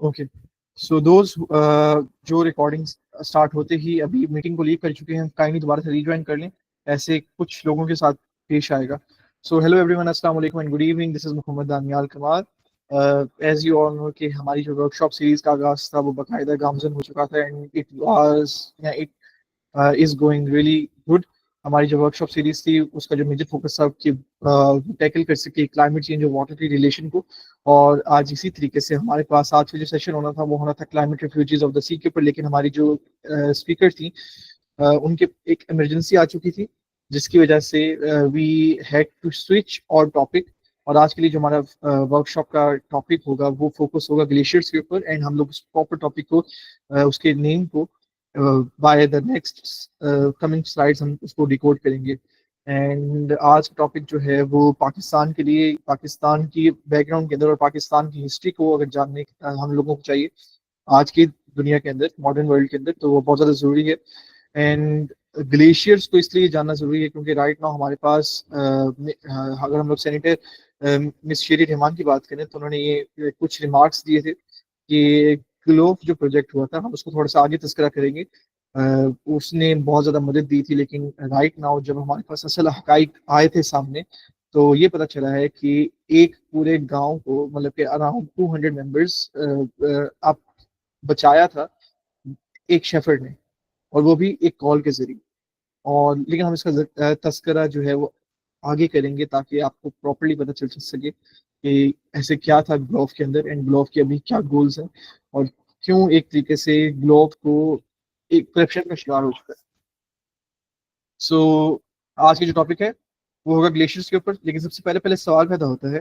Okay, so those जो recording start होते ही अभी मीटिंग को लीव कर चुके हैं, काइंडली दोबारा से रीज्वाइन कर लें, ऐसे कुछ लोगों के साथ पेश आएगा। सो हेलो एवरीवन, अस्सलाम वालेकुम and good evening, this is Mohammad Daniyal Kamal. As you all know कि हमारी जो वर्कशॉप सीरीज का आगाज था वो बाकायदा गामजन हो चुका था and it is going really good. हमारी जो वर्कशॉप सीरीज थी उसका जो मेजर फोकस था कि टैकल कर सके क्लाइमेट चेंज और वाटर की रिलेशन को। और आज इसी तरीके से हमारे पास आज का जो सेशन होना था वो होना था क्लाइमेट रिफ्यूजीज ऑफ द सी के ऊपर, लेकिन हमारी जो स्पीकर थी उनके एक इमरजेंसी आ चुकी थी, जिसकी वजह से वी हैड टू स्विच और टॉपिक। और आज के लिए जो हमारा वर्कशॉप का टॉपिक होगा वो फोकस होगा ग्लेशियर्स के ऊपर, एंड हम लोग उस प्रॉपर टॉपिक को उसके नेम को by the next coming slides हम उसको डिकोड करेंगे। एंड आज का टॉपिक जो है वो पाकिस्तान के लिए, पाकिस्तान की बैकग्राउंड के अंदर और पाकिस्तान की हिस्ट्री को अगर जानने हम लोगों को चाहिए आज की दुनिया के अंदर, मॉडर्न वर्ल्ड के अंदर, तो वो बहुत ज़्यादा ज़रूरी है। एंड ग्लेशियर्स को इसलिए जानना ज़रूरी है क्योंकि राइट नाउ हमारे पास अगर हम लोग सेनेटर मिस शेरी रहमान की बात करें तो उन्होंने ये कुछ रिमार्क्स दिए थे कि ग्लोब जो प्रोजेक्ट हुआ था हम उसको थोड़ा सा आगे तस्करा करेंगे। उसने बहुत ज़्यादा मदद दी थी, लेकिन राइट नाउ जब हमारे पास असल हकाइक आए थे सामने तो ये पता चला है कि एक पूरे गांव को, मतलब कि अराउंड 200 मेंबर्स आप बचाया था एक शेफर्ड ने, और वो भी एक कॉल के जरिए। और लेकिन हम इसका तस्करा जो है वो आगे करेंगे ताकि आपको प्रॉपर्ली पता चल सके कि ऐसे क्या था ग्लोव के अंदर एंड ग्लोव के अभी क्या गोल्स हैं, और क्यों एक तरीके से ग्लोव को एक करप्शन का शिकार हो चुका है। सो आज की जो टॉपिक है वो होगा ग्लेशियर्स के ऊपर, लेकिन सबसे पहले पहले सवाल पैदा होता है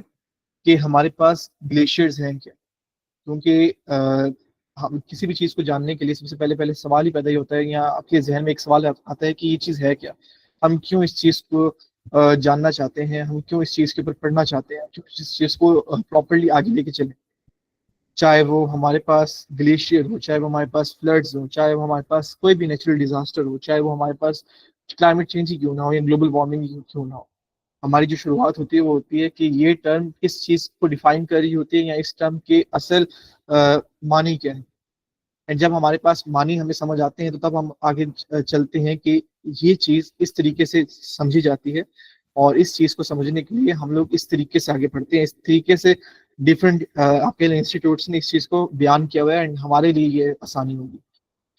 कि हमारे पास ग्लेशियर्स हैं क्या। क्योंकि हम किसी भी चीज़ को जानने के लिए सबसे पहले पहले सवाल ही पैदा ही होता है, या आपके जहन में एक सवाल आता है कि ये चीज़ है क्या, हम क्यों इस चीज़ को जानना चाहते हैं, हम क्यों इस चीज़ के ऊपर पढ़ना चाहते हैं, क्यों इस चीज़ को प्रॉपरली आगे लेके चलें। चाहे वो हमारे पास ग्लेशियर हो, चाहे वो हमारे पास फ्लड्स हो, चाहे वो हमारे पास कोई भी नेचुरल डिजास्टर हो, चाहे वो हमारे पास क्लाइमेट चेंज ही क्यों ना हो या ग्लोबल वार्मिंग ही क्यों ना हो, हमारी जो शुरुआत होती है वो होती है कि ये टर्म किस चीज़ को डिफाइन कर रही होती है या इस टर्म के असल मानी क्या है। एंड जब हमारे पास मानी हमें समझ आते हैं तो तब हम आगे चलते हैं कि ये चीज़ इस तरीके से समझी जाती है, और इस चीज़ को समझने के लिए हम लोग इस तरीके से आगे बढ़ते हैं, इस तरीके से डिफरेंट आपके इंस्टीट्यूट्स ने इस चीज़ को बयान किया हुआ है, एंड हमारे लिए ये आसानी होगी।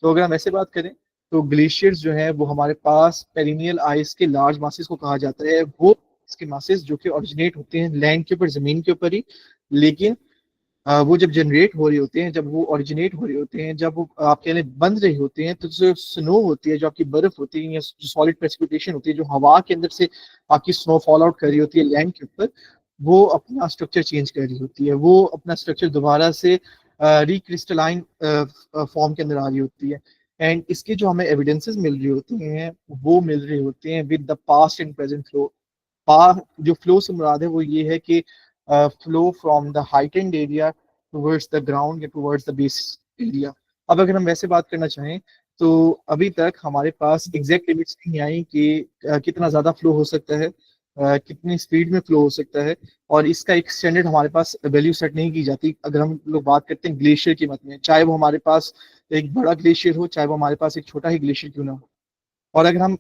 तो अगर हम ऐसे बात करें तो ग्लेशियर्स जो है वो हमारे पास पेरिनियल आइस के लार्ज मासेस को कहा जाता है, वो इसके मासेस जो कि ओरिजिनेट होते हैं लैंड के ऊपर, जमीन के ऊपर ही, लेकिन वो जब जनरेट हो रहे होते हैं, जब वो ओरिजिनेट हो रहे होते हैं, जब वो आप कह लें बन रहे होते हैं, तो जो स्नो होती है, जो आपकी बर्फ होती है या जो सॉलिड प्रेसिपिटेशन होती है, जो हवा के अंदर से आपकी स्नो फॉल आउट कर रही होती है लैंड के ऊपर, वो अपना स्ट्रक्चर चेंज कर रही होती है, वो अपना स्ट्रक्चर दोबारा से रिक्रिस्टलाइन फॉर्म के अंदर आ रही होती है। एंड इसके जो हमें एविडेंसेस मिल रही होती हैं वो मिल रहे होते हैं with the past and present flow. जो फ्लो से मुराद है वो ये है कि flow from the heightened area towards the ground या टुवर्ड्स द बेस एरिया। अब अगर हम वैसे बात करना चाहें तो अभी तक हमारे पास एग्जैक्ट लिमिट्स नहीं आई कि कितना ज़्यादा फ्लो हो सकता है, कितनी स्पीड में फ्लो हो सकता है, और इसका एक स्टैंडर्ड हमारे पास वैल्यू सेट नहीं की जाती। अगर हम लोग बात करते हैं ग्लेशियर की मत में, चाहे वो हमारे पास एक बड़ा ग्लेशियर हो, चाहे वो हमारे पास एक छोटा ही ग्लेशियर क्यों ना हो। और अगर हम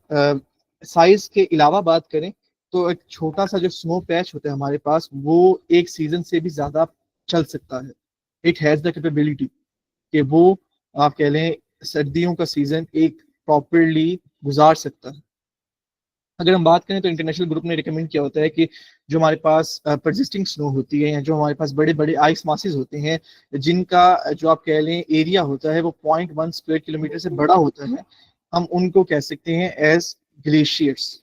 साइज के अलावा बात करें तो एक छोटा सा जो स्नो पैच होता है हमारे पास वो एक सीजन से भी ज्यादा चल सकता है। इट हैज द कैपेबिलिटी कि वो आप कह लें सर्दियों का सीजन एक प्रॉपरली गुजार सकता है। अगर हम बात करें तो इंटरनेशनल ग्रुप ने रिकमेंड किया होता है कि जो हमारे पास परसिस्टिंग स्नो होती है या जो हमारे पास बड़े बड़े आइस मासेस होते हैं जिनका जो आप कह लें एरिया होता है वो 0.1 स्क्वायर किलोमीटर से बड़ा होता है, हम उनको कह सकते हैं एज ग्लेशियर्स।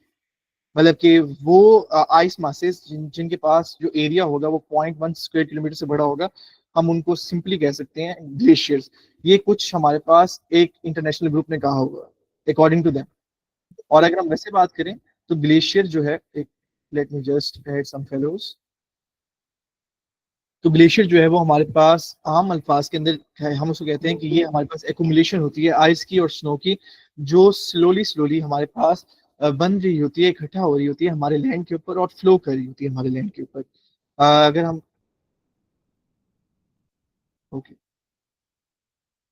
मतलब कि वो आइस मासेस जिनके पास जो एरिया होगा वो 0.1 स्क्वायर किलोमीटर से बड़ा होगा, हम उनको सिंपली कह सकते हैं ग्लेशियर्स। ये कुछ हमारे पास एक इंटरनेशनल ग्रुप ने कहा होगा अकॉर्डिंग टू दैम। और अगर हम वैसे बात करें तो ग्लेशियर जो है एक, let me just add some fellows. तो ग्लेशियर जो है वो हमारे पास आम अल्फाज के अंदर है, हम उसको कहते हैं कि ये हमारे पास एकुमुलेशन होती है आइस की और स्नो की, जो स्लोली स्लोली हमारे पास बन रही होती है, इकट्ठा हो रही होती है हमारे लैंड के ऊपर और फ्लो कर रही होती है हमारे लैंड के ऊपर। अगर हम, ओके,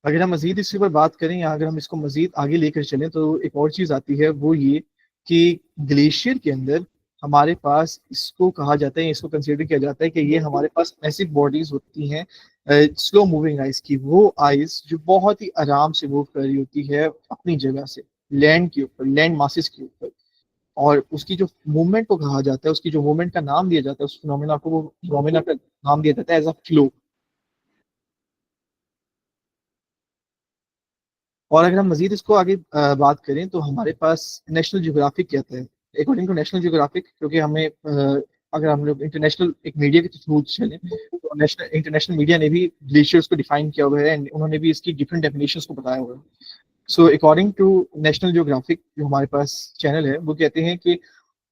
अगर हम मजीद इसके ऊपर बात करें या अगर हम इसको मजीद आगे लेकर चलें तो एक और चीज़ आती है, वो ये कि ग्लेशियर के अंदर हमारे पास इसको कहा जाता है, इसको कंसिडर किया जाता है कि ये हमारे पास ऐसी बॉडीज होती हैं स्लो मूविंग आइस की, वो आइस जो बहुत ही आराम से मूव कर रही होती है अपनी जगह से लैंड के ऊपर, लैंड मासेस के ऊपर। और उसकी जो मूवमेंट को कहा जाता है, उसकी जो मूवमेंट का नाम दिया जाता है, उस फिनोमेना को, वो फिनोमेना का नाम दिया जाता है एज अ फ्लो। और अगर हम मजीद इसको आगे बात करें तो हमारे पास नेशनल जियोग्राफिक कहते हैं, अकॉर्डिंग टू नेशनल जियोग्राफिक, क्योंकि हमें अगर हम लोग इंटरनेशनल एक मीडिया के थ्रू चलें तो नेशनल इंटरनेशनल मीडिया ने भी ग्लेशियर्स को डिफाइन किया हुआ है and उन्होंने भी इसकी डिफरेंट डेफिनेशंस को बताया हुआ है। So according to National Geographic जो हमारे पास चैनल है, वो कहते हैं कि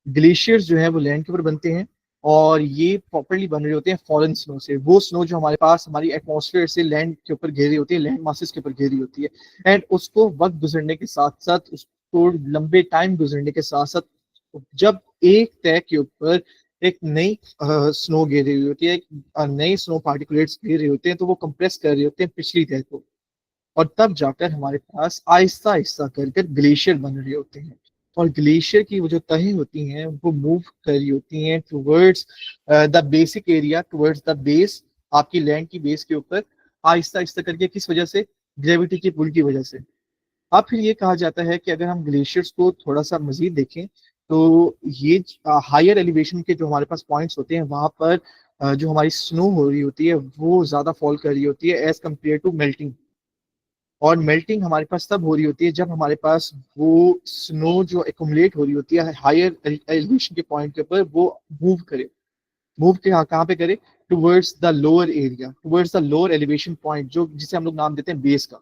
ग्लेशियर्स जो है वो लैंड के ऊपर बनते हैं और ये प्रॉपरली बन रहे होते हैं फॉरेन स्नो से। वो स्नो जो हमारे पास हमारी एटमॉस्फेयर से लैंड के ऊपर घेरी होती है, लैंड मासेस के ऊपर घेरी होती है। एंड उसको वक्त गुजरने के साथ साथ, उसको लंबे टाइम गुजरने के साथ साथ, जब एक तय के ऊपर एक नई स्नो घेरी हुई होती है, एक नई स्नो पार्टिकुलेट्स घेर रहे होते हैं, तो वो कंप्रेस कर रहे होते हैं पिछली तय को। और तब जाकर हमारे पास आहिस्ता आहिस्ता कर कर ग्लेशियर बन रहे होते हैं। और ग्लेशियर की वो जो तहें होती हैं वो मूव कर रही होती हैं towards the basic area, towards the base, आपकी लैंड की बेस के ऊपर, आहिस्ता आहिस्ता करके। किस वजह से? ग्रेविटी के पुल की वजह से। अब फिर ये कहा जाता है कि अगर हम ग्लेशियर्स को थोड़ा सा मजीद देखें तो ये हायर एलिवेशन के जो हमारे पास पॉइंट्स होते हैं, वहां पर जो हमारी स्नो हो रही होती है वो ज्यादा फॉल कर रही होती है एज कम्पेयर टू मेल्टिंग। और मेल्टिंग हमारे पास तब हो रही होती है जब हमारे पास वो स्नो जो एकुमुलेट हो रही होती है हायर एलिवेशन के पॉइंट के ऊपर, वो मूव करे। मूव के कहाँ पे करे? Towards the lower area, towards the lower elevation point, जो जिसे हम लोग नाम देते हैं बेस का।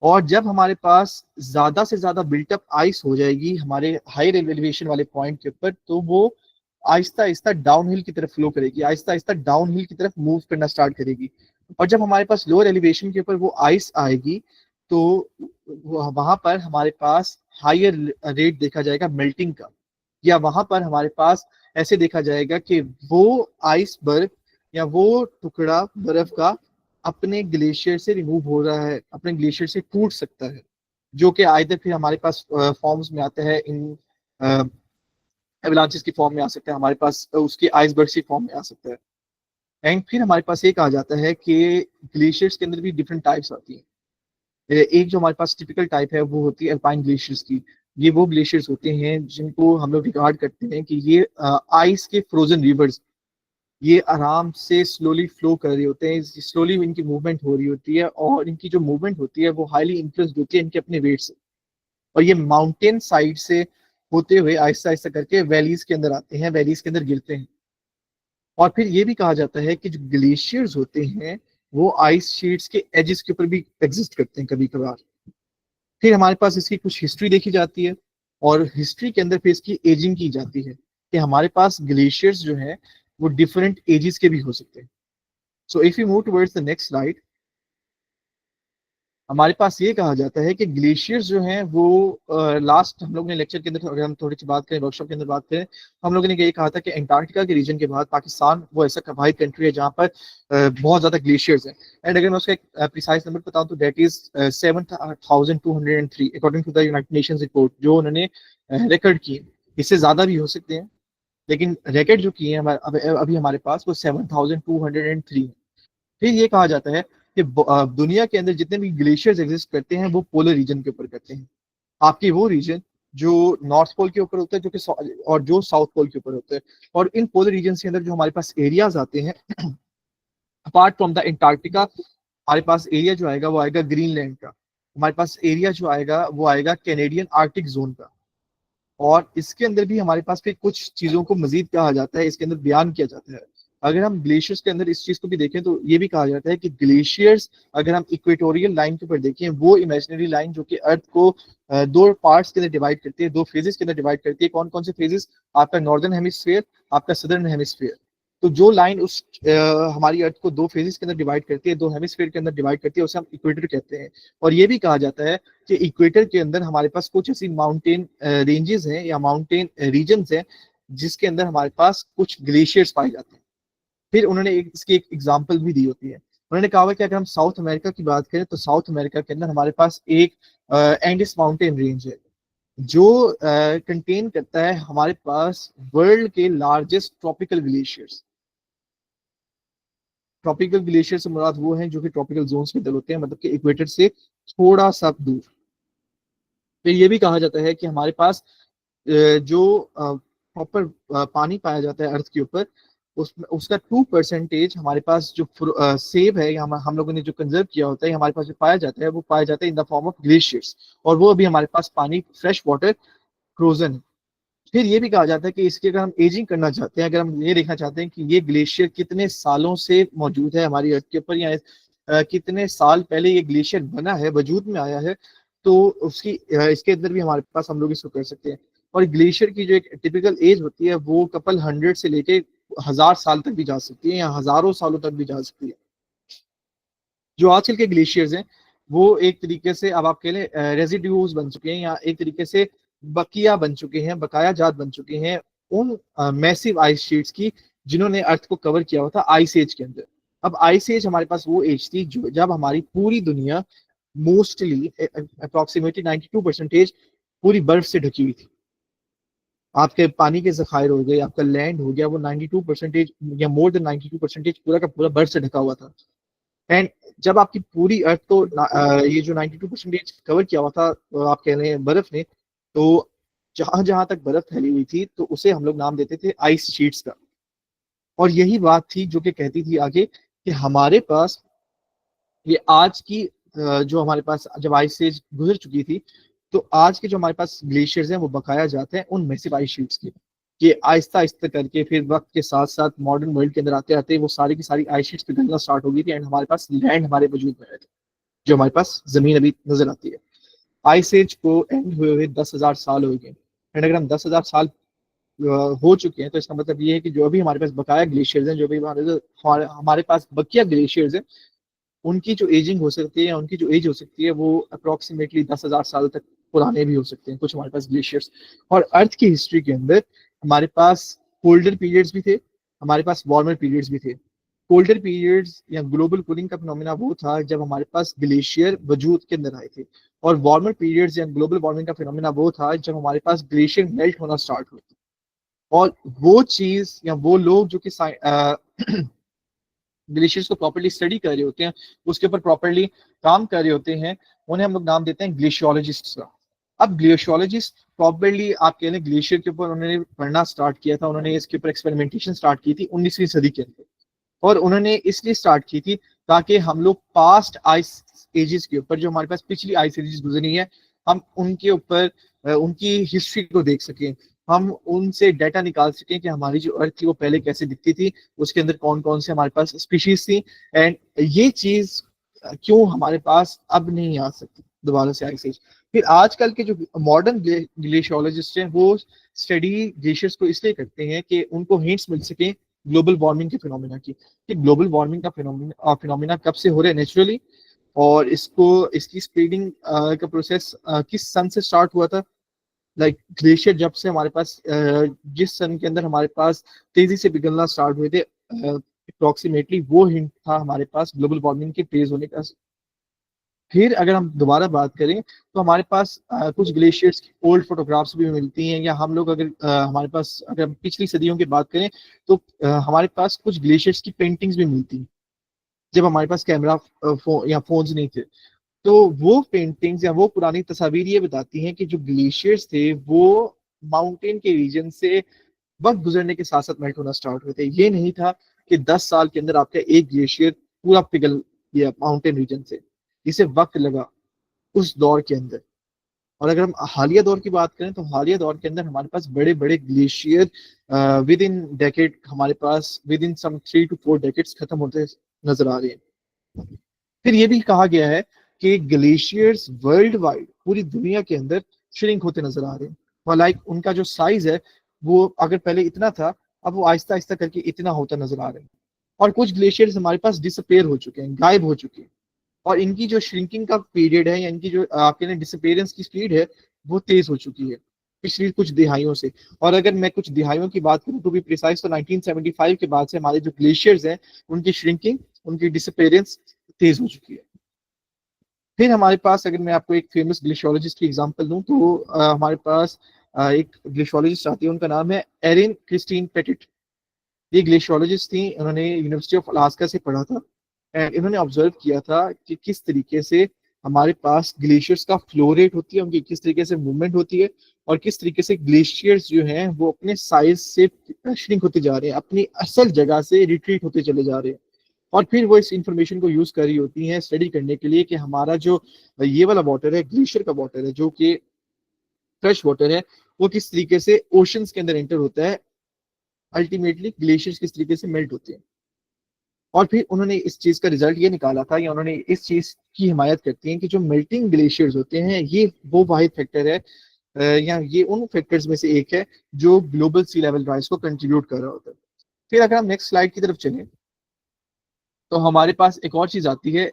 और जब हमारे पास ज्यादा से ज्यादा बिल्टअप आइस हो जाएगी हमारे हायर एलिवेशन वाले पॉइंट के ऊपर, तो वो आहिस्ता आहिस्ता डाउन हिल की तरफ फ्लो करेगी, आहिस्ता आहिस्ता डाउन हिल की तरफ मूव करना स्टार्ट करेगी। और जब हमारे पास लोअर एलिवेशन के ऊपर वो आइस आएगी, तो वहां पर हमारे पास हायर रेट देखा जाएगा मेल्टिंग का। या वहां पर हमारे पास ऐसे देखा जाएगा कि वो आइस बर्फ या वो टुकड़ा बर्फ का अपने ग्लेशियर से रिमूव हो रहा है, अपने ग्लेशियर से टूट सकता है, जो कि आइदर फिर हमारे पास फॉर्म्स में आता है, इन एवलांचेस की फॉर्म में आ सकता है, हमारे पास उसकी आइसबर्ग की फॉर्म में आ सकता है। एंड फिर हमारे पास एक आ जाता है कि ग्लेशियर्स के अंदर भी डिफरेंट टाइप्स आती हैं। एक जो हमारे पास टिपिकल टाइप है वो होती है अल्पाइन ग्लेशियर्स की। ये वो ग्लेशियर्स होते हैं जिनको हम लोग रिगार्ड करते हैं कि ये आइस के फ्रोजन रिवर्स, ये आराम से स्लोली फ्लो कर रहे होते हैं, स्लोली इनकी मूवमेंट हो रही होती है, और इनकी जो मूवमेंट होती है वो हाईली इन्फ्लुएंस्ड होती है इनके अपने वेट से। और ये माउंटेन साइड से होते हुए आहिस्ता आहिस्ता करके वैलीज के अंदर आते हैं, वैलीज के अंदर गिरते हैं। और फिर ये भी कहा जाता है कि जो ग्लेशियर्स होते हैं वो आइस शीट्स के एजेस के ऊपर भी एग्जिस्ट करते हैं कभी कभार। फिर हमारे पास इसकी कुछ हिस्ट्री देखी जाती है, और हिस्ट्री के अंदर फिर इसकी एजिंग की जाती है कि हमारे पास ग्लेशियर्स जो है वो डिफरेंट एजेस के भी हो सकते हैं। So if you move towards the next slide, हमारे पास ये कहा जाता है कि ग्लेशियर्स जो हैं वो लास्ट हम लोग ने लेक्चर के अंदर, अगर हम थोड़ी सी बात करें, वर्कशॉप के अंदर बात करें, तो हम लोगों ने ये कहा था कि अंटार्कटिका के रीजन के बाद पाकिस्तान वो ऐसा वाहिद कंट्री है जहाँ पर बहुत ज्यादा ग्लेशियर्स हैं। एंड अगर मैं उसका एक प्रिसाइज नंबर बताऊं तो that is 7,203 according to the United Nations report जो उन्होंने रिकॉर्ड की है। इससे ज्यादा भी हो सकते हैं, लेकिन रिकॉर्ड जो किए हैं अभी हमारे पास वो 7,203। फिर ये कहा जाता है कि दुनिया के अंदर जितने भी ग्लेशियर्स एग्जिस्ट करते हैं वो पोलर रीजन के ऊपर करते हैं। आपके वो रीजन जो नॉर्थ पोल के ऊपर होता है, जो कि और जो साउथ पोल के ऊपर होता है। और इन पोलर रीजन के अंदर जो हमारे पास एरियाज आते हैं, अपार्ट फ्रॉम द अंटार्कटिका, हमारे पास एरिया जो आएगा वो आएगा ग्रीनलैंड का। हमारे पास एरिया जो आएगा वो आएगा कैनेडियन आर्कटिक जोन का। और इसके अंदर भी हमारे पास फिर कुछ चीजों को मजीद कहा जाता है, इसके अंदर बयान किया जाता है। अगर हम ग्लेशियर्स के अंदर इस चीज को भी देखें तो ये भी कहा जाता है कि ग्लेशियर्स, अगर हम इक्वेटोरियल लाइन के ऊपर देखें, वो इमेजिनरी लाइन जो कि अर्थ को दो पार्ट्स के अंदर डिवाइड करती है, दो फेजेस के अंदर डिवाइड करती है। कौन कौन से फेजेस? आपका नॉर्दर्न हेमिस्फीयर, आपका सदर्न हेमिस्फीयर। तो जो लाइन उस हमारी अर्थ को दो फेजेस के अंदर डिवाइड करती है, दो हेमिस्फीयर के अंदर डिवाइड करती है, उसे हम इक्वेटर कहते हैं। और ये भी कहा जाता है कि इक्वेटर के अंदर हमारे पास कुछ ऐसी माउंटेन रेंजेस हैं या माउंटेन रीजन्स हैं जिसके अंदर हमारे पास कुछ ग्लेशियर्स पाए जाते हैं। फिर उन्होंने इसकी एक एग्जांपल भी दी होती है। उन्होंने कहा हुआ कि अगर हम साउथ अमेरिका की बात करें तो साउथ अमेरिका के अंदर हमारे पास एक एंडिस माउंटेन रेंज है जो कंटेन करता है हमारे पास वर्ल्ड के largest tropical glaciers. Tropical glacier से मुराद वो हैं जो कि ट्रॉपिकल जोन्स के अंदर होते हैं, मतलब कि इक्वेटर से थोड़ा सा दूर। फिर ये भी कहा जाता है कि हमारे पास जो प्रॉपर पानी पाया जाता है अर्थ के ऊपर, उसका 2% हमारे पास जो सेब है, या हम लोगों ने जो कंजर्व किया होता है, हमारे पास जो पाया जाता है वो पाया जाता है इन द फॉर्म ऑफ ग्लेशियर्स। और वो अभी हमारे पास पानी फ्रेश वाटर फ्रोजन है। फिर ये भी कहा जाता है कि इसकी अगर हम एजिंग करना चाहते हैं, अगर हम ये देखना चाहते हैं कि ये ग्लेशियर कितने सालों से मौजूद है हमारी अर्थ के ऊपर, या कितने साल पहले ये ग्लेशियर बना है, वजूद में आया है, तो उसकी इसके अंदर भी हमारे पास हम लोग इसको कर सकते हैं। और ग्लेशियर की जो एक टिपिकल एज होती है वो कपल 100 से लेके 1000 साल तक भी जा सकती है, या हजारों सालों तक भी जा सकती है। जो आजकल के ग्लेशियर्स हैं वो एक तरीके से, अब आप कह लें, रेजिड्यूज बन चुके हैं, या एक तरीके से बकिया बन चुके हैं, बकाया जात बन चुके हैं उन मैसिव आइस शीट्स की जिन्होंने अर्थ को कवर किया हुआ था आइस एज के अंदर। अब आइस एज हमारे पास वो एज थी जो जब हमारी पूरी दुनिया मोस्टली अप्रोक्सीमेटली 92% पूरी बर्फ से ढकी हुई थी। आपके पानी के जखायर हो गए, आपका लैंड हो गया, वो 92% या मोर देन 92% पूरा का पूरा बर्फ से ढका हुआ था। एंड जब आपकी पूरी अर्थ को ये जो 92% कवर किया हुआ था आप कह रहे हैं बर्फ ने, तो जहां जहां तक बर्फ फैली हुई थी तो उसे हम लोग नाम देते थे आइस शीट्स का। और यही बात थी जो कि कहती थी आगे कि हमारे पास ये आज की जो हमारे पास जब आइस एज गुजर चुकी थी, तो आज के जो हमारे पास ग्लेशियर्स हैं वो बकाया जाते हैं उन मैसिव आइस शीट्स के। ये आहिस्ता आहिस्ता करके फिर वक्त के साथ साथ मॉडर्न वर्ल्ड के अंदर आते आते वो सारी की सारी आइस शीट्स पिघलना स्टार्ट हो गई थी, एंड हमारे पास लैंड हमारे वजूद में आया था, जो हमारे पास जमीन अभी नजर आती है। आइस एज को एंड हुए हुए 10,000 साल हो गए, एंड अगर हम 10,000 साल हो चुके हैं तो इसका मतलब ये है कि जो भी हमारे पास बकाया ग्लेशियर्स हैं, जो भी हमारे पास बकिया ग्लेशियर्स हैं, उनकी जो एजिंग हो सकती है या उनकी जो एज हो सकती है वो अप्रोक्सीमेटली 10,000 साल तक पुराने भी हो सकते हैं कुछ हमारे पास ग्लेशियर्स। और अर्थ की हिस्ट्री के अंदर हमारे पास कोल्डर पीरियड्स भी थे, हमारे पास वार्मर पीरियड्स भी थे। कोल्डर पीरियड्स या ग्लोबल कूलिंग का फिनोमेना वो था जब हमारे पास ग्लेशियर वजूद के अंदर आए थे। और वार्मर पीरियड्स या ग्लोबल वार्मिंग का फिनोमेना वो था जब हमारे पास ग्लेशियर मेल्ट होना स्टार्ट हुए। और वो चीज या वो लोग जो कि ग्लेशियर्स को प्रॉपर्ली स्टडी कर रहे होते हैं, उसके ऊपर प्रॉपर्ली काम कर रहे होते हैं, उन्हें हम लोग नाम देते हैं ग्लेशियोलॉजिस्ट का। अब ग्लेशियोलॉजिस्ट प्रॉपर्ली आप कह लें ग्लेशियर के ऊपर उन्होंने पढ़ना स्टार्ट किया था, उन्होंने इसके ऊपर एक्सपेरिमेंटेशन स्टार्ट की थी 19वीं सदी के अंदर। और उन्होंने इसलिए स्टार्ट की थी ताकि हम लोग पास्ट आइस एजेस के ऊपर, जो हमारे पास पिछली आइस एजेस गुजरी है, हम उनके ऊपर उनकी हिस्ट्री को देख सकें, हम उनसे डाटा निकाल सकें कि हमारी जो अर्थ थी वो पहले कैसे दिखती थी, उसके अंदर कौन कौन से हमारे पास स्पीशीज थी, एंड ये चीज क्यों हमारे पास अब नहीं आ सकती दोबारा से आइस एज। फिर आजकल के जो मॉडर्न ग्लेशियोलॉजिस्ट हैं वो स्टडी ग्लेशियर्स को इसलिए करते हैं कि उनको हिंट्स मिल सके ग्लोबल वार्मिंग के फिनोमेना की, कि ग्लोबल वार्मिंग का फिनोमेना कब से हो रहा है नेचुरली, और इसको इसकी स्प्रेडिंग का प्रोसेस किस सन से स्टार्ट हुआ था। लाइक ग्लेशियर जब से हमारे पास जिस सन के अंदर हमारे पास तेजी से पिघलना स्टार्ट हुए थे, अप्रोक्सीमेटली वो हिंट था हमारे पास ग्लोबल वार्मिंग के तेज होने का। फिर अगर हम दोबारा बात करें तो हमारे पास कुछ ग्लेशियर्स की ओल्ड फोटोग्राफ्स भी मिलती हैं, या हम लोग अगर हमारे पास अगर हम पिछली सदियों की बात करें तो हमारे पास कुछ ग्लेशियर्स की पेंटिंग्स भी मिलती हैं जब हमारे पास कैमरा या फोन्स नहीं थे। तो वो पेंटिंग्स या वो पुरानी तस्वीर ये बताती हैं कि जो ग्लेशियर्स थे वो माउंटेन के रीजन से वक्त गुजरने के साथ साथ मेल्ट होना स्टार्ट हुए थे। ये नहीं था कि 10 साल के अंदर आपका एक ग्लेशियर पूरा पिघल गया माउंटेन रीजन से, इसे वक्त लगा उस दौर के अंदर। और अगर हम हालिया दौर की बात करें तो हालिया दौर के अंदर हमारे पास बड़े बड़े ग्लेशियर विद इन डेकेड, हमारे पास within some 3 to 4 decades खत्म होते नजर आ रहे हैं। फिर ये भी कहा गया है कि ग्लेशियर्स वर्ल्ड वाइड पूरी दुनिया के अंदर श्रिंक होते नजर आ रहे हैं, और लाइक उनका जो साइज है वो अगर पहले इतना था, अब वो आहिस्ता आहिस्ता करके इतना होता नजर आ रहा है। और कुछ ग्लेशियर्स हमारे पास डिसअपेयर हो चुके हैं, गायब हो चुके हैं, और इनकी जो श्रिंकिंग का पीरियड है या इनकी जो आपके डिसअपेयरेंस की स्पीड है वो तेज हो चुकी है पिछली कुछ दिहाइयों से। और अगर मैं कुछ दिहाइयों की बात करूं तो भी प्रिसाइज तो 1975 के बाद से हमारे जो ग्लेशियर्स हैं उनकी श्रिंकिंग उनकी डिसअपेरेंस तेज हो चुकी है। फिर हमारे पास अगर मैं आपको एक फेमस ग्लेशियोलॉजिस्ट की एग्जांपल दूं तो हमारे पास एक ग्लेशियोलॉजिस्ट आती है, उनका नाम है एरिन क्रिस्टीन पेटिट। ये ग्लेशियोलॉजिस्ट थी, उन्होंने यूनिवर्सिटी ऑफ अलास्का से पढ़ा था एंड इन्होंने ऑब्जर्व किया था कि किस तरीके से हमारे पास ग्लेशियर्स का फ्लो रेट होती है, उनकी किस तरीके से मूवमेंट होती है और किस तरीके से ग्लेशियर्स जो हैं वो अपने साइज से श्रिंक होते जा रहे हैं, अपनी असल जगह से रिट्रीट होते चले जा रहे हैं। और फिर वो इस इंफॉर्मेशन को यूज कर रही होती हैं स्टडी करने के लिए कि हमारा जो ये वाला वाटर है, ग्लेशियर का वाटर है जो कि फ्रेश वाटर है, वो किस तरीके से ओशंस के अंदर एंटर होता है, अल्टीमेटली ग्लेशियर्स किस तरीके से मेल्ट होते हैं। और फिर उन्होंने इस चीज का रिजल्ट ये निकाला था, या उन्होंने इस चीज की हिमायत करती हैं कि जो मेल्टिंग ग्लेशियर्स होते हैं ये वो वाहिद फैक्टर है या ये उन फैक्टर्स में से एक है जो ग्लोबल सी लेवल राइज को कंट्रीब्यूट कर रहा होता है। फिर अगर हम नेक्स्ट स्लाइड की तरफ चलें तो हमारे पास एक और चीज आती है।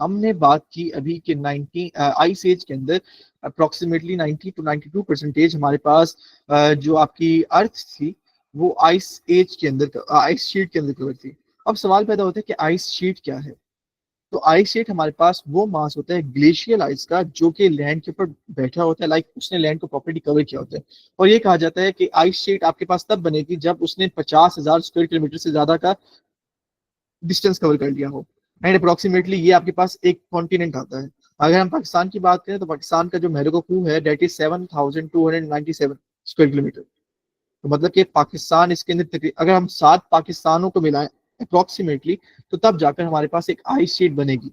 हमने बात की अभी कि 90 आइस एज के अंदर अप्रोक्सीमेटली 90 to 92% हमारे पास जो आपकी अर्थ थी वो आइस एज के अंदर, आइस शीट के अंदर कवर थी। अब सवाल पैदा होता है कि आइस शीट क्या है। तो आइस शीट हमारे पास वो मास होता है ग्लेशियल आइस का जो कि लैंड के ऊपर बैठा होता है, लाइक उसने लैंड को प्रॉपर्ली कवर किया होता है। और ये कहा जाता है कि आइस शीट आपके पास तब बनेगी जब उसने 50,000 स्क्वायर किलोमीटर से ज्यादा का डिस्टेंस कवर कर लिया हो एंड अप्रोक्सीमेटली ये आपके पास एक कॉन्टिनेंट आता है। अगर हम पाकिस्तान की बात करें तो पाकिस्तान का जो मेहरको कू है डेट इज 7,297 स्क्वायर किलोमीटर। तो मतलब कि पाकिस्तान इसके अंदर अगर हम 7 पाकिस्तानों को मिलाएं अप्रोक्सीमेटली तो तब जाकर हमारे पास एक आइस शीट बनेगी।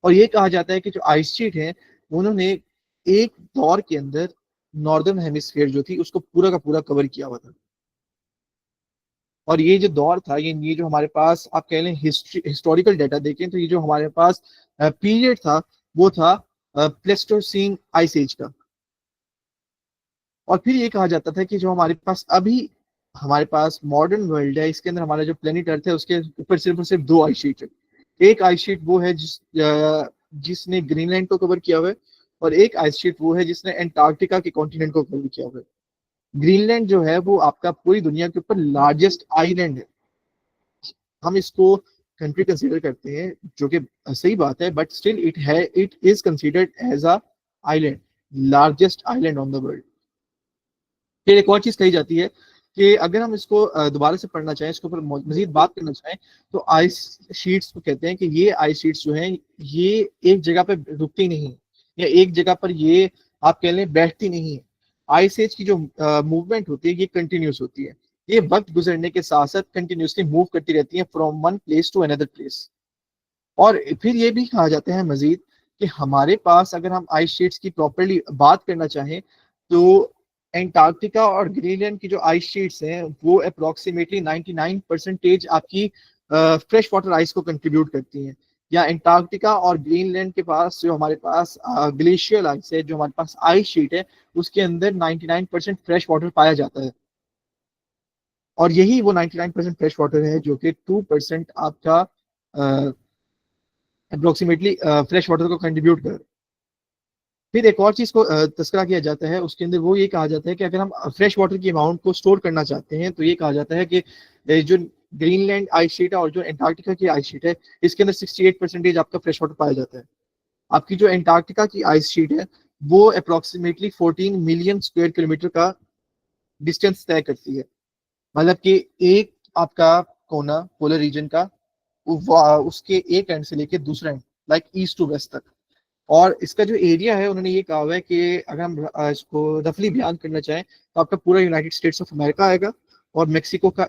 और ये कहा जाता है कि जो आइस शीट है उन्होंने एक दौर के अंदर नॉर्दर्न हेमिस्फीयर जो थी उसको पूरा का पूरा कवर किया हुआ था। और ये जो दौर था, ये जो हमारे पास आप कह लें हिस्ट्री हिस्टोरिकल डाटा देखें तो ये जो हमारे पास पीरियड था वो था प्लेस्टोसीन आइस एज का। और फिर ये कहा जाता था कि जो हमारे पास अभी हमारे पास मॉडर्न वर्ल्ड है इसके अंदर हमारा जो प्लेनेट अर्थ है उसके ऊपर सिर्फ और सिर्फ दो आइस शीट है। एक आइस शीट वो है जिसने ग्रीनलैंड को कवर किया हुआ है और एक आइस शीट वो है जिसने एंटार्क्टिका के कॉन्टिनेंट को कवर किया हुआ है। ग्रीनलैंड जो है वो आपका पूरी दुनिया के ऊपर लार्जेस्ट आइलैंड है। हम इसको कंट्री कंसीडर करते हैं जो कि सही बात है, but still it is considered as a island, largest island on the world. फिर एक और चीज कही जाती है कि अगर हम इसको दोबारा से पढ़ना चाहें, इसके ऊपर मजीद बात करना चाहें तो आइस शीट्स को कहते हैं कि ये आइस शीट्स जो हैं ये एक जगह पे रुकती नहीं है या एक जगह पर ये आप कह लें बैठती नहीं है। आइस एज की जो मूवमेंट होती है ये कंटिन्यूस होती है, ये वक्त गुजरने के साथ साथ कंटिन्यूसली मूव करती रहती है from one place to another place. और फिर ये भी कहा जाता है मजीद कि हमारे पास अगर हम आइस शीट्स की प्रॉपरली बात करना चाहें तो एंटार्क्टिका और ग्रीनलैंड की जो आइस शीट्स हैं वो अप्रोक्सीमेटली 99% आपकी फ्रेश वाटर आइस को कंट्रीब्यूट करती हैं। या एंटार्क्टिका और ग्रीनलैंड के पास जो हमारे पास ग्लेशियल आइस है, जो हमारे पास आइस शीट है उसके अंदर 99% फ्रेश वाटर पाया जाता है। और यही वो 99% फ्रेश वाटर है जो कि 2% आपका अप्रोक्सीमेटली फ्रेश वाटर को कंट्रीब्यूट कर। फिर एक और चीज को तस्करा किया जाता है, उसके अंदर वो ये कहा जाता है कि अगर हम फ्रेश वाटर की अमाउंट को स्टोर करना चाहते हैं तो ये कहा जाता है कि जो ग्रीनलैंड आइस शीट है और जो एंटार्क्टिका की आइस शीट है इसके अंदर 68% आपका फ्रेश वाटर पाया जाता है। आपकी जो एंटार्क्टिका की आइस शीट है वो अप्रोक्सीमेटली 14 मिलियन स्क्वायर किलोमीटर का डिस्टेंस तय करती है। मतलब कि एक आपका कोना पोलर रीजन का उसके एक एंड से लेके दूसरा end, like east to west तक। और इसका जो एरिया है उन्होंने ये कहा हुआ है कि अगर हम इसको रफली बयान करना चाहें तो आपका पूरा यूनाइटेड स्टेट्स ऑफ अमेरिका आएगा और मेक्सिको का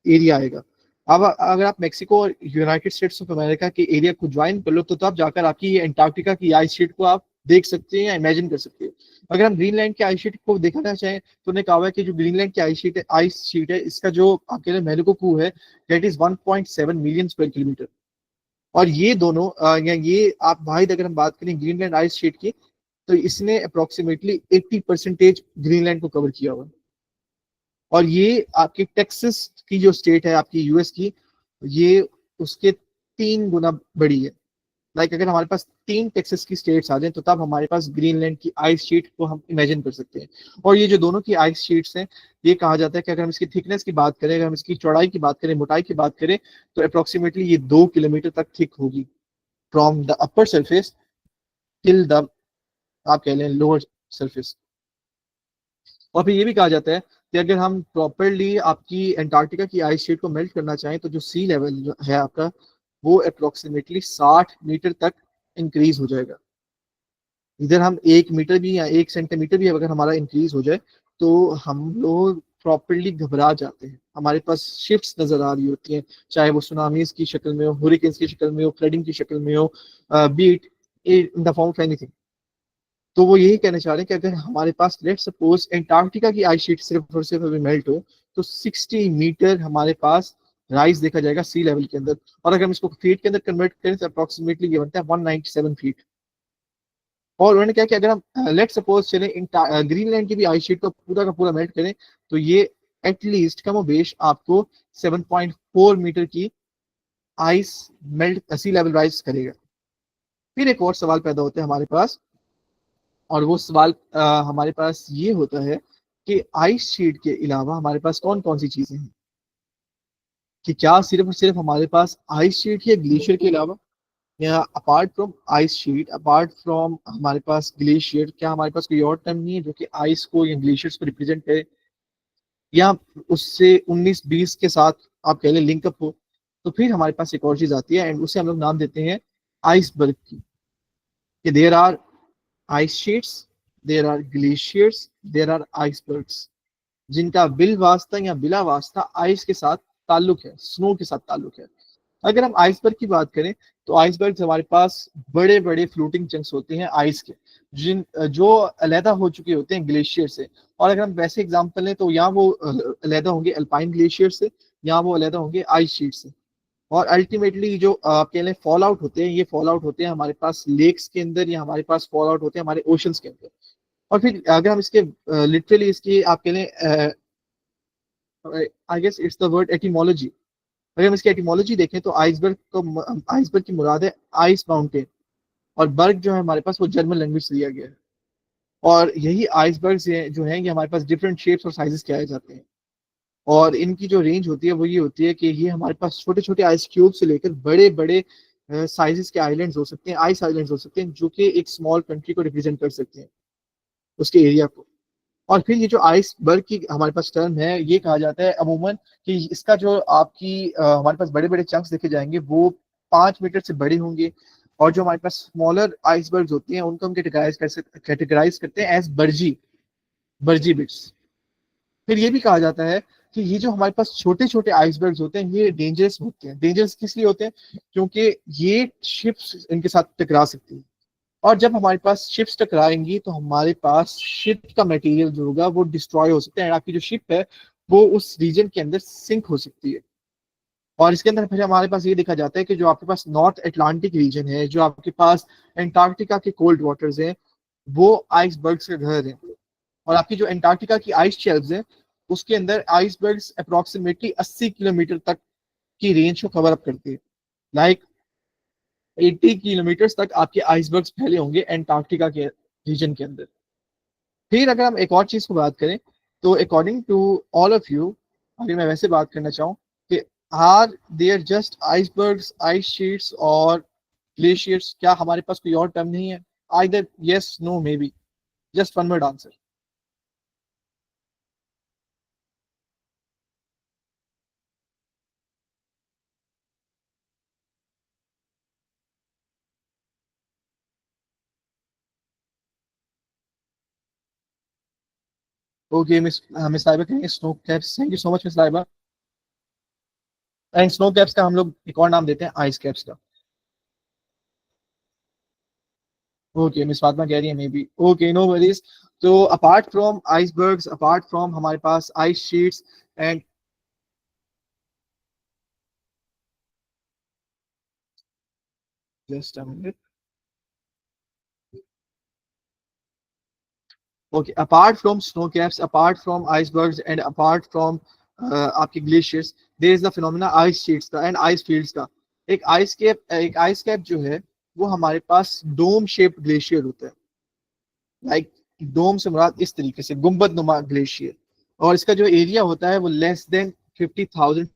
एरिया आएगा। अब अगर आप मेक्सिको और यूनाइटेड स्टेट्स ऑफ अमेरिका के एरिया को ज्वाइन कर लो तो आप जाकर आपकी ये एंटार्क्टिका की आइस शीट को आप देख सकते हैं या इमेजिन कर सकते हैं। अगर हम ग्रीनलैंड की आइस शीट को देखना चाहें तो उन्होंने कहा हुआ है कि जो ग्रीनलैंड की आइस शीट है इसका जो अकेले मेलुकू है that is 1.7 million square kilometre. और ये दोनों या ये आप वाहिद अगर हम बात करें ग्रीनलैंड आइस शीट की तो इसने अप्रोक्सीमेटली 80% ग्रीनलैंड को कवर किया हुआ है। और ये आपकी टेक्सास की जो स्टेट है आपकी यूएस की, ये उसके 3 गुना बड़ी है। लाइक अगर हमारे पास 3 टेक्सास की स्टेट्स आ जाएं तो तब हमारे पास ग्रीनलैंड की आइस शीट को हम इमेजिन कर सकते हैं। और ये जो दोनों की आइस शीट्स हैं, ये कहा जाता है कि अगर हम इसकी थिकनेस की बात करें, अगर हम इसकी चौड़ाई की बात करें, मोटाई की बात करें, तो अप्रोक्सीमेटली ये 2 किलोमीटर तक थिक होगी, from the upper surface till the, आप कह लें, लोअर सरफेस। और फिर ये भी कहा जाता है कि अगर हम प्रॉपरली आपकी अंटार्कटिका की आइस शीट को मेल्ट करना चाहें तो जो सी लेवल है आपका, वो अप्रोक्सीमेटली 60 मीटर तक इंक्रीज हो जाएगा। इधर हम 1 मीटर भी या 1 सेंटीमीटर भी अगर हमारा इंक्रीज हो जाए तो हम लोग प्रॉपरली घबरा जाते हैं, हमारे पास शिफ्ट्स नजर आ रही होती हैं, चाहे वो सुनामीज की शक्ल में हो, हुरिकेन्स की शक्ल में हो, फ्लडिंग की शक्ल में हो, be it in the form of anything. तो वो यही कहना चाह रहे हैं कि अगर हमारे पास लेट सपोज एंटार्क्टिका की आइस शीट सिर्फ और सिर्फ अभी मेल्ट हो, तो 60 मीटर हमारे पास राइज देखा जाएगा सी लेवल के अंदर। और अगर हम इसको फीट के अंदर कन्वर्ट करें तो अप्रोक्सीमेटली ये बनता है 197 फीट। और उन्होंने क्या कि अगर हम लेट सपोज चले ग्रीनलैंड की भी आइस शीट को पूरा का पूरा मेल्ट करें, तो ये एटलीस्ट कम बेश आपको 7.4 मीटर की आइस मेल्ट सी लेवल राइज करेगा। फिर एक और सवाल पैदा होता है हमारे पास, और वो सवाल हमारे पास ये होता है कि आइस शीट के अलावा हमारे पास कौन कौन सी चीजें हैं, कि क्या सिर्फ और सिर्फ हमारे पास आइस शीट है ग्लेशियर के अलावा, या apart from ice sheet, apart from हमारे पास ग्लेशियर, क्या हमारे पास कोई और टर्म नहीं है जो कि आइस को या ग्लेशियर्स को रिप्रेजेंट करे, या उससे 19-20 के साथ आप कह लें लिंकअप हो। तो फिर हमारे पास एक और चीज आती है एंड उसे हम लोग नाम देते हैं आइसबर्ग की, कि there are ice sheets, there are glaciers, there are icebergs, जिनका बिल वास्ता या बिला वास्ता आइस के साथ ताल्लुक है, स्नो के साथ ताल्लुक है। अगर हम आइसबर्ग की बात करें तो आइसबर्ग हमारे पास बड़े बड़े फ्लोटिंग चंक्स होते हैं आइस के, जिन जो अलहदा हो चुके होते हैं ग्लेशियर से। और अगर हम वैसे एग्जांपल लें तो यहाँ वो अलहदा होंगे अल्पाइन ग्लेशियर से, यहाँ वो अलहदा होंगे आइस शीट से। और अल्टीमेटली जो कह लें फॉल आउट होते हैं, ये फॉल आउट होते हैं हमारे पास लेक्स के अंदर, या हमारे पास फॉल आउट होते हैं हमारे ओशंस के अंदर। और फिर अगर हम इसके लिटरली इसकी आप कह लें, I guess it's the word etymology, अगर हम इसकी एटिमोलॉजी देखें तो आइसबर्ग की मुराद है आइस माउंटेन। और बर्ग जो है हमारे पास वो जर्मन लैंग्वेज से लिया गया है। और यही आइसबर्ग जो है ये हमारे पास डिफरेंट शेप्स और साइजेस के आए जाते हैं। और इनकी जो रेंज होती है वो ये होती है कि ये हमारे पास छोटे छोटे आइस क्यूब से लेकर बड़े बड़े साइजेस के आइलैंड्स हो सकते हैं, आइस आइलैंड्स हो सकते हैं, जो कि एक स्मॉल कंट्री को रिप्रेजेंट कर सकते हैं, उसके एरिया को। और फिर ये जो आइसबर्ग की हमारे पास टर्म है, ये कहा जाता है अमूमन कि इसका जो आपकी हमारे पास बड़े बड़े चंक्स देखे जाएंगे वो 5 मीटर से बड़े होंगे। और जो हमारे पास स्मॉलर आइसबर्ग होती हैं उनको हम कैटेगराइज करते हैं एज बर्जी, बर्जी बिट्स। फिर ये भी कहा जाता है कि ये जो हमारे पास छोटे छोटे आइसबर्ग्स होते हैं ये डेंजरस होते हैं। डेंजरस किस लिए होते हैं? क्योंकि ये शिप्स इनके साथ टकरा सकती है। और जब हमारे पास शिप्स टकराएंगी तो हमारे पास शिप का मटेरियल जो होगा वो डिस्ट्रॉय हो सकता है, आपकी जो शिप है वो उस रीजन के अंदर सिंक हो सकती है। और इसके अंदर फिर हमारे पास ये देखा जाता है कि जो आपके पास नॉर्थ अटलांटिक रीजन है, जो आपके पास एंटार्क्टिका के कोल्ड वाटर्स हैं, वो आइसबर्ग्स के घर हैं। और आपकी जो एंटार्क्टिका की आइस शेल्व्स हैं उसके अंदर आइसबर्ग्स अप्रोक्सीमेटली 80 किलोमीटर तक की रेंज को कवर अप करती है। लाइक 80 किलोमीटर तक आपके आइसबर्ग्स फैले होंगे एंटार्क्टिका के रीजन के अंदर। फिर अगर हम एक और चीज को बात करें तो according to all of you, अगर मैं वैसे बात करना चाहूँ कि are there just icebergs, ice sheets और ग्लेशियर्स, क्या हमारे पास कोई और टर्म नहीं है? Either yes, no, maybe, just one word answer. Okay miss Laiba कहेंगे snow caps. Thank you so much miss Laiba. And snow caps का हम लोग एक और नाम देते हैं आइस कैप्स का। ओके मिस फातिमा कह रही है maybe. Okay no worries. तो apart from icebergs, apart from हमारे पास ice sheets and, just a minute, okay, apart from snow caps, apart from icebergs and apart from आपके glaciers, there is the phenomena ice sheets का and ice fields का। एक ice cap जो है वो हमारे पास डोम शेप्ड ग्लेशियर होता है। लाइक डोम से मुराद इस तरीके से गुंबद नुमा ग्लेशियर। और इसका जो एरिया होता है वो less than 50,000।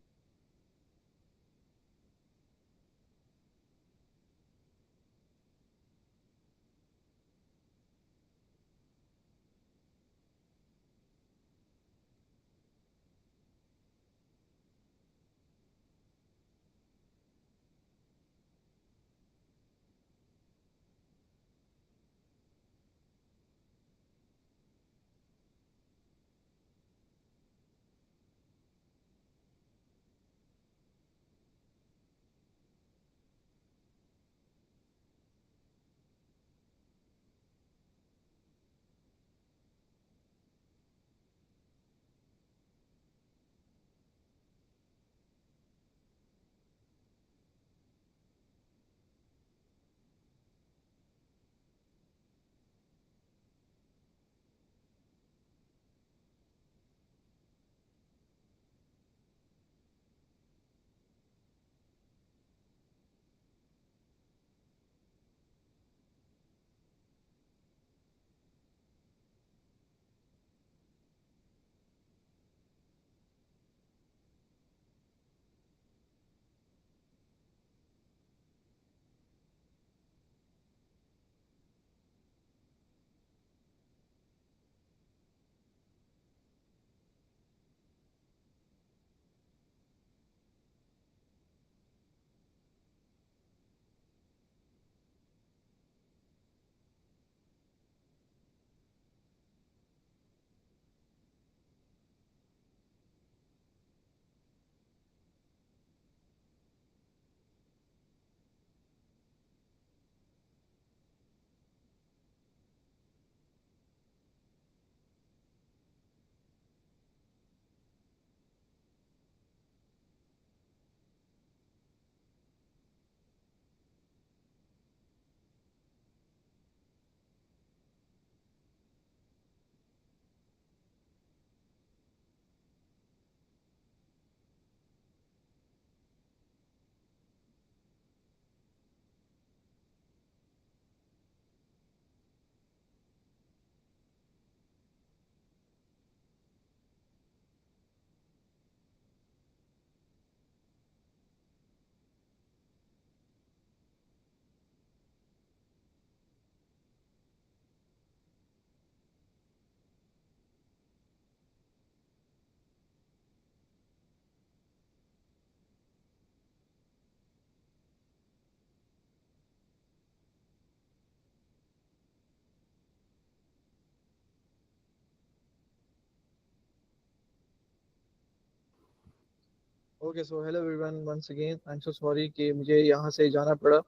Okay, so hello everyone once again, I am so sorry कि मुझे यहाँ से जाना पड़ा।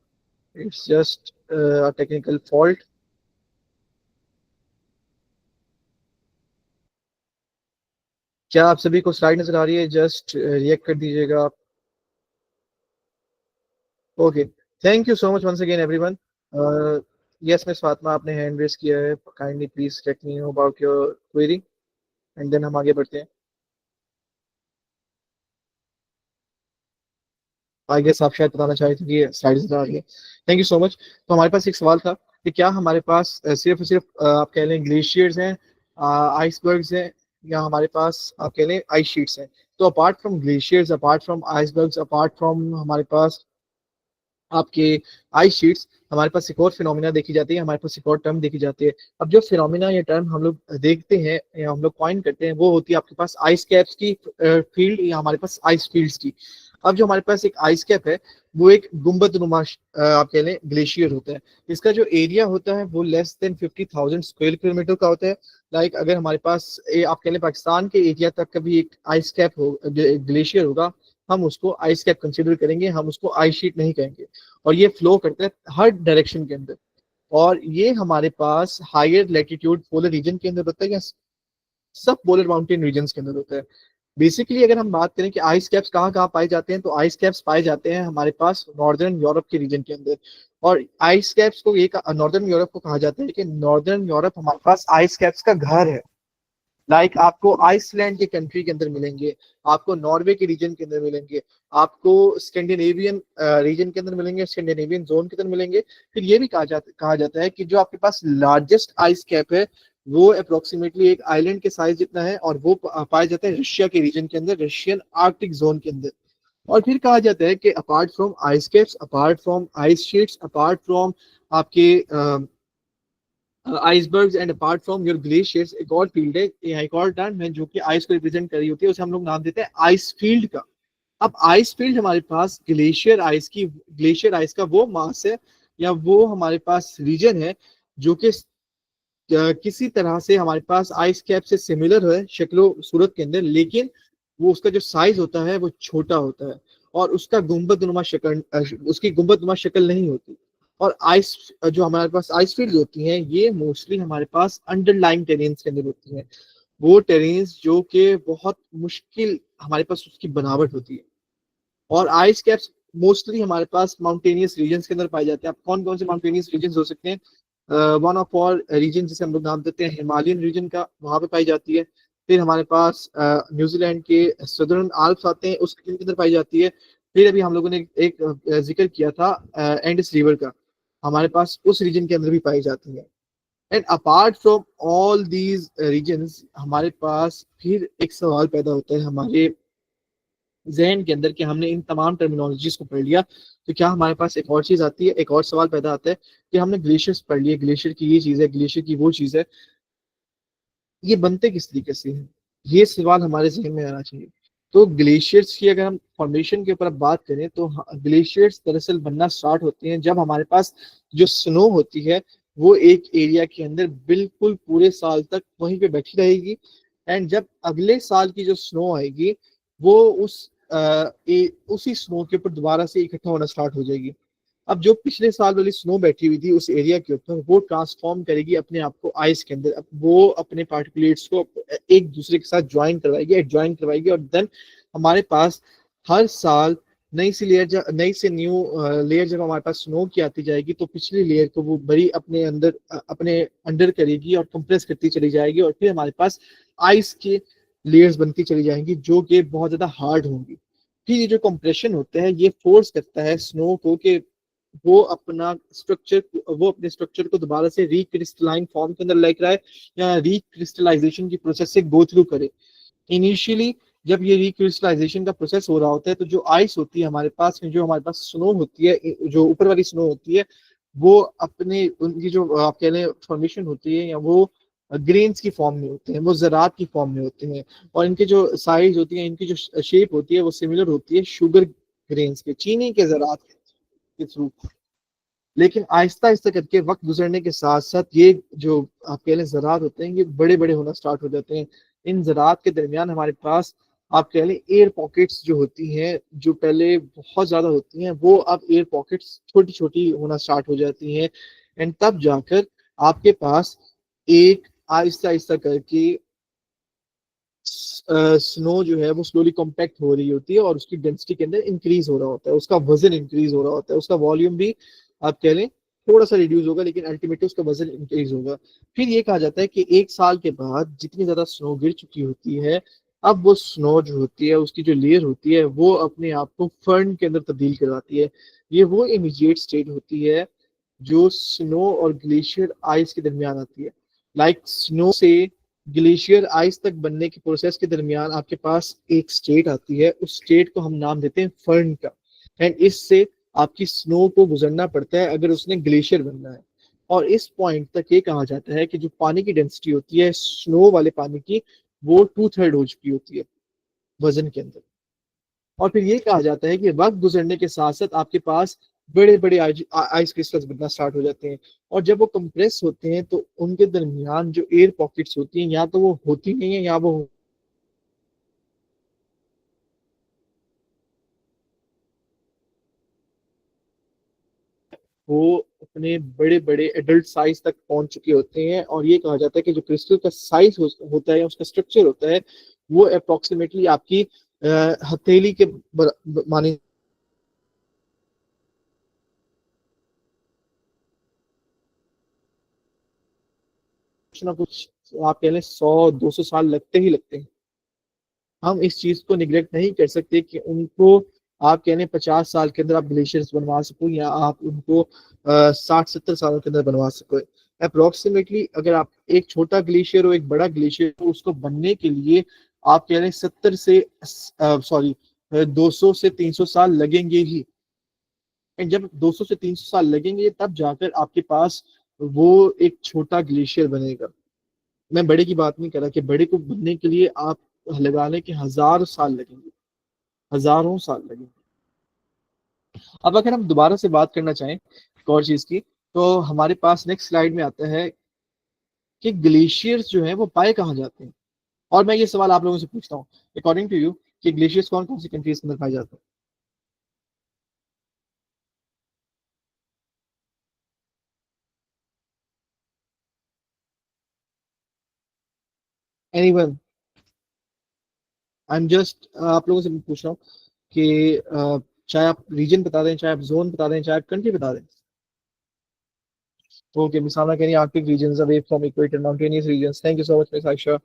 It's just a technical fault. क्या आप सभी को स्लाइड नजर आ रही है? जस्ट रिएक्ट कर दीजिएगा आप। Okay, thank you so much once again everyone. Yes miss Fatima, आपने हैंड रेस किया है। Kindly please let me know about your query and then हम आगे बढ़ते हैं। आई गेस आप शायद बताना चाहे थे कि स्लाइड्स नजर आ रही है। Thank you so much. तो हमारे पास एक सवाल था कि क्या हमारे पास सिर्फ और सिर्फ आप कह लें ग्लेशियर्स हैं, आइसबर्ग्स हैं, या हमारे पास आप कह लें आइस शीट्स हैं? तो apart from glaciers, apart from icebergs, apart from हमारे पास आपके आइस शीट्स, हमारे पास एक और फिनोमिना देखी जाती है, हमारे पास एक और टर्म देखी जाती है। अब जो फिनोमिना या टर्म हम लोग देखते हैं या हम लोग कॉइन करते हैं वो होती है आपके पास आइस कैप्स की फील्ड, या हमारे पास आइस फील्ड्स की। अब जो हमारे पास एक आइस कैप है वो एक गुंबद नुमा आप कह लें ग्लेशियर होता है। इसका जो एरिया होता है वो लेस देन 50,000 स्क्वायर किलोमीटर का होता है। लाइक अगर हमारे पास आप कह लें पाकिस्तान के एरिया तक का भी एक आइस कैप हो, ग्लेशियर होगा, हम उसको आइस कैप कंसिडर करेंगे, हम उसको आइस शीट नहीं कहेंगे। और ये फ्लो करता है हर डायरेक्शन के अंदर। और ये हमारे पास हायर लेटीट्यूड पोलर रीजन के अंदर होता है या सब पोलर माउंटेन रीजन के अंदर होता है। बेसिकली अगर हम बात करें कि आइस कैप्स कहाँ कहाँ पाए जाते हैं, तो आइस कैप्स पाए जाते हैं हमारे पास नॉर्दर्न यूरोप के रीजन के अंदर। और आइस कैप्स को ये नॉर्दर्न यूरोप को कहा जाता है कि नॉर्दर्न यूरोप हमारे पास आइस कैप्स का घर है। लाइक आपको आइसलैंड के कंट्री के अंदर मिलेंगे, आपको नॉर्वे के रीजन के अंदर मिलेंगे, आपको स्कैंडिनेवियन रीजन के अंदर मिलेंगे, स्कैंडिनेवियन जोन के अंदर मिलेंगे। फिर ये भी कहा जाता है कि जो आपके पास लार्जेस्ट आइस कैप है वो अप्रोक्सीमेटली एक आइलैंड के साइज जितना है, और वो पाया जाता है रशिया के रीजन के अंदर, रशियन आर्कटिक जोन के अंदर। और फिर कहा जाता है कि apart from ice caps, apart from ice sheets, apart from आपके icebergs and apart from your glaciers, एक और फील्ड है, एक और टर्म है जो कि आइस को रिप्रेजेंट कर रही होती है, उसे हम लोग नाम देते हैं आइस फील्ड का। अब आइस फील्ड हमारे पास ग्लेशियर आइस का वो मास है, या वो हमारे पास रीजन है जो कि किसी तरह से हमारे पास आइस कैप से सिमिलर है शक्लो सूरत के अंदर, लेकिन वो उसका जो साइज होता है वो छोटा होता है, और उसकी गुंबद नुमा शक्ल नहीं होती। और आइस जो हमारे पास आइस फील्ड होती हैं ये मोस्टली हमारे पास अंडरलाइंग टेरेन्स के अंदर होती हैं, वो टेरेन्स जो कि बहुत मुश्किल हमारे पास उसकी बनावट होती है। और आइस कैप्स मोस्टली हमारे पास माउंटेनियस रीजन के अंदर पाए जाते हैं। अब कौन कौन से माउंटेनियस रीजन हो सकते हैं? वन ऑफ ऑल रीजन जिसे हम लोग नाम देते हैं हिमालयन रीजन का, वहां पे पाई जाती है। फिर हमारे पास न्यूजीलैंड के सदर्न आल्प्स आते हैं, उस रीजन के अंदर पाई जाती है। फिर अभी हम लोगों ने एक जिक्र किया था एंडस रिवर का, हमारे पास उस रीजन के अंदर भी पाई जाती है। And apart from all these reasons हमारे पास फिर एक सवाल पैदा होता है हमारे जहन के अंदर कि हमने इन तमाम टर्मिनोलॉजीज को पढ़ लिया, तो क्या हमारे पास एक और चीज आती है, एक और सवाल पैदा आता है कि हमने ग्लेशियर्स पढ़ लिए, ग्लेशियर की ये चीज है, ग्लेशियर की वो चीज है, ये बनते किस तरीके से हैं? ये सवाल हमारे जहन में आना चाहिए। तो ग्लेशियर्स की अगर हम फॉर्मेशन के ऊपर अब बात करें तो ग्लेशियर्स दरअसल बनना स्टार्ट होते हैं जब हमारे पास जो स्नो होती है वो एक एरिया के अंदर बिल्कुल पूरे साल तक वहीं पे बैठी रहेगी, एंड जब अगले साल की जो स्नो आएगी वो उसी स्नो के ऊपर दोबारा से इकट्ठा होना स्टार्ट हो जाएगी। अब जो पिछले साल वाली स्नो बैठी हुई थी उस एरिया के ऊपर वो ट्रांसफॉर्म करेगी अपने आप को आइस के अंदर, अब वो अपने पार्टिकुलेट्स को एक दूसरे के साथ ज्वाइन करवाएगी, और देन हमारे पास हर साल नई से न्यू लेयर जब हमारे पास स्नो की आती जाएगी तो पिछली लेयर को वो बड़ी अपने अंडर करेगी और कंप्रेस करती चली जाएगी, और फिर हमारे पास आइस के लेयर्स बनती चली जाएंगी जो कि बहुत ज्यादा हार्ड होंगी। फिर ये जो कंप्रेशन होता है ये फोर्स करता है स्नो को कि वो अपने स्ट्रक्चर को दोबारा से रिक्रिस्टलाइन फॉर्म के अंदर लेकर आए, या रिक्रिस्टलाइजेशन की प्रोसेस से गो थ्रू करे। इनिशियली जब ये रिक्रिस्टलाइजेशन का प्रोसेस हो रहा होता है तो जो आइस होती है हमारे पास, जो हमारे पास स्नो होती है, जो ऊपर वाली स्नो होती है, वो अपने उनकी जो आप कह लें फॉर्मेशन होती है, या वो ग्रेन्स की फॉर्म में होते हैं, वो ज़रात की फॉर्म में होते हैं, और इनके जो साइज होती है, इनकी जो शेप होती है वो सिमिलर होती है शुगर ग्रेन्स के, चीनी के ज़रात के थ्रू। लेकिन आहिस्ता आहिस्ता करके वक्त गुजरने के साथ साथ ये जो आप कह लें ज़रात होते हैं ये बड़े बड़े होना स्टार्ट हो जाते हैं। इन ज़रात के दरमियान हमारे पास आप कह लें एयर पॉकेट्स जो होती हैं, जो पहले बहुत ज़्यादा होती हैं वो अब एयर पॉकेट्स छोटी छोटी होना स्टार्ट हो जाती हैं, एंड तब जाकर आपके पास एक आहिस्ता आहिस्ता करके स्नो जो है वो स्लोली कॉम्पैक्ट हो रही होती है, और उसकी डेंसिटी के अंदर इंक्रीज हो रहा होता है, उसका वजन इंक्रीज हो रहा होता है, उसका वॉल्यूम भी आप कह लें थोड़ा सा रिड्यूस होगा, लेकिन अल्टीमेटली उसका वजन इंक्रीज होगा। फिर ये कहा जाता है कि एक साल के बाद जितनी ज्यादा स्नो गिर चुकी होती है, अब वो स्नो जो होती है उसकी जो लेयर होती है वो अपने आप को फर्न के अंदर तब्दील करवाती है। ये वो इमीडिएट स्टेट होती है जो स्नो और ग्लेशियर आइस के दरमियान आती है। लाइक स्नो से ग्लेशियर आइस तक बनने के प्रोसेस के दरमियान आपके पास एक स्टेट आती है, उस स्टेट को हम नाम देते हैं फर्न का, एंड इससे आपकी स्नो को गुजरना पड़ता है अगर उसने ग्लेशियर बनना है। और इस पॉइंट तक ये कहा जाता है कि जो पानी की डेंसिटी होती है स्नो वाले पानी की, वो 2/3 हो चुकी होती है वजन के अंदर। और फिर ये कहा जाता है कि वक्त गुजरने के साथ साथ आपके पास बड़े बड़े आइस क्रिस्टल्स बनना स्टार्ट हो जाते हैं, और जब वो कंप्रेस होते हैं तो उनके दरमियान जो एयर पॉकेट्स होती हैं या तो वो होती नहीं है, या वो अपने बड़े बड़े एडल्ट साइज तक पहुंच चुके होते हैं। और ये कहा जाता है कि जो क्रिस्टल का साइज होता है, उसका स्ट्रक्चर होता है, वो अप्रोक्सीमेटली आपकी हथेली के माने कुछ ना कुछ आप कह लें 100-200 साल लगते ही लगते हैं। हम इस चीज को निगलेक्ट नहीं कर सकते कि उनको आप कह लें 50 साल के अंदर आप ग्लेशियर्स बनवा सको, या आप उनको 60-70 सालों के अंदर बनवा सको। अप्रोक्सीमेटली अगर आप एक छोटा ग्लेशियर हो एक बड़ा ग्लेशियर हो, उसको बनने के लिए आप कह लें 200 से 300 साल लगेंगे ही। एंड जब 200 से 300 साल लगेंगे तब जाकर आपके पास वो एक छोटा ग्लेशियर बनेगा। मैं बड़े की बात नहीं कर रहा कि बड़े को बनने के लिए आप लगाने के 1000 साल लगेंगे, हजारों साल लगेंगे। अब अगर हम दोबारा से बात करना चाहें एक और चीज की, तो हमारे पास नेक्स्ट स्लाइड में आता है कि ग्लेशियर्स जो है वो पाए कहाँ जाते हैं। और मैं ये सवाल आप लोगों से पूछता हूँ, अकॉर्डिंग टू यू, कि ग्लेशियर्स कौन कौन सी कंट्रीज के अंदर पाए जाते हैं? एनीवन? आई एम जस्ट आप लोगों से पूछ रहा हूँ कि चाहे आप रीजन बता दें, चाहे आप जोन बता दें, चाहे आप कंट्री बता दें। ओके, मिसाल can Arctic region away from equator, mountainous region. Thank you so much miss Ayesha.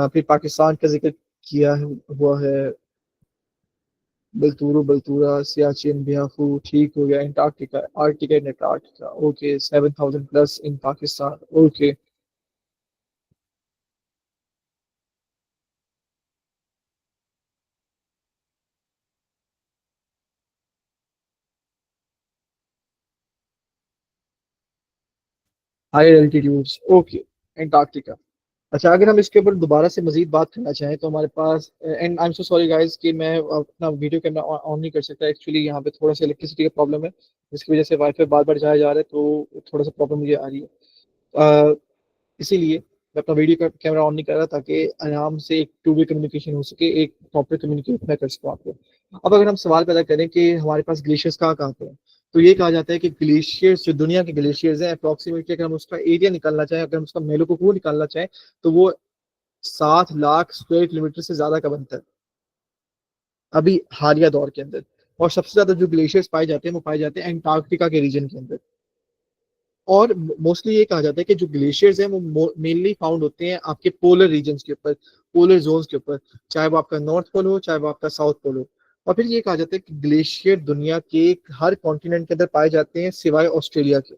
फिर पाकिस्तान का जिक्र किया हुआ है, बलतूरो, बलतूरा, सियाचिन, बियाफू, ठीक हो गया। Antarctica, Arctica and Antarctica. Okay, 7000 plus in Pakistan. Okay. Higher altitudes. Okay, Antarctica. अच्छा, अगर हम इसके ऊपर दोबारा से मजीद बात करना चाहें तो हमारे पास, and I am so sorry guys कि मैं अपना वीडियो कैमरा ऑन नहीं कर सकता। एक्चुअली यहाँ पे थोड़ा सा इलेक्ट्रिसिटी का प्रॉब्लम है, जिसकी वजह से वाईफाई बार बार जाया जा रहा है, तो थोड़ा सा प्रॉब्लम मुझे आ रही है। इसीलिए मैं अपना वीडियो का कैमरा ऑन नहीं कर रहा, ताकि आराम से एक टू वे कम्युनिकेशन हो सके, एक प्रॉपर कम्युनिकेट मैं कर सकूँ आपको। अब अगर हम सवाल पैदा करें कि हमारे पास ग्लेशियर्स कहाँ कहाँ पे हैं, तो ये कहा जाता है कि ग्लेशियर्स, जो दुनिया के ग्लेशियर्स हैं, अप्रोक्सीमेटली अगर हम उसका एरिया निकालना चाहें, अगर हम उसका मेलोकुकू निकालना चाहें, तो वो 7 लाख स्क्वायर किलोमीटर से ज्यादा का बनता है अभी हालिया दौर के अंदर। और सबसे ज्यादा जो ग्लेशियर्स पाए जाते हैं वो पाए जाते हैं एंटार्क्टिका के रीजन के अंदर। और मोस्टली ये कहा जाता है कि जो ग्लेशियर्स हैं वो मेनली फाउंड होते हैं आपके पोलर रीजन्स के ऊपर, पोलर जोन्स के ऊपर, चाहे वो आपका नॉर्थ पोल हो, चाहे वो आपका साउथ पोल हो। और फिर ये कहा जाता है कि ग्लेशियर दुनिया के हर कॉन्टिनेंट के अंदर पाए जाते हैं सिवाय ऑस्ट्रेलिया के।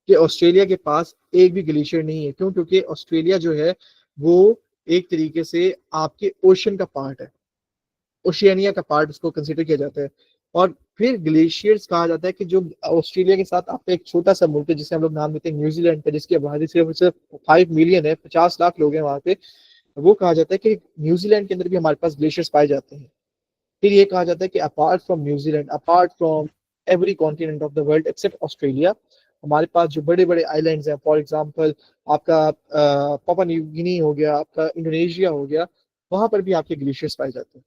कि ऑस्ट्रेलिया के पास एक भी ग्लेशियर नहीं है। क्यों? क्योंकि ऑस्ट्रेलिया जो है वो एक तरीके से आपके ओशन का पार्ट है, ओशियानिया का पार्ट उसको कंसिडर किया जाता है। और फिर ग्लेशियर्स कहा जाता है कि जो ऑस्ट्रेलिया के साथ आपका एक छोटा सा मुल्क है जिसे हम लोग नाम देते हैं न्यूजीलैंड का, जिसकी आबादी सिर्फ सिर्फ 5 मिलियन है, 50 लाख लोग हैं वहां पे। वो कहा जाता है कि न्यूजीलैंड के अंदर भी हमारे पास ग्लेशियर्स पाए जाते हैं। फिर ये कहा जाता है कि apart from New Zealand, apart from every continent of the world accept Australia, हमारे पास जो बड़े बड़े आइलैंड्स हैं, फॉर एग्जांपल आपका पापा न्यू गिनी हो गया, आपका इंडोनेशिया हो गया, वहां पर भी आपके ग्लेशियर्स पाए जाते हैं।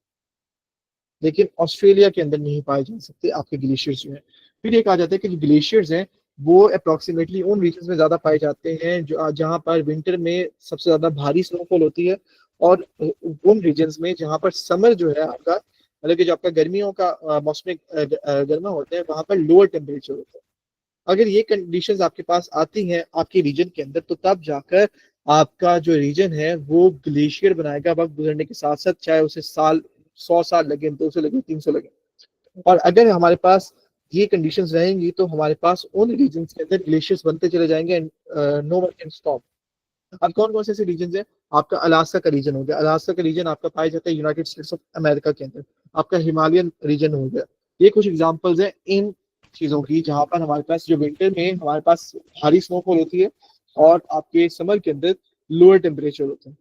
लेकिन ऑस्ट्रेलिया के अंदर नहीं पाए जा सकते आपके ग्लेशियर्स जो हैं। फिर ये कहा जाता है कि जो ग्लेशियर्स हैं वो अप्रोक्सीमेटली उन रीजन में ज्यादा पाए जाते हैं जो जहाँ पर विंटर में सबसे ज्यादा भारी स्नोफॉल होती है, और उन रीजन में जहाँ पर समर जो है आपका, मतलब कि जो आपका गर्मियों का मौसमी गर्मा होते हैं, वहां पर लोअर टेम्परेचर होता है। अगर ये कंडीशंस आपके पास आती हैं आपके रीजन के अंदर, तो तब जाकर आपका जो रीजन है वो ग्लेशियर बनाएगा वक्त गुजरने के साथ साथ, चाहे उसे साल, 100 साल लगे, 200 लगे, 300 लगे। और अगर हमारे पास ये कंडीशंस रहेंगी तो हमारे पास उन रीजन के अंदर ग्लेशियर्स बनते चले जाएंगे, and no one can stop. अब कौन कौन से ऐसे रीजन है? आपका अलास्का का रीजन हो गया। अलास्का का रीजन आपका पाया जाता है यूनाइटेड स्टेट्स ऑफ अमेरिका के अंदर। आपका हिमालयन रीजन हो गया। ये कुछ एग्जांपल्स हैं इन चीजों की जहां पर हमारे पास जो विंटर में हमारे पास भारी स्नोफॉल होती है, और आपके समर के अंदर लोअर टेम्परेचर होते हैं।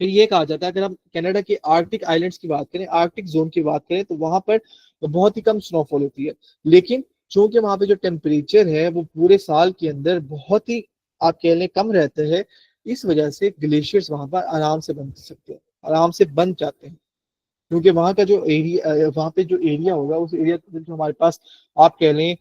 फिर ये कहा जाता है, अगर हम कनाडा के आर्कटिक आइलैंड्स की बात करें, आर्कटिक जोन की बात करें, तो वहां पर बहुत ही कम स्नोफॉल होती है। लेकिन चूंकि वहां पे जो टेम्परेचर है वो पूरे साल के अंदर बहुत ही, आप कह लें, कम रहते हैं, इस वजह से ग्लेशियर्स वहां पर आराम से बन सकते हैं, आराम से बन जाते हैं। क्योंकि वहाँ का जो एरिया, वहाँ पे जो एरिया होगा, उस एरिया के अंदर जो हमारे पास, आप कह लें,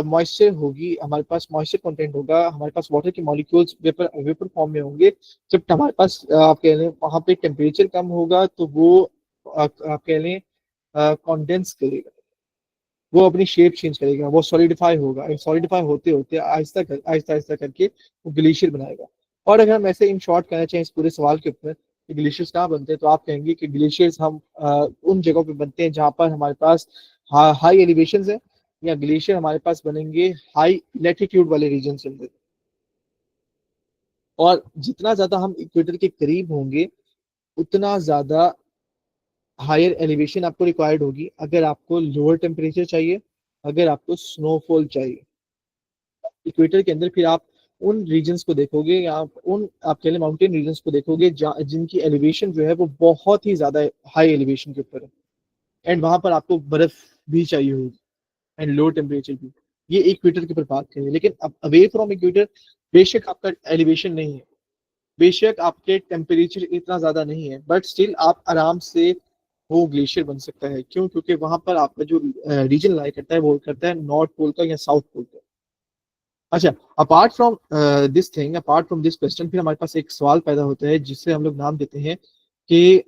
मॉइस्चर होगी, हमारे पास मॉइस्चर कंटेंट होगा, हमारे पास वाटर के मॉलिक्यूल्स वेपर वेपर फॉर्म में होंगे। जब हमारे पास आप कह लें वहाँ पे टेम्परेचर कम होगा, तो वो आप कह लें कॉन्डेंस करेगा। वो अपनी शेप चेंज करेगा, वो सॉलिडिफाई होगा, सॉलिडिफाई होते होते आहिस्ता आहिस्ता आहिस्ता करके वो ग्लेशियर बनाएगा। और अगर हम ऐसे इन शॉर्ट कहना चाहें इस पूरे सवाल के ऊपर कि ग्लेशियर्स कहाँ बनते हैं, तो आप कहेंगे कि ग्लेशियर्स हम उन जगहों पे बनते हैं जहाँ पर हमारे पास हाई एलिवेशन है, या ग्लेशियर हमारे पास बनेंगे हाई लैटिट्यूड वाले रीजन के अंदर। और जितना ज्यादा हम इक्वेटर के करीब होंगे उतना ज्यादा हायर एलिवेशन आपको रिक्वायर्ड होगी, अगर आपको लोअर टेम्परेचर चाहिए, अगर आपको स्नोफॉल चाहिए इक्वेटर के अंदर। फिर आप उन रीजन्स को देखोगे, या आप उन आप कह लें माउंटेन रीजन्स को देखोगे जिनकी एलिवेशन जो है वो बहुत ही ज्यादा हाई एलिवेशन के ऊपर है, एंड वहां पर आपको बर्फ भी चाहिए होगी, एंड लो टेम्परेचर भी। ये इक्वेटर के ऊपर बात करें, लेकिन अब अवे फ्रॉम इक्वेटर बेशक आपका एलिवेशन नहीं है, बेशक आपके टेम्परेचर इतना ज्यादा नहीं है, बट स्टिल आप आराम से वो ग्लेशियर बन सकता है। क्यों? क्योंकि वहां पर आपका जो रीजन लाई करता है वो करता है नॉर्थ पोल का या साउथ पोल का। अच्छा, apart from this thing, apart from this question, फिर हमारे पास एक सवाल पैदा होता है जिससे हम लोग नाम देते हैं कि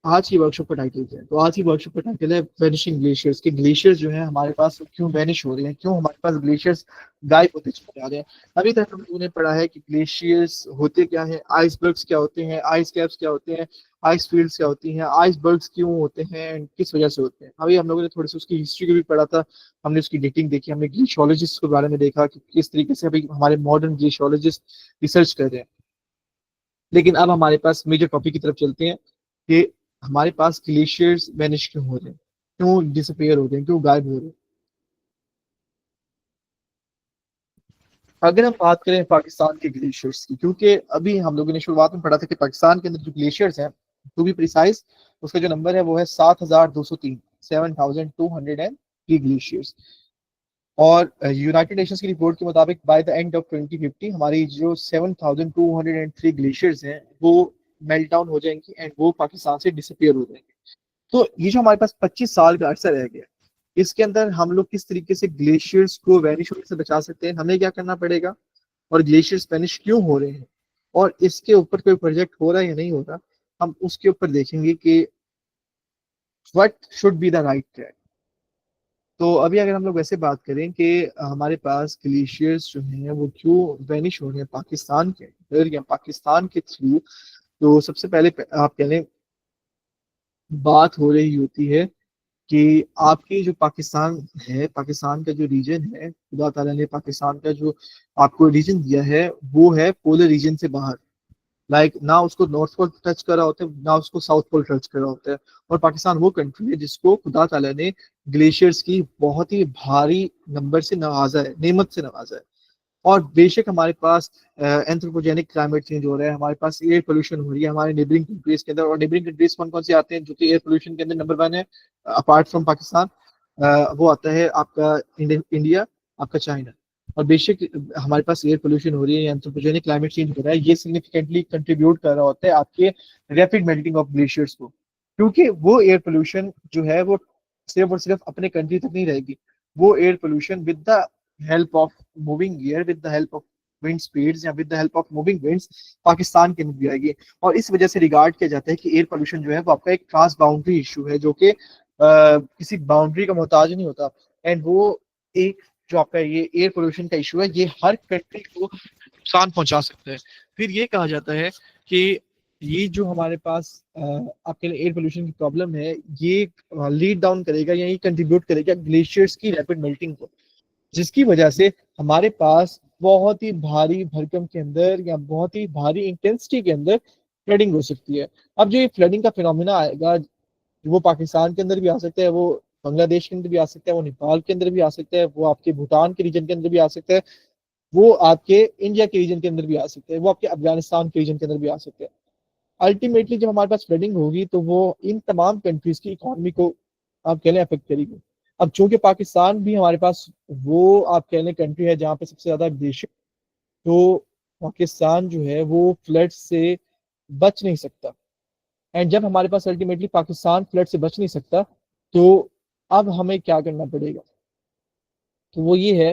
आज की वर्कशॉप का टाइटल क्या है। तो आज की वर्कशॉप का टाइटल है वेनिशिंग ग्लेशियर्स, के ग्लेशियर्स जो है हमारे पास क्यों वैनिश हो रहे हैं, क्यों हमारे पास ग्लेशियर्स गायब होते चले जा रहे हैं। अभी तक हम लोगों ने पढ़ा है कि ग्लेशियर्स होते क्या है, आइसबर्ग्स क्या होते हैं, आइस कैप्स क्या होते हैं, आइस फील्ड्स क्या होती हैं, आइसबर्ग्स क्यों होते हैं and किस वजह से होते हैं। अभी हम लोगों ने थोड़ी सी उसकी हिस्ट्री को भी पढ़ा था, हमने उसकी डेटिंग देखी, हमने ग्लेशियोलॉजिस्ट के बारे में देखा कि किस तरीके से अभी हमारे मॉडर्न ग्लेशियोलॉजिस्ट रिसर्च कर रहे हैं। लेकिन अब हमारे पास मेजर टॉपिक की तरफ चलते हैं कि हमारे पास ग्लेशियर्स वैनिश क्यों हो रहे हैं, क्यों डिसअपियर हो रहे हैं, क्यों गायब हो रहे हैं। अगर हम बात करें पाकिस्तान के ग्लेशियर्स की, क्योंकि अभी हम लोगों ने शुरुआत में पढ़ा था कि पाकिस्तान के अंदर जो ग्लेशियर्स हैं, टू बी प्रिसाइज उसका जो नंबर है वो है 7,203, 7,203 ग्लेशियर्स। और यूनाइटेड नेशंस की रिपोर्ट के मुताबिक बाय द एंड ऑफ 2050 हमारी जो 7,203 ग्लेशियर्स हैं वो मेल्ट डाउन हो जाएंगी, एंड वो पाकिस्तान से डिसअपियर हो जाएंगे। तो ये जो हमारे पास 25 साल का अरसा रह गया, इसके अंदर हम लोग किस तरीके से ग्लेशियर्स को वैनिश होने से बचा सकते हैं, हमें क्या करना पड़ेगा, और ग्लेशियर्स वैनिश क्यों हो रहे हैं, और इसके ऊपर कोई प्रोजेक्ट हो रहा है या नहीं हो रहा, हम उसके ऊपर देखेंगे कि what should be the right track. तो अभी अगर हम लोग वैसे बात करें कि हमारे पास ग्लेशियर्स जो हैं वो क्यों वैनिश हो रहे हैं पाकिस्तान के अंदर या पाकिस्तान के थ्रू, तो सबसे पहले आप कह लें बात हो रही होती है कि आपकी जो पाकिस्तान है, पाकिस्तान का जो रीजन है, खुदा ताला ने पाकिस्तान का जो आपको रीजन दिया है वो है पोलर रीजन से बाहर। लाइक ना उसको नॉर्थ पोल टच करा होता है, ना उसको साउथ पोल टच करा होता है। और पाकिस्तान वो कंट्री है जिसको खुदा ताला ने ग्लेशियर्स की बहुत ही भारी नंबर से नवाजा है, नेमत से नवाजा है। और बेशक हमारे पास एंथ्रोपोजेनिक क्लाइमेट चेंज हो रहा है, हमारे पास एयर पोल्यूशन हो रही है हमारे नेबरिंग कंट्रीज के अंदर। और नेबरिंग कंट्रीज कौन कौन से आते हैं जो कि एयर पोल्यूशन के अंदर नंबर वन है अपार्ट फ्रॉम पाकिस्तान? वो आता है आपका इंडिया, आपका चाइना। और बेशक हमारे पास एयर पोल्यूशन हो रही है, एंथ्रोपोजेनिक क्लाइमेट चेंज हो रहा है, ये सिग्निफिकेंटली कंट्रीब्यूट कर रहा होता है आपके रैपिड मेल्टिंग ऑफ ग्लेशियर्स को। क्योंकि वो एयर पोल्यूशन जो है वो सिर्फ और सिर्फ अपने कंट्री तक नहीं रहेगी, वो air pollution with the help of moving air, with the help of wind speeds या with the help of moving winds Pakistan के अंदर भी आएगी। और इस वजह से रिगार्ड किया जाता है कि एयर पोल्यूशन जो है वो आपका एक ट्रांस बाउंड्री इशू है, जो कि किसी बाउंड्री का मोहताज नहीं होता। एंड वो एक जो आपका ये एयर पोल्यूशन का इशू है, ये हर कंट्री को नुकसान पहुंचा सकता है। फिर ये कहा जाता है कि ये जो हमारे पास आपके लिए एयर पोल्यूशन की प्रॉब्लम है, ये लीड डाउन करेगा या ये कंट्रीब्यूट करेगा ग्लेशियर्स की रैपिड मेल्टिंग को, जिसकी वजह से हमारे पास बहुत ही भारी भरकम के अंदर या बहुत ही भारी इंटेंसिटी के अंदर फ्लडिंग हो सकती है। अब जो ये फ्लडिंग का फिनोमिना आएगा, वो पाकिस्तान के अंदर भी आ सकता है, वो बांग्लादेश के अंदर भी आ सकता है, वो नेपाल के अंदर भी आ सकता है, वो आपके भूटान के रीजन के अंदर भी आ सकता है, वो आपके इंडिया के रीजन के अंदर भी आ सकते हैं, वो आपके अफगानिस्तान के रीजन के अंदर भी आ सकते हैं। अल्टीमेटली जब हमारे पास फ्लडिंग होगी तो वो इन तमाम कंट्रीज की इकोनॉमी को आप कह लें अफेक्ट करेगी। अब चूंकि पाकिस्तान भी हमारे पास वो आप कह लें कंट्री है जहाँ पे सबसे ज्यादा ग्लेशियर, तो पाकिस्तान जो है वो फ्लड से बच नहीं सकता। एंड जब हमारे पास अल्टीमेटली पाकिस्तान फ्लड से बच नहीं सकता, तो अब हमें क्या करना पड़ेगा, तो वो ये है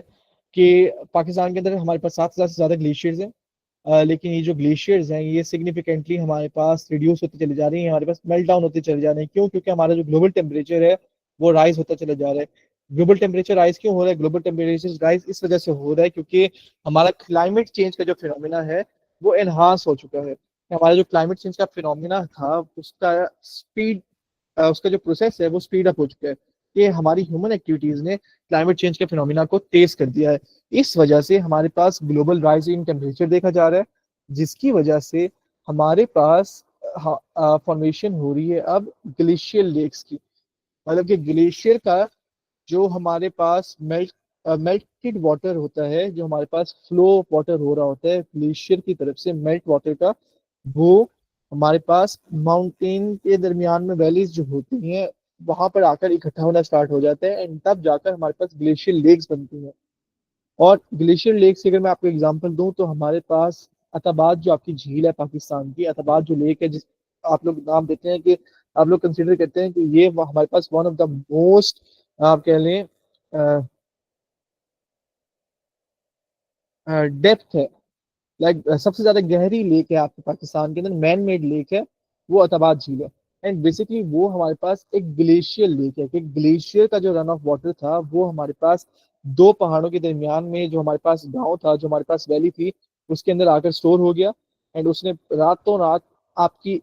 कि पाकिस्तान के अंदर हमारे पास 7,000 से ज्यादा ग्लेशियर्स हैं। लेकिन ये जो ग्लेशियर्स हैं ये सिग्निफिकेंटली हमारे पास रिड्यूस होते चले जा रही हैं, हमारे पास मेल्ट डाउन होते चले जा रहे हैं। क्यों? क्योंकि हमारा जो ग्लोबल टेम्परेचर है वो राइज होता चला जा रहा है। ग्लोबल टेम्परेचर राइज क्यों हो रहा है? ग्लोबल टेम्परेचर राइज इस वजह से हो रहा है क्योंकि हमारा क्लाइमेट चेंज का जो फिनोमिना है वो एनहांस हो चुका है। हमारा जो क्लाइमेट चेंज का फिनोमिना था उसका स्पीड, उसका जो प्रोसेस है वो स्पीड अप हो चुका है। कि हमारी ह्यूमन एक्टिविटीज ने क्लाइमेट चेंज के फिनोमिना को तेज कर दिया है। इस वजह से हमारे पास ग्लोबल राइज इन टेम्परेचर देखा जा रहा है, जिसकी वजह से हमारे पास फॉर्मेशन हो रही है अब ग्लेशियल लेक्स की। मतलब कि ग्लेशियर का जो हमारे पास मेल्टेड वाटर होता है, जो हमारे पास फ्लो वाटर हो रहा होता है ग्लेशियर की तरफ से मेल्ट वाटर का, वो हमारे पास माउंटेन के दरमियान में वैलीज जो होती हैं वहां पर आकर इकट्ठा होना स्टार्ट हो जाता है, एंड तब जाकर हमारे पास ग्लेशियर लेक्स बनती हैं। और ग्लेशियर लेक से अगर मैं आपको एग्जांपल दूं तो हमारे पास अताबाद जो आपकी झील है पाकिस्तान की, अताबाद जो लेक है, जिस आप लोग नाम देते हैं कि आप लोग कंसिडर करते हैं कि ये हमारे पास वन ऑफ द मोस्ट, आप कह लें, डेप्थ है, लाइक सबसे ज्यादा गहरी लेक है आपके पाकिस्तान के अंदर, मैन मेड लेक है, वो अताबाद झील है। एंड बेसिकली वो हमारे पास एक ग्लेशियर लेक है कि ग्लेशियर का जो रन ऑफ वाटर था वो हमारे पास दो पहाड़ों के दरमियान में, जो हमारे पास गांव था, जो हमारे पास वैली थी, उसके अंदर आकर स्टोर हो गया। एंड उसने रातों रात आपकी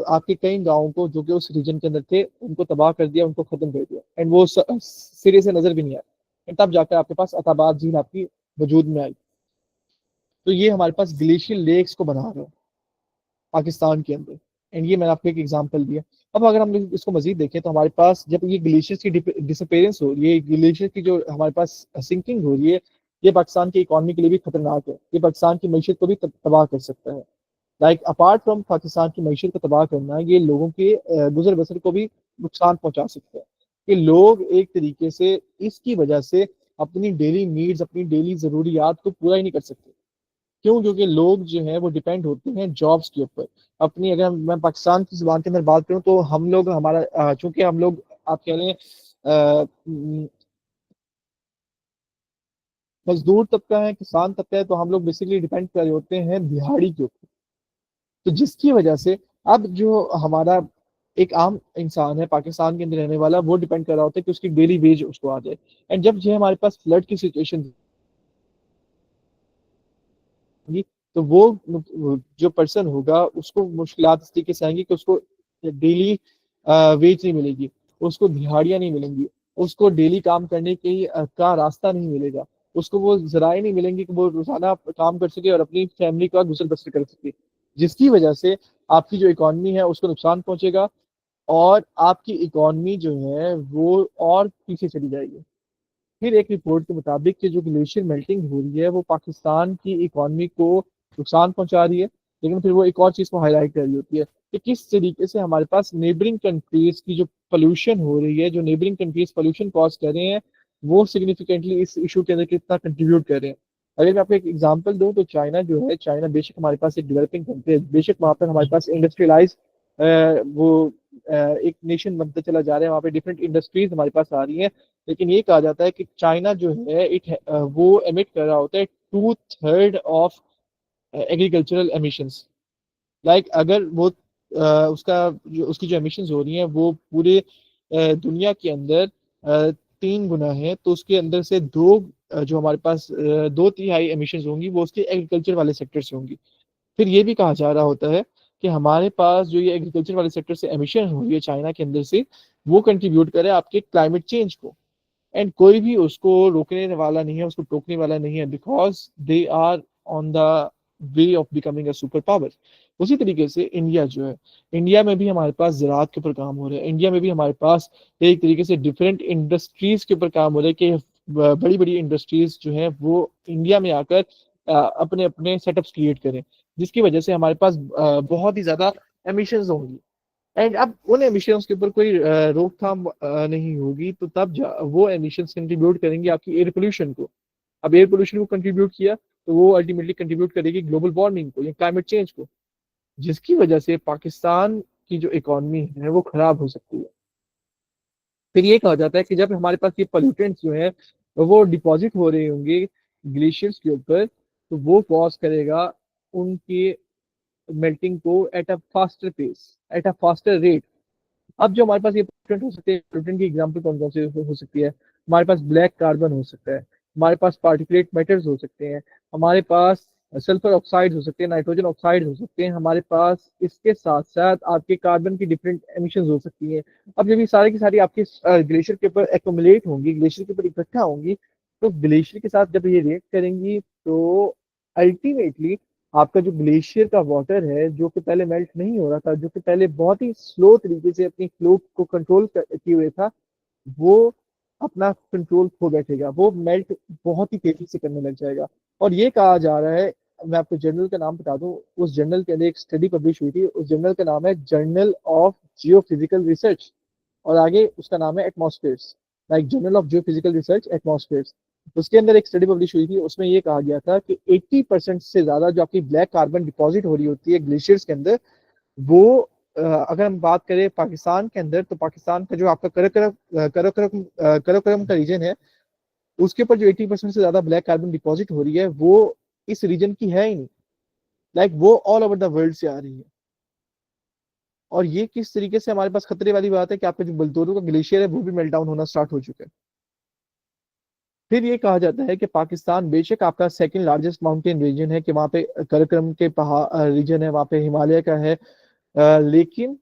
आपके कई गांवों को जो कि उस रीजन के अंदर थे उनको तबाह कर दिया, उनको खत्म कर दिया, एंड वो सिरे से नजर भी नहीं आया। एंड तब जाकर आपके पास अताबाद झील आपकी वजूद में आई। तो ये हमारे पास ग्लेशियर लेक्स को बना रहे हैं पाकिस्तान के अंदर। एंड ये मैंने आपको एक एग्जांपल दिया। अब अगर हम लोग इसको मजीद देखें तो हमारे पास जब ये ग्लेशियर्स की डिसअपेरेंस हो रही है, ग्लेशियर की जो हमारे पास सिंकिंग हो रही है, ये पाकिस्तान की इकोनॉमी के लिए भी खतरनाक है, ये पाकिस्तान की मीशत को भी तबाह कर सकता है। लाइक अपार्ट फ्रॉम पाकिस्तान की मीशत को तबाह करना, ये लोगों के गुजर बसर को भी नुकसान पहुंचा सकता है। कि लोग एक तरीके से इसकी वजह से अपनी डेली नीड्स, अपनी डेली जरूरियात को पूरा ही नहीं कर सकते। क्यों? क्योंकि लोग जो है वो डिपेंड होते हैं जॉब्स के ऊपर। अपनी अगर मैं पाकिस्तान की जुबान के अंदर बात करूं तो हम लोग चूंकि हम लोग, आप कह लें, मजदूर तबका है, किसान तबका है, तो हम लोग बेसिकली डिपेंड कर रहे होते हैं दिहाड़ी के ऊपर। तो जिसकी वजह से अब जो हमारा एक आम इंसान है पाकिस्तान के अंदर रहने वाला, वो डिपेंड कर रहा होता है कि उसकी डेली वेज उसको आ जाए। एंड जब जो हमारे पास फ्लड की सिचुएशन होगी, तो वो जो पर्सन होगा उसको मुश्किलात इस तरीके से आएंगी कि उसको डेली वेज नहीं मिलेगी, उसको दिहाड़ियाँ नहीं मिलेंगी, उसको डेली काम करने की का रास्ता नहीं मिलेगा, उसको वो जराए नहीं मिलेंगे कि वो रोजाना काम कर सके और अपनी फैमिली का गुजर बसर कर सके। जिसकी वजह से आपकी जो इकॉनमी है उसको नुकसान पहुंचेगा, और आपकी इकॉनमी जो है वो और पीछे चली जाएगी। फिर एक रिपोर्ट के मुताबिक कि जो ग्लेशियर मेल्टिंग हो रही है वो पाकिस्तान की इकॉनमी को नुकसान पहुंचा रही है, लेकिन फिर वो एक और चीज़ को हाईलाइट कर रही होती है कि किस तरीके से हमारे पास नेबरिंग कंट्रीज की जो पोल्यूशन हो रही है, जो नेबरिंग कंट्रीज पोल्यूशन कॉज कर रहे हैं, वो सिग्निफिकेंटली इस इशू के अंदर कितना कंट्रीब्यूट कर रहे हैं। अगर मैं आपको एक एग्जांपल दूं तो चाइना जो है, चाइना बेशक हमारे पास एक डेवलपिंग कंट्री है, बेशक वहाँ पर हमारे पास इंडस्ट्रियलाइज वो एक नेशन बनता चला जा रहा है, वहाँ पे डिफरेंट इंडस्ट्रीज हमारे पास आ रही हैं। लेकिन ये कहा जाता है कि चाइना जो है वो एमिट कर रहा होता है 2/3 ऑफ एग्रीकल्चरल एमिशंस। लाइक अगर वो उसकी जो एमिशंस हो रही हैं वो पूरे दुनिया के अंदर 3 गुना है, तो उसके अंदर से जो हमारे पास 2/3 एमिशंस होंगी वो उसके एग्रीकल्चर वाले सेक्टर से होंगी। फिर ये भी कहा जा रहा होता है कि हमारे पास जो ये एग्रीकल्चर वाले सेक्टर से एमिशन हो रही है चाइना के अंदर से, वो कंट्रीब्यूट करे आपके क्लाइमेट चेंज को। एंड कोई भी उसको रोकने वाला नहीं है, उसको टोकने वाला नहीं है, because they are on the way of becoming a super power. उसी तरीके से इंडिया जो है, इंडिया में भी हमारे पास ज़राअत के ऊपर काम हो रहा है, इंडिया में भी हमारे पास एक तरीके से डिफरेंट इंडस्ट्रीज के ऊपर काम हो रहा है कि बड़ी बड़ी इंडस्ट्रीज जो है वो इंडिया में आकर अपने अपने सेटअप्स क्रिएट करें, जिसकी वजह से हमारे पास बहुत ही ज्यादा एमिशंस होंगी। एंड अब उन एमिशंस के ऊपर कोई रोकथाम नहीं होगी, तो तब वो एमिशंस कंट्रीब्यूट करेंगे आपकी एयर पोल्यूशन को। अब एयर पोल्यूशन को कंट्रीब्यूट किया तो वो अल्टीमेटली कंट्रीब्यूट करेगी ग्लोबल वार्मिंग को या क्लाइमेट चेंज को, जिसकी वजह से पाकिस्तान की जो इकोनॉमी है वो खराब हो सकती है। फिर ये कहा जाता है कि जब हमारे पास ये पोल्यूटेंट्स जो है वो डिपॉजिट हो रहे होंगे ग्लेशियर्स के ऊपर, तो वो कॉज करेगा उनके मेल्टिंग को at a faster pace, at a faster rate. अब जो हमारे पास ये पोल्यूटेंट हो सकते हैं, पोल्यूटेंट की एग्जांपल कौन कौन से हो सकती है? हमारे पास ब्लैक कार्बन हो सकता है, हमारे पास पार्टिकुलेट मैटर्स हो सकते हैं, हमारे पास सल्फर ऑक्साइड हो सकते हैं, नाइट्रोजन ऑक्साइड हो सकते हैं, हमारे पास इसके साथ साथ आपके कार्बन की डिफरेंट एमिशंस हो सकती हैं। अब जब ये सारी की सारी आपके ग्लेशियर के ऊपर एक्यूमुलेट होंगी, ग्लेशियर के ऊपर इकट्ठा होंगी, तो ग्लेशियर के साथ जब ये रिएक्ट करेंगी तो अल्टीमेटली आपका जो ग्लेशियर का वाटर है, जो कि पहले मेल्ट नहीं हो रहा था, जो कि पहले बहुत ही स्लो तरीके से अपनी फ्लो को कंट्रोल किए हुए था, वो अपना कंट्रोल खो बैठेगा, वो मेल्ट बहुत ही तेजी से करने लग जाएगा। और ये कहा जा रहा है, मैं आपको जर्नल का नाम बता दूं, उस जर्नल के अंदर एक स्टडी पब्लिश हुई थी, उस जर्नल का नाम है जर्नल ऑफ जियोफिजिकल रिसर्च, और आगे उसका नाम है एटमॉस्फेयर्स, like journal of geophysical research एटमॉस्फेयर्स। उसके अंदर एक स्टडी पब्लिश हुई थी, उसमें ये कहा गया था कि 80% से ज्यादा जो आपकी ब्लैक कार्बन डिपॉजिट हो रही होती है ग्लेशियर्स के अंदर, वो अगर हम बात करें पाकिस्तान के अंदर, तो पाकिस्तान का जो आपका करकरम का रीजन है, उसके ऊपर जो 80% से ज्यादा ब्लैक कार्बन डिपॉजिट हो रही है, वो इस रीजन की है ही नहीं, लाइक वो ऑल ओवर द वर्ल्ड से आ रही है। और ये किस तरीके से हमारे पास खतरे वाली बात है कि आपका जो बलतोरो का ग्लेशियर है वो भी मेल्ट डाउन होना स्टार्ट हो चुका है। फिर ये कहा जाता है कि पाकिस्तान बेशक आपका सेकंड लार्जेस्ट माउंटेन रीजन है, कि वहाँ पे कराकरम के पहाड़ रीजन है, वहाँ पे हिमालय का है, लेकिन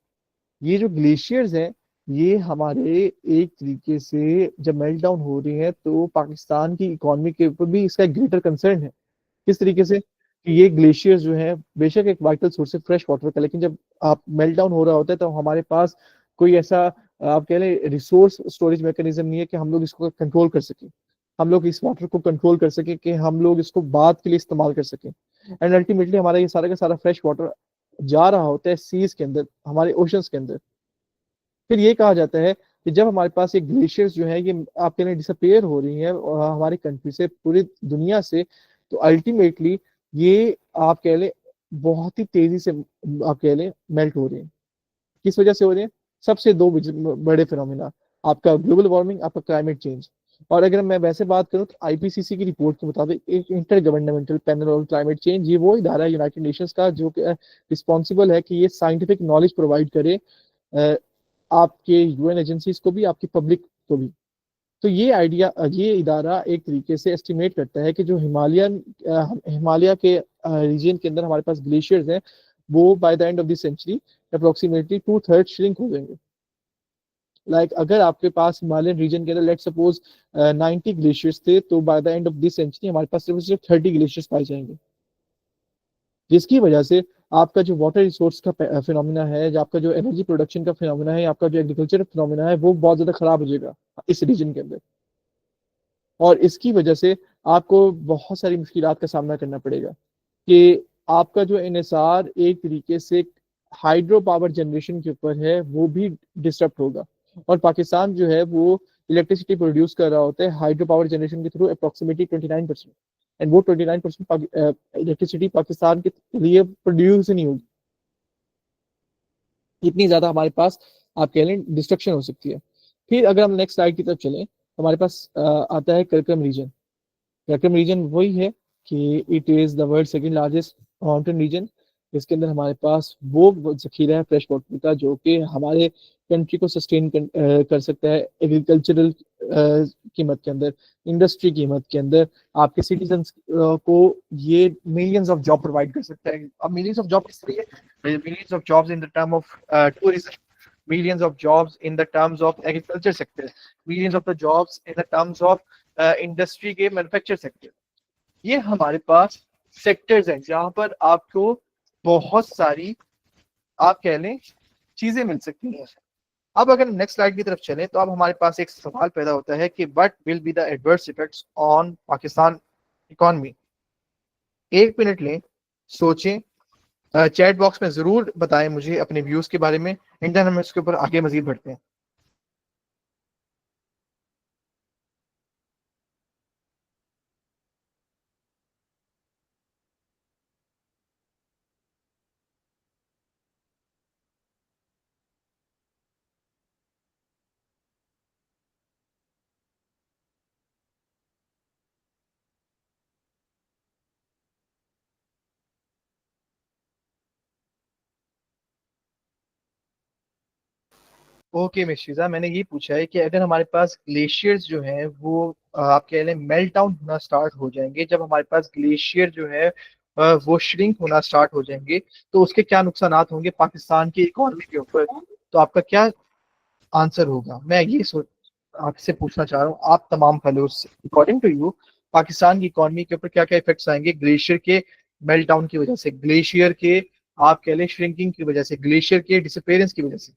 ये जो ग्लेशियर्स हैं, ये हमारे एक तरीके से जब मेल्ट डाउन हो रही हैं तो पाकिस्तान की इकोनॉमी के ऊपर भी इसका एक ग्रेटर कंसर्न है। किस तरीके से कि ये ग्लेशियर्स जो है बेशक एक वाइटल सोर्स है फ्रेश वाटर का, लेकिन जब आप मेल्ट डाउन हो रहा होता है तो हमारे पास कोई ऐसा आप कह लें रिसोर्स स्टोरेज मैकेनिज्म नहीं है कि हम लोग इसको कंट्रोल कर सकें, हम लोग इस वाटर को कंट्रोल कर सकें, कि हम लोग इसको बाद के लिए इस्तेमाल कर सकें। एंड अल्टीमेटली हमारा ये सारा का सारा फ्रेश वाटर जा रहा होता है सीज के अंदर, हमारे ओशंस के अंदर। फिर ये कहा जाता है कि जब हमारे पास ये ग्लेशियर्स जो है ये आपके लिए डिसअपेयर हो रही हैं हमारी कंट्री से, पूरी दुनिया से, तो अल्टीमेटली ये आप कह लें बहुत ही तेजी से आप कह लें मेल्ट हो रही है। किस वजह से हो रही है? सबसे दो बड़े फिनोमिना, आपका ग्लोबल वार्मिंग, आपका क्लाइमेट चेंज। और अगर मैं वैसे बात करूं तो आईपीसीसी की रिपोर्ट के मुताबिक एक inter governmental panel on climate change, ये वो इदारा है यूनाइटेड नेशंस का जो रिस्पॉन्सिबल है कि ये साइंटिफिक नॉलेज प्रोवाइड करे आपके यूएन एजेंसीज को भी, आपकी पब्लिक को भी। तो ये आइडिया, ये इदारा एक तरीके से एस्टिमेट करता है कि जो हिमालय के रीजन के अंदर हमारे पास ग्लेशियर्स हैं, वो by the end of this century approximately two third shrink हो जाएंगे। लाइक अगर आपके पास हिमालयन रीजन के अंदर लेट सपोज 90 ग्लेशियर्स थे, तो by the end of this century हमारे पास सिर्फ सिर्फ 30 ग्लेशियर्स पाए जाएंगे, जिसकी वजह से आपका जो वाटर रिसोर्स का फिनोमिना है, जो आपका जो एनर्जी प्रोडक्शन का फिनोमिना है, आपका जो एग्रीकल्चर फिनोमिना है, वो बहुत ज्यादा खराब हो जाएगा इस रीजन के अंदर। और इसकी वजह से आपको बहुत सारी मुश्किलात का सामना करना पड़ेगा, कि आपका जो इन्हिसार एक तरीके से हाइड्रो पावर जनरेशन के ऊपर है वो भी डिस्टर्ब होगा। और पाकिस्तान जो है वो इलेक्ट्रिसिटी प्रोड्यूस कर रहा होता है हाइड्रो पावर जनरेशन के थ्रू अप्रोक्सीमेटली 29%, एंड वो 29% इलेक्ट्रिसिटी पाकिस्तान के लिए प्रोड्यूस ही नहीं होगी। इतनी ज्यादा हमारे पास आप कह लें डिस्ट्रक्शन हो सकती है। फिर अगर हम नेक्स्ट स्लाइड की तरफ चलें तो हमारे पास आता है करकम रीजन। करकम रीजन वही है कि it is the world second largest mountain region. इसके अंदर हमारे पास वो जखीरा है फ्रेश वाटर का, जो कि हमारे कंट्री को सस्टेन कर सकता है एग्रीकल्चरल कीमत के अंदर, इंडस्ट्री कीमत के अंदर, आपके सिटीजन्स को ये मिलियंस ऑफ जॉब प्रोवाइड कर सकता है। अब मिलियंस ऑफ जॉब किस लिए? Millions of jobs in the term of tourism, millions of jobs in the terms of agriculture sector, millions of the jobs in the terms of industry के manufacture sector. ये हमारे पास sectors हैं जहां पर आपको बहुत सारी आप कह लें चीजें मिल सकती हैं। अब अगर नेक्स्ट स्लाइड की तरफ चलें तो अब हमारे पास एक सवाल पैदा होता है कि what will be the adverse effects on Pakistan economy. एक मिनट लें, सोचें, चैट बॉक्स में जरूर बताएं मुझे अपने व्यूज के बारे में, इंडियन हम इसके ऊपर आगे मजीद बढ़ते हैं। ओके मिश्रिजा, मैंने ये पूछा है कि अगर हमारे पास ग्लेशियर्स जो हैं वो आप कह लें मेल्ट डाउन होना स्टार्ट हो जाएंगे, जब हमारे पास ग्लेशियर जो है वो श्रिंक होना स्टार्ट हो जाएंगे, तो उसके क्या नुकसानात होंगे पाकिस्तान की इकोनॉमी के ऊपर? तो आपका क्या आंसर होगा? मैं ये सोच आपसे पूछना चाह रहा हूँ, आप तमाम fellows, according to you Pakistan की इकोनॉमी के ऊपर क्या क्या इफेक्ट्स आएंगे ग्लेशियर के मेल्ट डाउन की वजह से, ग्लेशियर के आप कह लें श्रिंकिंग की वजह से, ग्लेशियर के डिसअपेरेंस की वजह से?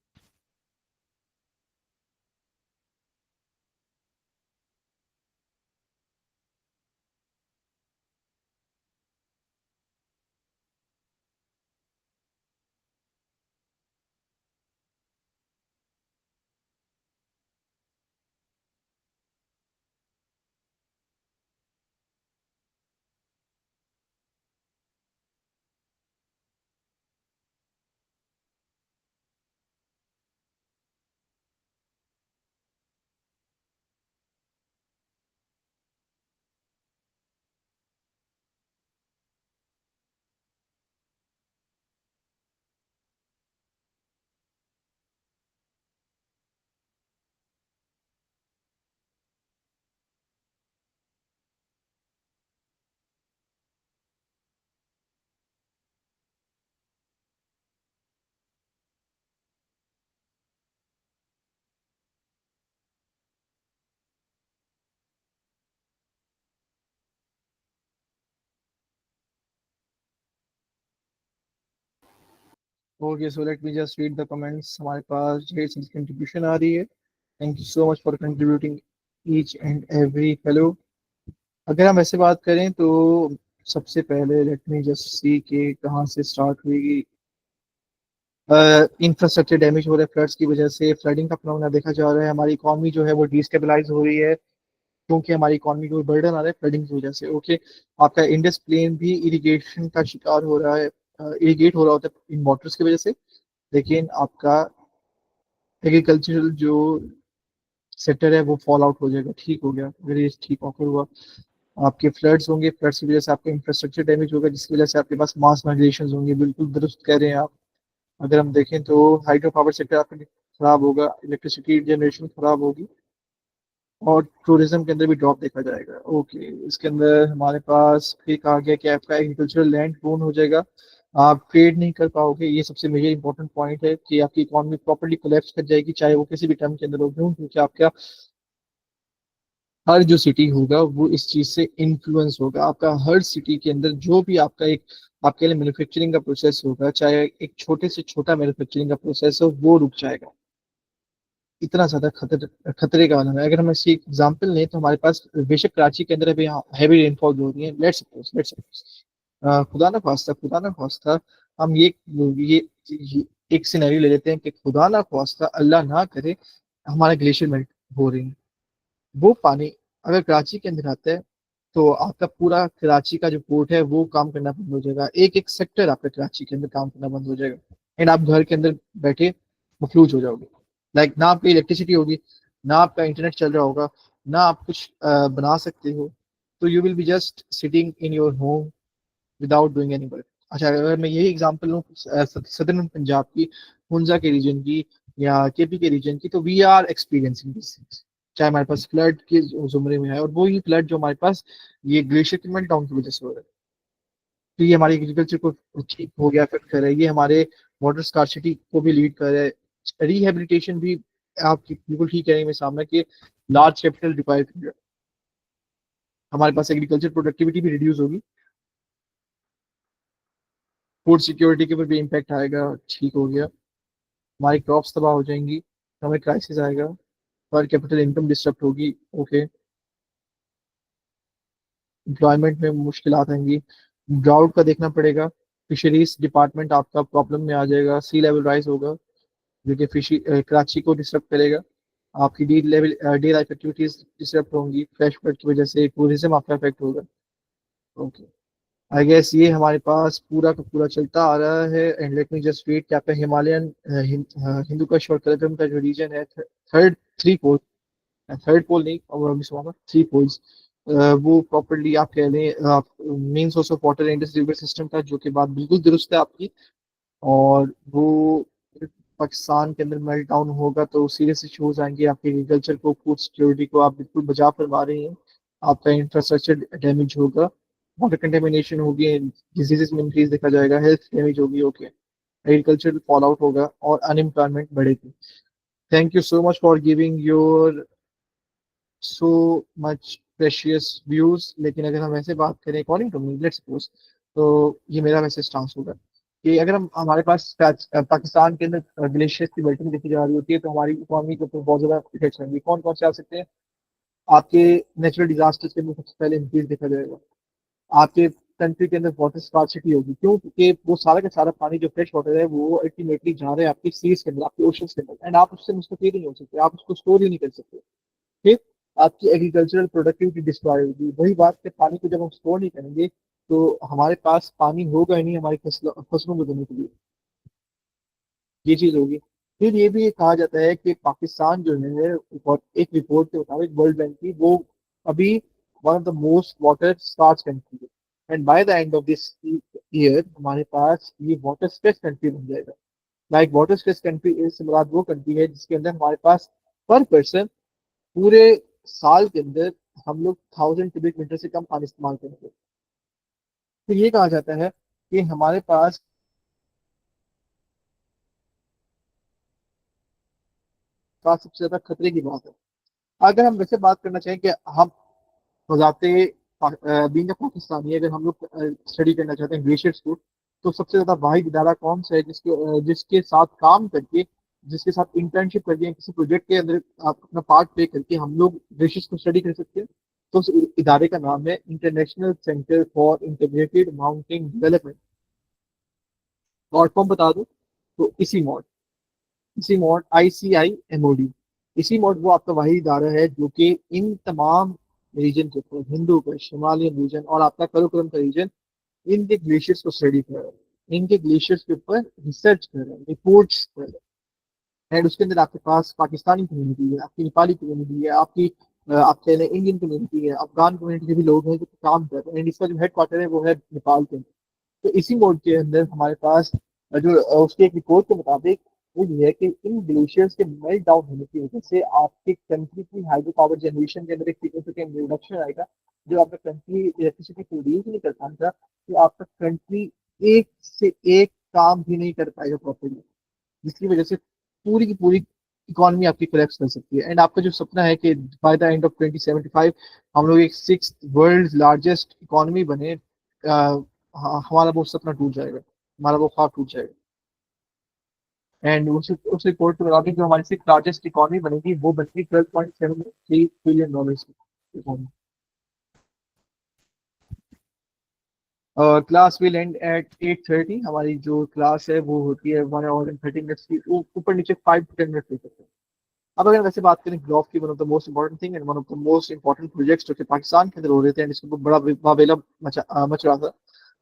Okay, so let me just read the comments. हमारे पास ढेर सारी कंट्रीब्यूशन आ रही है। Thank you so much for contributing each and every fellow. अगर हम ऐसे बात करें तो सबसे पहले लेट मी जस्ट सी के कहाँ से स्टार्ट हुई। इंफ्रास्ट्रक्चर डैमेज हो रहा है फ्लड्स की वजह से, फ्लडिंग का फिनोमेना देखा जा रहा है, हमारी इकॉनमी जो है वो डिस्टेबलाइज हो रही है क्योंकि हमारी इकॉनमी को बर्डन आ रहा है फ्लडिंग की वजह से। ओके, आपका इंडस प्लेन भी इरिगेशन का शिकार हो रहा है, इरिगेट हो रहा होता है इन वाटर्स की वजह से, लेकिन आपका एग्रीकल्चरल जो सेक्टर है वो फॉल आउट हो जाएगा। ठीक हो गया, अगर ये ठीक ऑफर हुआ। आपके फ्लड्स होंगे, फ्लड्स की वजह से आपका इंफ्रास्ट्रक्चर डैमेज होगा, जिसकी वजह से आपके पास मास माइग्रेशन होंगे, बिल्कुल दुरुस्त कह रहे हैं आप। अगर हम देखें तो हाइड्रो पावर सेक्टर आपका खराब होगा, इलेक्ट्रिसिटी जनरेशन खराब होगी, और टूरिज्म के अंदर भी ड्रॉप देखा जाएगा। ओके, इसके अंदर हमारे पास फिर कहा गया कि आपका एग्रीकल्चरल लैंड प्रोन हो जाएगा, आप ट्रेड नहीं कर पाओगे। ये सबसे मेजर इंपॉर्टेंट पॉइंट है कि आपकी इकोनॉमी प्रॉपर्ली कोलैप्स कर जाएगी, चाहे वो किसी भी टर्म के अंदर हो, क्यों? क्योंकि आपका हर जो सिटी होगा वो इस चीज से इन्फ्लुएंस होगा। आपका हर सिटी के अंदर जो भी आपका एक आपके लिए मैन्युफैक्चरिंग का प्रोसेस होगा, चाहे एक छोटे से छोटा मैन्युफैक्चरिंग का प्रोसेस हो, वो रुक जाएगा। इतना ज्यादा खतरे का आलम है। अगर हम इसकी एग्जांपल लें तो हमारे पास बेशक कराची के अंदर अभी हैवी रेनफॉल हो रही है, लेट्स सपोज खुदा ना खास्ता हम ये एक सिनेरियो ले लेते हैं कि खुदा ना खास्ता, अल्लाह ना करे, हमारा ग्लेशियर मेल्ट हो रही है। वो पानी अगर कराची के अंदर आता है तो आपका पूरा कराची का जो पोर्ट है वो काम करना बंद हो जाएगा, एक एक सेक्टर आपका कराची के अंदर काम करना बंद हो जाएगा, एंड आप घर के अंदर बैठे मफलूज हो जाओगे। लाइक ना आपकी इलेक्ट्रिसिटी होगी, ना आपका इंटरनेट चल रहा होगा, ना आप कुछ बना सकते हो। तो you will be just sitting in your home without doing any work. अच्छा, अगर मैं यही एग्जांपल लूँ सदर्न पंजाब की, हुंजा के रीजन की या केपी के रीजन की, तो we are experiencing this things. चाहे हमारे पास फ्लड के जुमरे में है, और वो ही फ्लड जो हमारे पास ये ग्लेशियर के मेल्ट डाउन की वजह से हो रहा है। तो ये हमारे एग्रीकल्चर को ठीक हो गया अफेक्ट कर रहा है, ये हमारे वाटर स्कार्सिटी को भी लीड कर रहा है, रिहेबिलिटेशन भी। आप बिल्कुल ठीक कह रहे हैं मेरे सामने कि लार्ज कैपिटल रिक्वायर कर रहा है। हमारे पास एग्रीकल्चर प्रोडक्टिविटी भी रिड्यूस होगी, फूड सिक्योरिटी के ऊपर भी इम्पैक्ट आएगा। ठीक हो गया, हमारी क्रॉप्स तबाह हो जाएंगी, हमें क्राइसिस आएगा, पर कैपिटल इनकम डिस्टर्ब होगी। ओके, एम्प्लॉयमेंट में मुश्किल आएंगी, ड्राउट का देखना पड़ेगा, फिशरीज डिपार्टमेंट आपका प्रॉब्लम में आ जाएगा, सी लेवल राइज होगा जो कि फिशी कराची को डिस्टर्ब करेगा, आपकी डे लाइफ एक्टिविटीज डिस्टर्ब होंगी, फ्लैश फ्लड की वजह से टूरिज्म आपका इफेक्ट होगा। ओके, आई गेस ये हमारे पास पूरा का पूरा चलता आ रहा है। And let me just read कि आपका हिमालयन हिंदू का और कलकम का जो रीजन है, थर्ड थ्री पोल, थर्ड पोल नहीं, और अभी सुना थ्री पोल्स, वो प्रॉपरली आप कह लें आप main source of water Indus river system का, जो कि बात बिल्कुल दुरुस्त है आपकी। और वो पाकिस्तान के अंदर मेल्ट डाउन होगा तो सीरियस इश्यूज आएंगे आपके एग्रीकल्चर को, फूड सिक्योरिटी को आप बिल्कुल बचा करवा रहे हैं। आपका इंफ्रास्ट्रक्चर डैमेज होगा, वाटर कंटेमिनेशन होगी, डिजीजेस में इंक्रीज देखा जाएगा, हेल्थ डैमेज होगी, ओके, एग्रीकल्चर फॉल आउट होगा और अनएम्प्लॉयमेंट बढ़ेगी। Thank you so much for giving your so much precious views. लेकिन अगर हम ऐसे बात करें according to me, let's suppose, तो ये मेरा वैसे स्टांस होगा कि अगर हम हमारे पास पाकिस्तान के अंदर ग्लेशियर्स की मेल्टिंग देखी जा रही होती है तो हमारी इकोनॉमी के ऊपर बहुत ज्यादा इफेक्ट्स होंगे। कौन कौन से आ सकते हैं? आपके नेचुरल डिजास्टर्स के अंदर सबसे पहले इंक्रीज देखा जाएगा। आपके कंट्री के अंदर वाटर स्कार्सिटी होगी, क्यों? क्योंकि वो सारा का सारा पानी जो फ्रेश वाटर है वो अल्टीमेटली जा रहा है आपकी सीज के अंदर, आपके ओशन के अंदर, एंड आप उससे मुस्तफीद नहीं हो सकते, आप उसको स्टोर ही नहीं कर सकते। फिर आपकी एग्रीकल्चरल प्रोडक्टिविटी डिस्ट्रॉय होगी। वही बात कि पानी को जब हम स्टोर नहीं करेंगे तो हमारे पास पानी होगा ही नहीं हमारी फसलों को देने के लिए। ये चीज होगी। फिर ये भी कहा जाता है कि पाकिस्तान जो है, और एक रिपोर्ट के मुताबिक वर्ल्ड बैंक की, वो अभी one of the most water stressed country है, and by the end of this year हमारे पास ये वाटर स्ट्रेस कंट्री बन जाएगा। Like water stress country is मुराद वो कंट्री है जिसके अंदर हमारे पास पर पर्सन पूरे साल के अंदर हम लोग 1000 क्यूबिक मीटर से कम पानी इस्तेमाल करेंगे। तो ये कहा जाता है कि हमारे पास सबसे ज्यादा खतरे की बात है। अगर हम वैसे बात करना चाहें कि हम बजाते बीइंग अ पाकिस्तानी, अगर हम लोग स्टडी करना चाहते हैं ग्लेशियर्स को, तो सबसे ज्यादा वाहिद इदारा कौन सा है जिसके साथ काम करके, जिसके साथ इंटर्नशिप करके, किसी प्रोजेक्ट के अंदर आप अपना पार्ट प्ले करके हम लोग ग्लेशियर्स को स्टडी कर सकते हैं? तो उस इदारे का नाम है international centre for integrated mountain development. Short form बता दूं तो इसी मॉड ICIMOD। इसी मॉड वो आपका वही इदारा है जो कि इन तमाम रीजन के ऊपर, हिंदू का हिमालयन रीजन और आपका करोकोरम का रीजन, इनके ग्लेशियर्स को स्टडी कर रहा है, इनके ग्लेशियर्स के ऊपर रिसर्च कर रहा है, रिपोर्ट्स कर रहा है। एंड उसके अंदर आपके पास पाकिस्तानी कम्युनिटी है, आपकी नेपाली कम्युनिटी है, आपकी आपके इंडियन कम्युनिटी है, अफगान कम्युनिटी के भी लोग हैं जो काम कर रहे हैं, एंड इसका जो हेड क्वार्टर है वो है नेपाल के अंदर। तो इसी मोड के अंदर हमारे पास जो उसके एक रिपोर्ट के मुताबिक वो ये है कि इन ग्लेशियर्स के मेल्ट डाउन होने की वजह से आपके कंट्री की हाइड्रो पावर जनरेशन के अंदर एक सिग्निफिकेंट रिडक्शन आएगा। जो आपका कंट्री इलेक्ट्रिसिटी प्रोड्यूस नहीं कर पाएगा तो आपका कंट्री एक से एक काम भी नहीं कर पाएगा प्रॉपरली, जिसकी वजह से पूरी की पूरी इकोनॉमी आपकी कोलैप्स कर सकती है। एंड आपका जो सपना है कि बाय द एंड ऑफ 2075 हम लोग एक सिक्स वर्ल्ड लार्जेस्ट इकोनॉमी बने, हमारा वो सपना टूट जाएगा, हमारा वो ख्वाब टूट जाएगा। एंड उस रिपोर्ट के मुताबिक जो हमारी सिक्स लार्जेस्ट इकोनॉमी बनेगी वो बनेगी $12.73 ट्रिलियन की economy. Class will end at 8:30। हमारी जो क्लास है वो होती है 1 hour and 30 minutes की, ऊपर नीचे 5 to 10 मिनट ले सकते हैं। अब अगर वैसे बात करें ग्लोब की, one of the most important thing and one of the most important projects जो कि पाकिस्तान के अंदर हो रहे थे एंड इसके ऊपर बड़ा वावेला मच रहा था,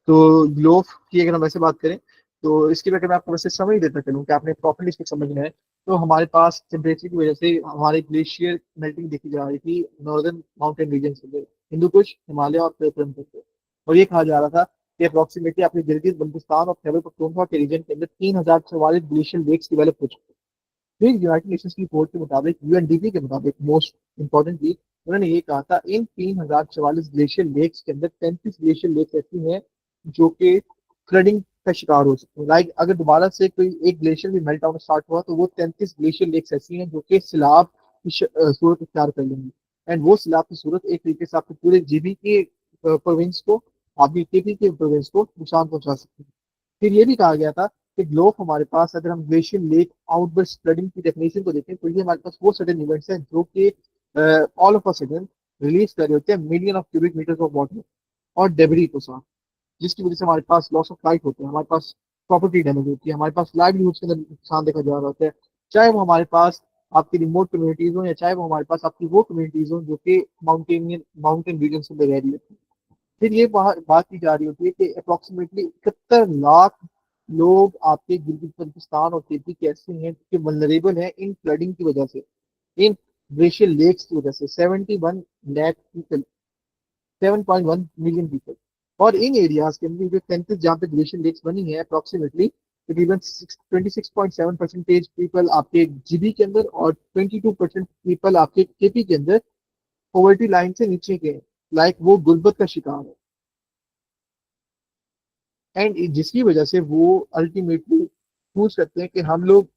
तो ग्लोब की अगर हम वैसे बात करें तो इसकी अगर मैं आपको वैसे समझ देता चलूँ कि आपने प्रॉपर्ली इसको समझना है, तो हमारे पास टेम्परेचर की वजह से हमारे ग्लेशियर मेल्टिंग देखी जा रही थी नॉर्दर्न माउंटेन रीजन के अंदर, हिंदू कुश, हिमालय और काराकोरम तक। और ये कहा जा रहा था कि अप्रोक्सीमेटली अपने गिलगित बल्तिस्तान और खैबर पख्तूनख्वा के रीजन के अंदर 3044 ग्लेशियर लेक्स डेवलप हो चुके हैं। फिर यूनाइटेड नेशंस की रिपोर्ट के मुताबिक, UNDP के मुताबिक मोस्ट इंपॉर्टेंटली, उन्होंने ये कहा था इन 3044 ग्लेशियर लेक्स के अंदर 33 ग्लेशियर लेक्स ऐसी हैं जो कि फ्लडिंग का शिकार हो सकते हैं। लाइक अगर दोबारा से कोई एक ग्लेशियर भी मेल्ट आउट स्टार्ट हुआ तो वो 33 ग्लेशियर लेक्स ऐसी हैं जो कि सैलाब की सूरत इख्तियार कर लेंगी। एंड वो सैलाब की सूरत एक तरीके से आपके पूरे GB के प्रोविंस को, आपकी KP के प्रोविंस को नुकसान पहुंचा सकती है। फिर ये भी कहा गया था कि ग्लोब हमारे पास, अगर हम ग्लेशियर लेक आउटबर्स्ट फ्लडिंग की डेफिनेशन को देखें तो ये हमारे पास वो सडन इवेंट्स हैं जो कि all of a sudden release कर रहे होते हैं million of cubic meters of water और डेबरी को साथ, जिसकी वजह से हमारे पास लॉस ऑफ लाइफ होते हैं, हमारे पास प्रॉपर्टी डैमेज होती है, हमारे पास लाइवलीहुड के अंदर नुकसान देखा जा रहा होता है, चाहे वो हमारे पास आपकी रिमोट कम्युनिटीज हो या चाहे वो हमारे पास आपकी वो कम्युनिटीज हो जो कि माउंटेन रीजन में रह रही है। फिर ये बात की जा रही होती है कि अप्रोक्सीमेटली 71 लाख लोग आपके गिलगित बल्तिस्तान और KP के ऐसे हैं कि वल्नरेबल हैं इन फ्लडिंग की वजह से, इन ग्लेशियर लेक्स की वजह से। 71 लाख पीपल, 7.1 मिलियन पीपल। और इन एरियाज के अंदर जो 33 जहाँ पे ग्लेशियर लेक्स बनी है अप्रोक्सीमेटली तकरीबन 26.7% पीपल आपके जीबी के अंदर और 22% पीपल आपके केपी के अंदर पॉवर्टी लाइन से नीचे के हैं, लाइक वो गुर्बत का शिकार है। एंड जिसकी वजह से वो अल्टीमेटली चूज करते हैं कि हम लोग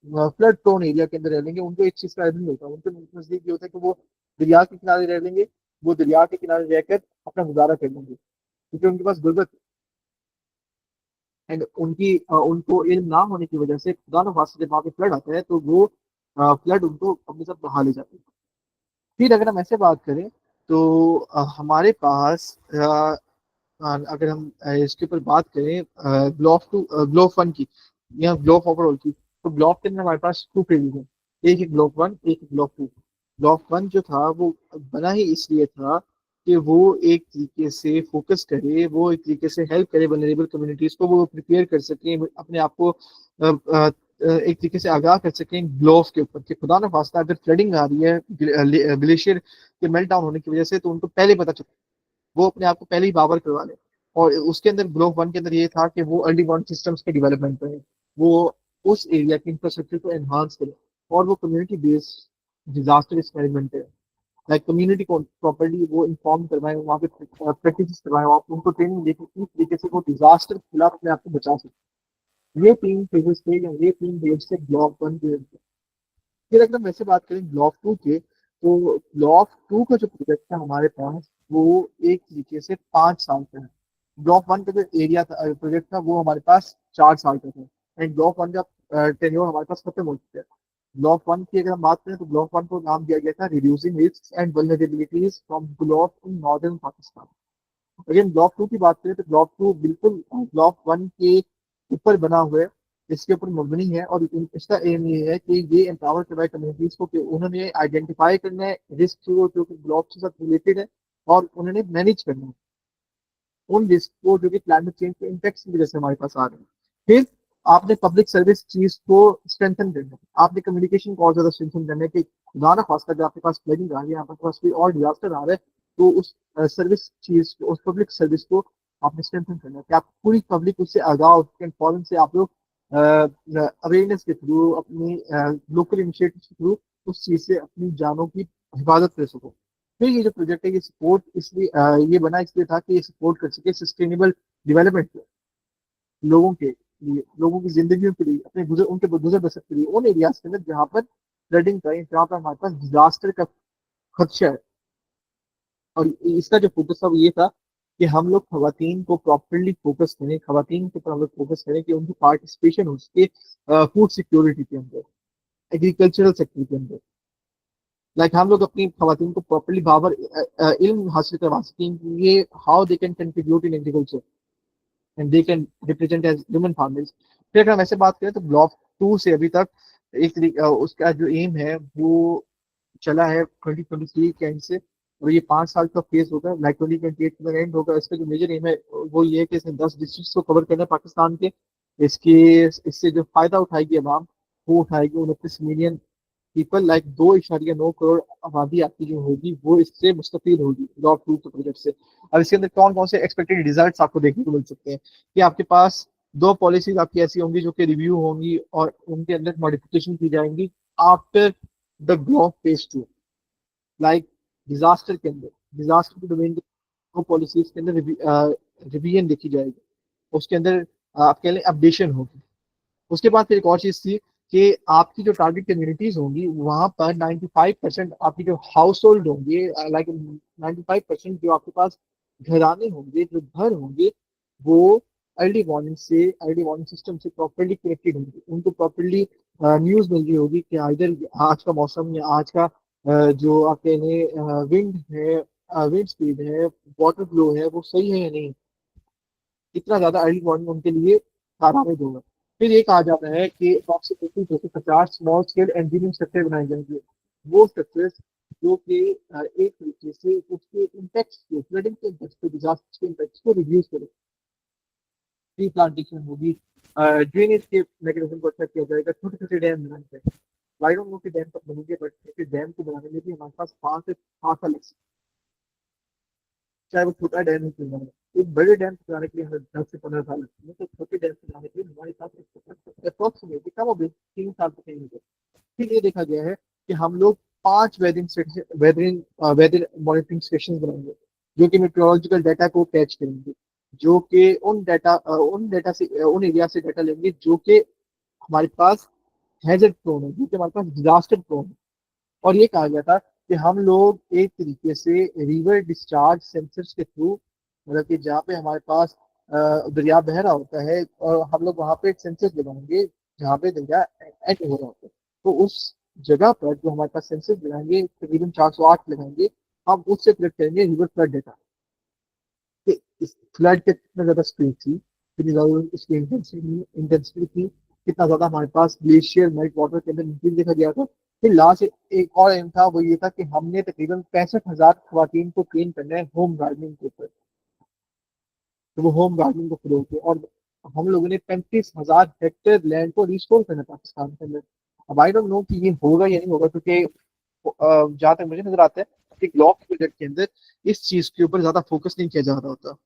फ्लड प्रोन एरिया के अंदर रह लेंगे। उनको एक चीज का आइडिया नहीं होता, उनके नजदीक ये होता है कि वो दरिया के किनारे रह लेंगे, वो दरिया के किनारे रहकर अपना गुजारा कर लेंगे क्योंकि उनके पास गुर्बत। एंड उनको इल्म ना होने की वजह से खुदा न खास्ता जब वहाँ पे फ्लड आता है तो वो फ्लड उनको अपने साथ बहा ले जाते हैं। फिर अगर हम ऐसे बात करें तो हमारे पास अगर हम इसके ऊपर बात करें ग्लोफ वन की या ग्लोफ ओवरऑल की, तो ग्लोफ के अंदर हमारे पास टू फेजेस हैं। एक है ग्लोफ वन, एक है ग्लोफ टू। ग्लोफ वन जो था वो बना ही इसलिए था कि वो एक तरीके से फोकस करे, वो एक तरीके से हेल्प करे वनरेबल कम्युनिटीज को, वो प्रिपेयर कर सकें अपने आप को, एक तरीके से आगाह कर सकें ग्लोव के ऊपर कि खुदा न खास्ता अगर फ्लडिंग आ रही है ग्लेशियर के मेल्ट डाउन होने की वजह से, तो उनको पहले पता चले, वो अपने आप को पहले ही बावर करवा ले। और उसके अंदर ग्लोब वन के अंदर ये था कि वो अर्ली वार्निंग सिस्टम्स के डेवलपमेंट पे है, वो उस एरिया के इंफ्रास्ट्रक्चर को एनहांस करे, और वो कम्युनिटी बेस्ड डिजास्टर एक्सपेरिमेंट है। लाइक कम्युनिटी को प्रॉपर्ली वो इन्फॉर्म करवाए, वहाँ पे प्रैक्टिस करवाए, वहाँ पे उनको ट्रेनिंग देकर किस तरीके से वो डिजास्टर के खिलाफ अपने आप को बचा सकते। ये तीन फेजेस थे या ये तीन फेज थे ब्लॉक वन के। फिर अगर हम वैसे बात करें ब्लॉक टू के, तो ब्लॉक टू का जो प्रोजेक्ट है हमारे पास, वो एक तरीके से 5 साल का है। ब्लॉक वन का जो एरिया था, प्रोजेक्ट था, वो हमारे पास 4 साल का था। एंड ब्लॉक वन का टेन्योर हमारे पास खत्म हो चुका है। ब्लॉक वन की अगर हम बात करें तो ब्लॉक वन को नाम दिया गया था reducing risk and vulnerabilities from block in northern Pakistan. Again block two की बात करें तो ब्लॉक टू बिल्कुल ब्लॉक वन के ऊपर बना हुआ है, इसके ऊपर मबनी है, और इसका एम ये है कि ये एम्पावर करवाए कम्युनिटीज को कि उन्होंने आइडेंटिफाई करना है रिस्क जो कि ब्लॉक के साथ रिलेटेड है, और उन्होंने मैनेज करना है उन रिस्क को जो कि क्लाइमेट चेंज के इम्पैक्ट की वजह से हमारे पास आ रहे हैं। फिर आपने पब्लिक सर्विस चीज को स्ट्रेंथन करना है, आपने कम्युनिकेशन को और ज्यादा स्ट्रेंथन करना है कि खुदा ना खास्ता अगर आपके पास फ्लडिंग आ रही है, आपके पास कोई और डिजास्टर आ रहा है, तो उस सर्विस चीज, उस पब्लिक सर्विस को आपने स्ट्रेंथन करना है कि आप पूरी पब्लिक उससे आगाह हो सकें, फौरन से आप लोग अवेयरनेस के थ्रू, अपनी लोकल इनिशिएटिव के थ्रू उस चीज से अपनी जानों की हिफाजत कर सको। फिर ये जो प्रोजेक्ट है ये सपोर्ट इसलिए ये बना इसलिए था कि ये सपोर्ट कर सके सस्टेनेबल डेवलपमेंट को, लोगों के लिए, लोगों की जिंदगियों के लिए, अपने गुजर उनके गुजर बसर के लिए उन एरियाज के अंदर जहाँ पर फ्लडिंग का, जहाँ पर हमारे पास डिजास्टर का खदशा है। और इसका जो फोकस था वो ये था कि हम लोग खवातीन को प्रॉपरली फोकस करें, खवातीन के ऊपर हम लोग फोकस करें कि उनकी पार्टिसिपेशन हो सके फूड सिक्योरिटी के अंदर, एग्रीकल्चरल सेक्टर के अंदर। लाइक हम लोग अपनी खवातीन को प्रॉपरली बाबर इल्म हासिल करवा सकें कि ये how they can contribute in agriculture and they can represent as human farmers. फिर अगर हम ऐसे बात करें तो ब्लॉक टू से अभी तक एक तरीके उसका जो एम है वो चला है 2023 के एंड से, और ये 5 साल का फेज होगा, लाइक 2028 में एंड होगा। इसका जो मेजर एम है वो ये है कि इसने 10 डिस्ट्रिक्ट को कवर करना है पाकिस्तान के। इसके इससे जो फायदा उठाएगी अवाम, वो उठाएगी 29 मिलियन पीपल, लाइक 2.9 करोड़ आबादी आपकी जो होगी वो इससे मुस्तफीद होगी ब्लॉक टू के प्रोजेक्ट से। अब इसके अंदर कौन कौन से एक्सपेक्टेड रिजल्ट्स आपको देखने को मिल सकते हैं कि आपके पास दो पॉलिसीज आपकी ऐसी होंगी जो कि रिव्यू होंगी और उनके अंदर मॉडिफिकेशन की जाएंगी after the block phase two. Like disaster के अंदर, डिजास्टर के डोमेन के दो पॉलिसीज के अंदर रिवीजन देखी जाएगी, उसके अंदर आप कह लें अपडेशन होगी। उसके बाद फिर एक और चीज थी कि आपकी जो टारगेट कम्युनिटीज होंगी वहां पर 95% आपकी जो हाउस होल्ड होंगे, लाइक 95% जो आपके पास घराने होंगे, जो घर होंगे, वो अर्ली वार्निंग सिस्टम से प्रॉपरली कनेक्टेड होंगे, उनको प्रॉपरली न्यूज मिल रही होगी कि इधर आज का मौसम या आज का जो आप कह लें विंड है, विंड स्पीड है, वाटर फ्लो है, वो सही है या नहीं। इतना ज्यादा अर्ली वार्निंग उनके लिए कारगर होगा। फिर ये कहा जाता है कि approximately 250 small scale engineering structure बनाए जाएंगे, वो स्ट्रक्चर्स जो कि एक तरीके से उसके इम्पैक्ट को, फ्लडिंग के इम्पैक्ट को, डिजास्टर के इम्पैक्ट को रिड्यूस करे। ट्री प्लांटेशन होगी, ड्रेनेज के मैकेनिज्म को अच्छा किया जाएगा, छोटे छोटे डैम बनाए जाएंगे। आई डोंट नो कि डैम कब बनेंगे, बट छोटे डैम को बनाने में भी हमारे पास 5 से 8 साल लग सकते हैं, चाहे वो छोटा डैम ही क्यों ना हो। एक बड़े डैम से जाने के लिए हमें 10 से 15 साल लगते हैं, तो छोटे डैम से जाने के लिए हमारे पास अप्रोक्सीमेटली कम हो गए 3 साल तक नहीं होते। फिर ये देखा गया है कि हम लोग 5 वेदरिंग वेदर मॉनिटरिंग स्टेशन बनाएंगे, जो कि मेट्रोलॉजिकल डाटा को कैच करेंगे, जो कि उन डेटा से उन एरिया से डाटा लेंगे जो कि हमारे पास हैजर्ड प्रोन है, जो कि हमारे पास डिजास्टर प्रोन है। और ये कहा गया था कि हम लोग एक तरीके से रिवर डिस्चार्ज सेंसर्स के थ्रू, मतलब कि जहाँ पे हमारे पास दरिया बह रहा होता है, और हम लोग वहाँ पे सेंसर्स लगाएंगे जहाँ पे दरिया एंड हो रहा होता है, तो उस जगह पर जो हमारे पास सेंसर्स लगाएंगे, तकरीबन 408 लगाएंगे, हम उससे कलेक्ट करेंगे रिवर फ्लड डेटा कि इस फ्लड के कितना ज्यादा स्पीड थी, कितनी ज्यादा उसकी इंटेंसिटी थी, कितना ज्यादा हमारे पास ग्लेशियर मेल्ट वाटर के अंदर इंक्रीज देखा गया था। फिर लास्ट एक और एम था, वो ये था कि हमने तकरीबन 65,000 खवातीन को ट्रेन करना है होम गार्डनिंग के ऊपर, तो वो होम गार्डनिंग को फॉलो किया। और हम लोगों ने 35,000 हेक्टेयर लैंड को रिस्टोर करना है पाकिस्तान के अंदर। अब आई डोंट नो कि ये होगा या नहीं होगा, क्योंकि जहां तक मुझे नजर आता है कि ग्लोब प्रोजेक्ट के अंदर इस चीज के ऊपर ज्यादा फोकस नहीं किया जा रहा होता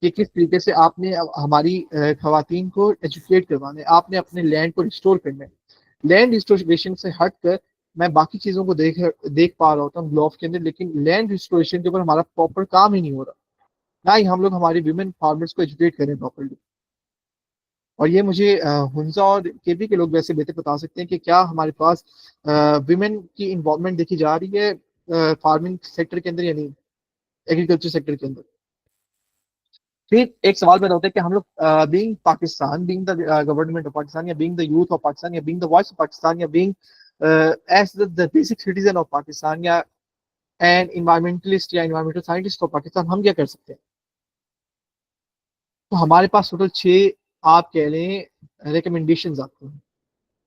कि किस तरीके से आपने हमारी खवातीन को एजुकेट करवाना है, आपने अपने लैंड को रिस्टोर करना है। लैंड रिस्टोरेशन से हटकर मैं बाकी चीजों को देख पा रहा होता हूँ ग्लोव के अंदर, लेकिन लैंड रिस्टोरेशन के ऊपर हमारा प्रॉपर काम ही नहीं हो रहा, ना ही हम लोग हमारी विमेन फार्मर्स को एजुकेट करें प्रॉपरली। और ये मुझे हुंजा और केपी के लोग वैसे बेहतर बता सकते हैं कि क्या हमारे पास विमेन की इन्वॉल्वमेंट देखी जा रही है फार्मिंग सेक्टर के अंदर या नहीं, एग्रीकल्चर सेक्टर के अंदर। फिर एक सवाल पैदा होता है कि हम लोग being Pakistan, being the government of Pakistan, या being the youth of Pakistan, या being the voice of Pakistan, या being as the basic citizen of Pakistan, या एन इन्वायरमेंटलिस्ट या इन्वायरमेंटल साइंटिस्ट ऑफ पाकिस्तान, हम क्या कर सकते हैं। तो हमारे पास टोटल 6, आप कह लें, रिकमेंडेशन आते हैं,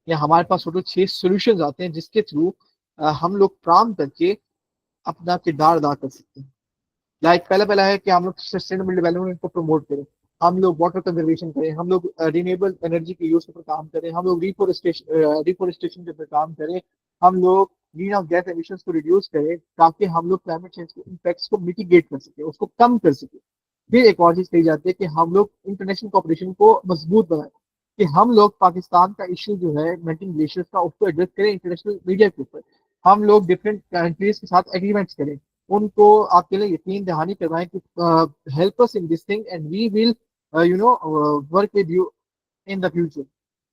या हमारे पास टोटल 6 सोल्यूशन आते हैं जिसके थ्रू हम लोग काम करके अपना किरदार अदा कर सकते हैं। पहला पहला है कि हम लोग सस्टेनेबल डेवलपमेंट को प्रमोट करें, हम लोग वाटर कंजर्वेशन करें, हम लोग रिन्यूएबल एनर्जी के यूज पर काम करें, हम लोग रिफोरेस्टेशन के ऊपर काम करें, हम लोग ग्रीन हाउस गैस एमिशन को रिड्यूस करें, ताकि हम लोग क्लाइमेट चेंज के इम्पैक्ट्स को मिटिगेट कर सके, उसको कम कर सके। फिर एक और चीज कही जाती है कि हम लोग इंटरनेशनल कॉपरेशन को मजबूत बनाएं, कि हम लोग पाकिस्तान का इश्यू जो है मेल्टिंग ग्लेशियर्स का, उसको एड्रेस करें इंटरनेशनल मीडिया के ऊपर। हम लोग डिफरेंट कंट्रीज के साथ एग्रीमेंट्स करें, उनको आपके लिए यकीन दहानी करवाएं कि help us in this thing and we will work with you in the future.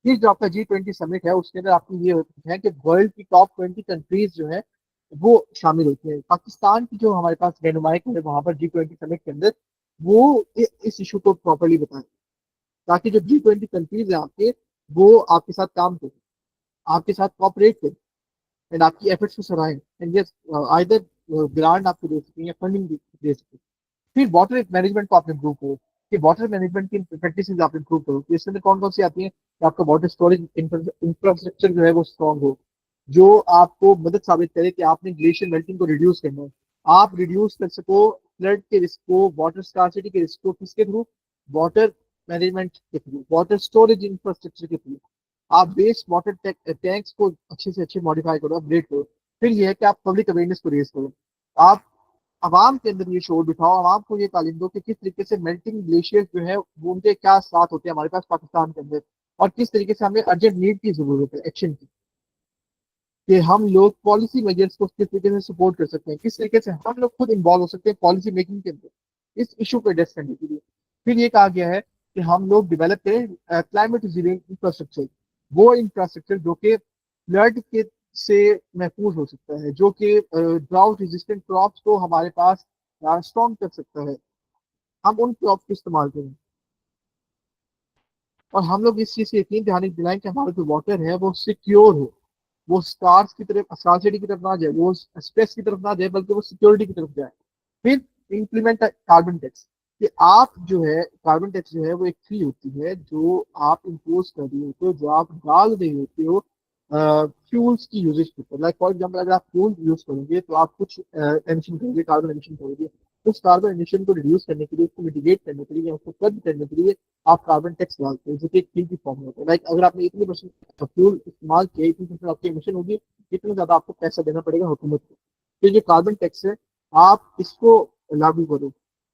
फिर जो आपका G20 समिट है, उसके अंदर आपकी ये है कि वर्ल्ड की टॉप 20 कंट्रीज जो है वो शामिल होती है। पाकिस्तान की जो हमारे पास रहनुमाई है वहां पर G20 समिट के अंदर, वो इस इशू को प्रॉपरली बताएं, ताकि जो G20 कंट्रीज है आपके, वो आपके साथ काम करें, आपके साथ कॉपरेट करें, एंड आपकी एफर्ट्स को सराहें, एंड यस आइदर ग्रांट आपको दे सकें या फंडिंग दे सकें। फिर वाटर मैनेजमेंट को आप इम्प्रूव करो, कि वाटर मैनेजमेंट की प्रैक्टिसेस आप इम्प्रूव करो, कि इसके अंदर कौन कौन सी आती है कि आपका वाटर स्टोरेज इंफ्रास्ट्रक्चर जो है वो स्ट्रॉन्ग हो, जो आपको मदद साबित करे कि आपने ग्लेशियर मेल्टिंग को रिड्यूस करना है, आप रिड्यूस कर सको फ्लड के रिस्क को, वाटर स्कार्सिटी के रिस्क को, किसके थ्रू, वाटर मैनेजमेंट के थ्रू, वाटर स्टोरेज इंफ्रास्ट्रक्चर के थ्रू। आप वेस्ट वाटर टैंक्स को अच्छे से अच्छे मॉडिफाई करो, अपग्रेड करो। फिर ये है कि आप पब्लिक अवेयरनेस को रेज करो, आप आवाम के अंदर ये शोर बिठाओ, आवाम को ये तालीम दो कि किस तरीके से मेल्टिंग ग्लेशियर जो है वो उनके क्या साथ होते हैं हमारे पास पाकिस्तान के अंदर, और किस तरीके से हमें अर्जेंट नीड की जरूरत है एक्शन की, कि हम लोग पॉलिसी मेजर्स को किस तरीके से सपोर्ट कर सकते हैं, किस तरीके से हम लोग खुद इन्वॉल्व हो सकते हैं पॉलिसी मेकिंग के अंदर इस इशू को एड्रेस करने के लिए। फिर ये कहा गया है कि हम लोग डेवलप करें क्लाइमेट रिजिलिएंट इंफ्रास्ट्रक्चर, वो इंफ्रास्ट्रक्चर जो कि फ्लड के से महफूज हो सकता है, जो कि ड्राउट रेजिस्टेंट क्रॉप्स को हमारे पास स्ट्रॉन्ग कर सकता है, हम उन क्रॉप को इस्तेमाल करें। और हम लोग इस चीज से यकीन दहानी दिलाएं कि हमारा जो वाटर है वो सिक्योर हो, वो स्टार्स की तरफ, स्कार्सिटी की तरफ ना जाए, वो स्ट्रेस की तरफ ना जाए, बल्कि वो सिक्योरिटी की तरफ जाए। फिर इम्प्लीमेंट कार्बन टैक्स, कि आप जो है कार्बन टैक्स जो है वो एक फी होती है जो आप इम्पोज कर रही होते हो, जो आप डाल रही होते हो फ्यूल्स की यूजेज के ऊपर। लाइक फॉर एग्जाम्पल, अगर आप फ्यूल यूज करोगे तो आप कुछ एमिशन करोगे, कार्बन एमिशन करोगे। उस कार्बन एमिशन को रिड्यूस करने के लिए, उसको मिटिगेट करने के लिए, या उसको कम करने के लिए आप कार्बन टैक्स डालते हो, जो कि एक फी की फॉर्म में होता है। लाइक अगर आपने इतने परसेंट फ्यूल इस्तेमाल किया, इतनी परसेंट आपकी एमिशन होगी, इतना ज्यादा आपको पैसा देना पड़ेगा हुकूमत को। तो जो कार्बन टैक्स है, आप इसको लागू करो,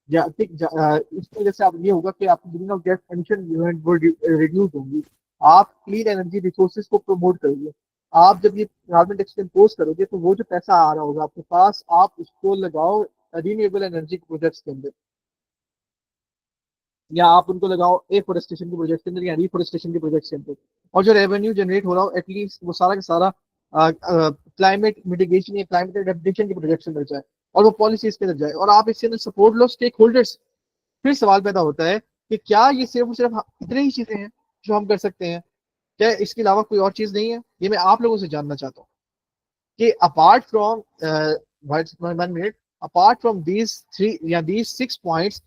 इसकी वजह से आप ये होगा कि आपकी ग्रीन हाउस गैस एमिशन जो है वो रिड्यूस होंगी। आप क्लीन एनर्जी रिसोर्सेज को प्रमोट करोगे। आप जब ये कार्बन टैक्स इम्पोज करोगे तो वो जो पैसा आ रहा होगा आपके पास, आप उसको लगाओ रिन्यूएबल एनर्जी प्रोजेक्ट्स के अंदर, या आप उनको लगाओ एफोरेस्टेशन के प्रोजेक्ट के अंदर या रिफोरेस्टेशन के प्रोजेक्ट के अंदर। और जो रेवेन्यू जनरेट हो रहा हो एटलीस्ट वो सारा का सारा क्लाइमेट मिटिगेशन या क्लाइमेट एडेप्टेशन के प्रोजेक्ट के अंदर जाए, और वो पॉलिसीज के अंदर जाए, और आप इसके अंदर सपोर्ट लो स्टेक होल्डर्स। फिर सवाल पैदा होता है कि क्या ये सिर्फ और सिर्फ इतनी ही चीजें हैं जो हम कर सकते हैं? क्या इसके अलावा कोई और चीज नहीं है? ये मैं आप लोगों से जानना चाहता हूँ कि apart from 1 minute, apart from these three या दीज 6 पॉइंट्स,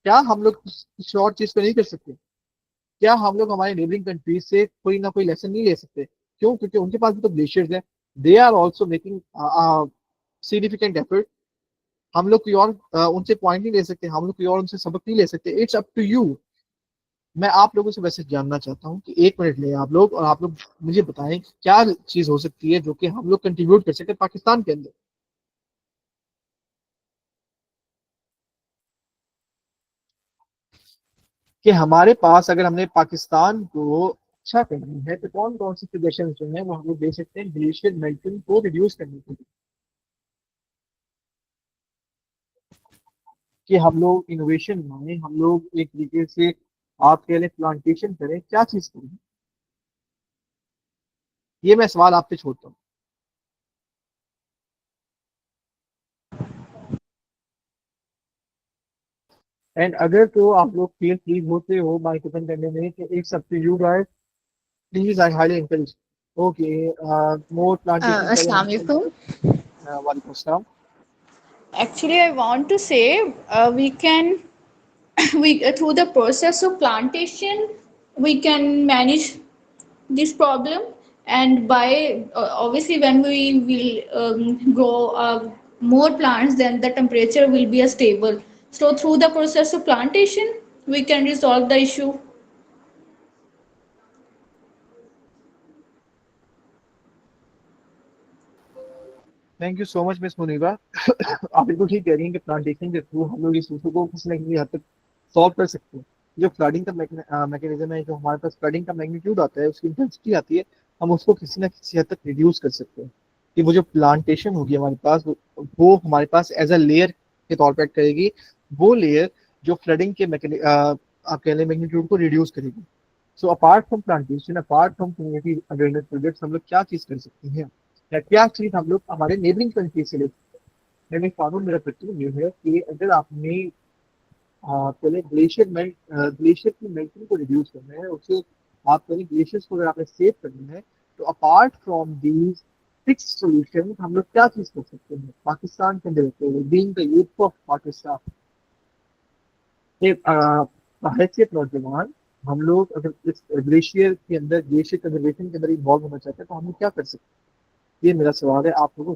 क्या हम लोग किसी और चीज को नहीं कर सकते? क्या हम लोग हमारे नेबरिंग कंट्रीज से कोई ना कोई लेसन नहीं ले सकते? क्यों? क्योंकि उनके पास भी तो ग्लेशियर्स हैं। They are also making significant effort. हम लोग कोई और उनसे पॉइंट नहीं ले सकते, हम लोग कोई और उनसे सबक नहीं ले सकते? It's up to you. मैं आप लोगों से वैसे जानना चाहता हूँ कि 1 मिनट लें आप लोग, और आप लोग मुझे बताएं कि क्या चीज हो सकती है जो कि हम लोग कंट्रीब्यूट कर सकते हैं पाकिस्तान के अंदर। कि हमारे पास अगर हमने पाकिस्तान को अच्छा करना है तो कौन कौन से सजेशन जो है वो हम लोग दे सकते हैं ग्लेशियर मेल्टिंग को रिड्यूस करने के लिए? कि हम लोग इनोवेशन माने, हम लोग एक तरीके से आप कह लें प्लांटेशन करें, क्या चीज करें? ये मैं सवाल आपसे छोड़ता हूँ। एंड अगर तो आप लोग फील फ्री होते हो बाइक ओपन करने में कि एक सब you guys, please I highly encourage। Okay, more plantation करें हम। Assalamu alaikum. वालेकुम अस्सलाम। Actually, I want to say we can we through the process of plantation we can manage this problem, and by obviously when we will grow more plants, then the temperature will be stable. So through the process of plantation we can resolve the issue. Thank you so much miss Muneeba. आप बिल्कुल ठीक कह रही हैं कि plantation के through हम लोग इस इशू को किसी न किसी हद तक सॉल्व कर सकते हैं। जो फ्लडिंग का मैकेनिज्म है, जो हमारे पास फ्लडिंग का मैग्नीट्यूड आता है, उसकी इंटेंसिटी आती है, हम उसको किसी न किसी हद तक रिड्यूस कर सकते हैं। कि वो जो प्लांटेशन होगी हमारे पास, वो हमारे पास एज अ लेयर के तौर पर एक्ट करेगी। वो लेयर जो फ्लडिंग के आप कह लें मैग्नीट्यूड को रिड्यूस करेगी। So apart from plantation, apart from community awareness projects, हम लोग क्या चीज कर सकते हैं या क्या चीज हम लोग हमारे नेबरिंग कंट्री से ले सकते हैं? मैंने फॉलो मेरा प्रश्न ये है कि अगर आपने पहले ग्लेशियर की मेल्टिंग को रिड्यूस करना है, उसे आप पहले ग्लेशियर्स को अगर आपने सेव करना है, तो apart from these fix solution हम लोग क्या चीज कर सकते हैं पाकिस्तान के अंदर रहते हुए, being the youth of Pakistan, एक हैसियत नौजवान? हम लोग अगर इस ग्लेशियर के अंदर, ग्लेशियर कंजर्वेशन के अंदर इन्वॉल्व होना चाहते हैं तो हम लोग क्या कर सकते हैं? ये मेरा सवाल है आप लोगों।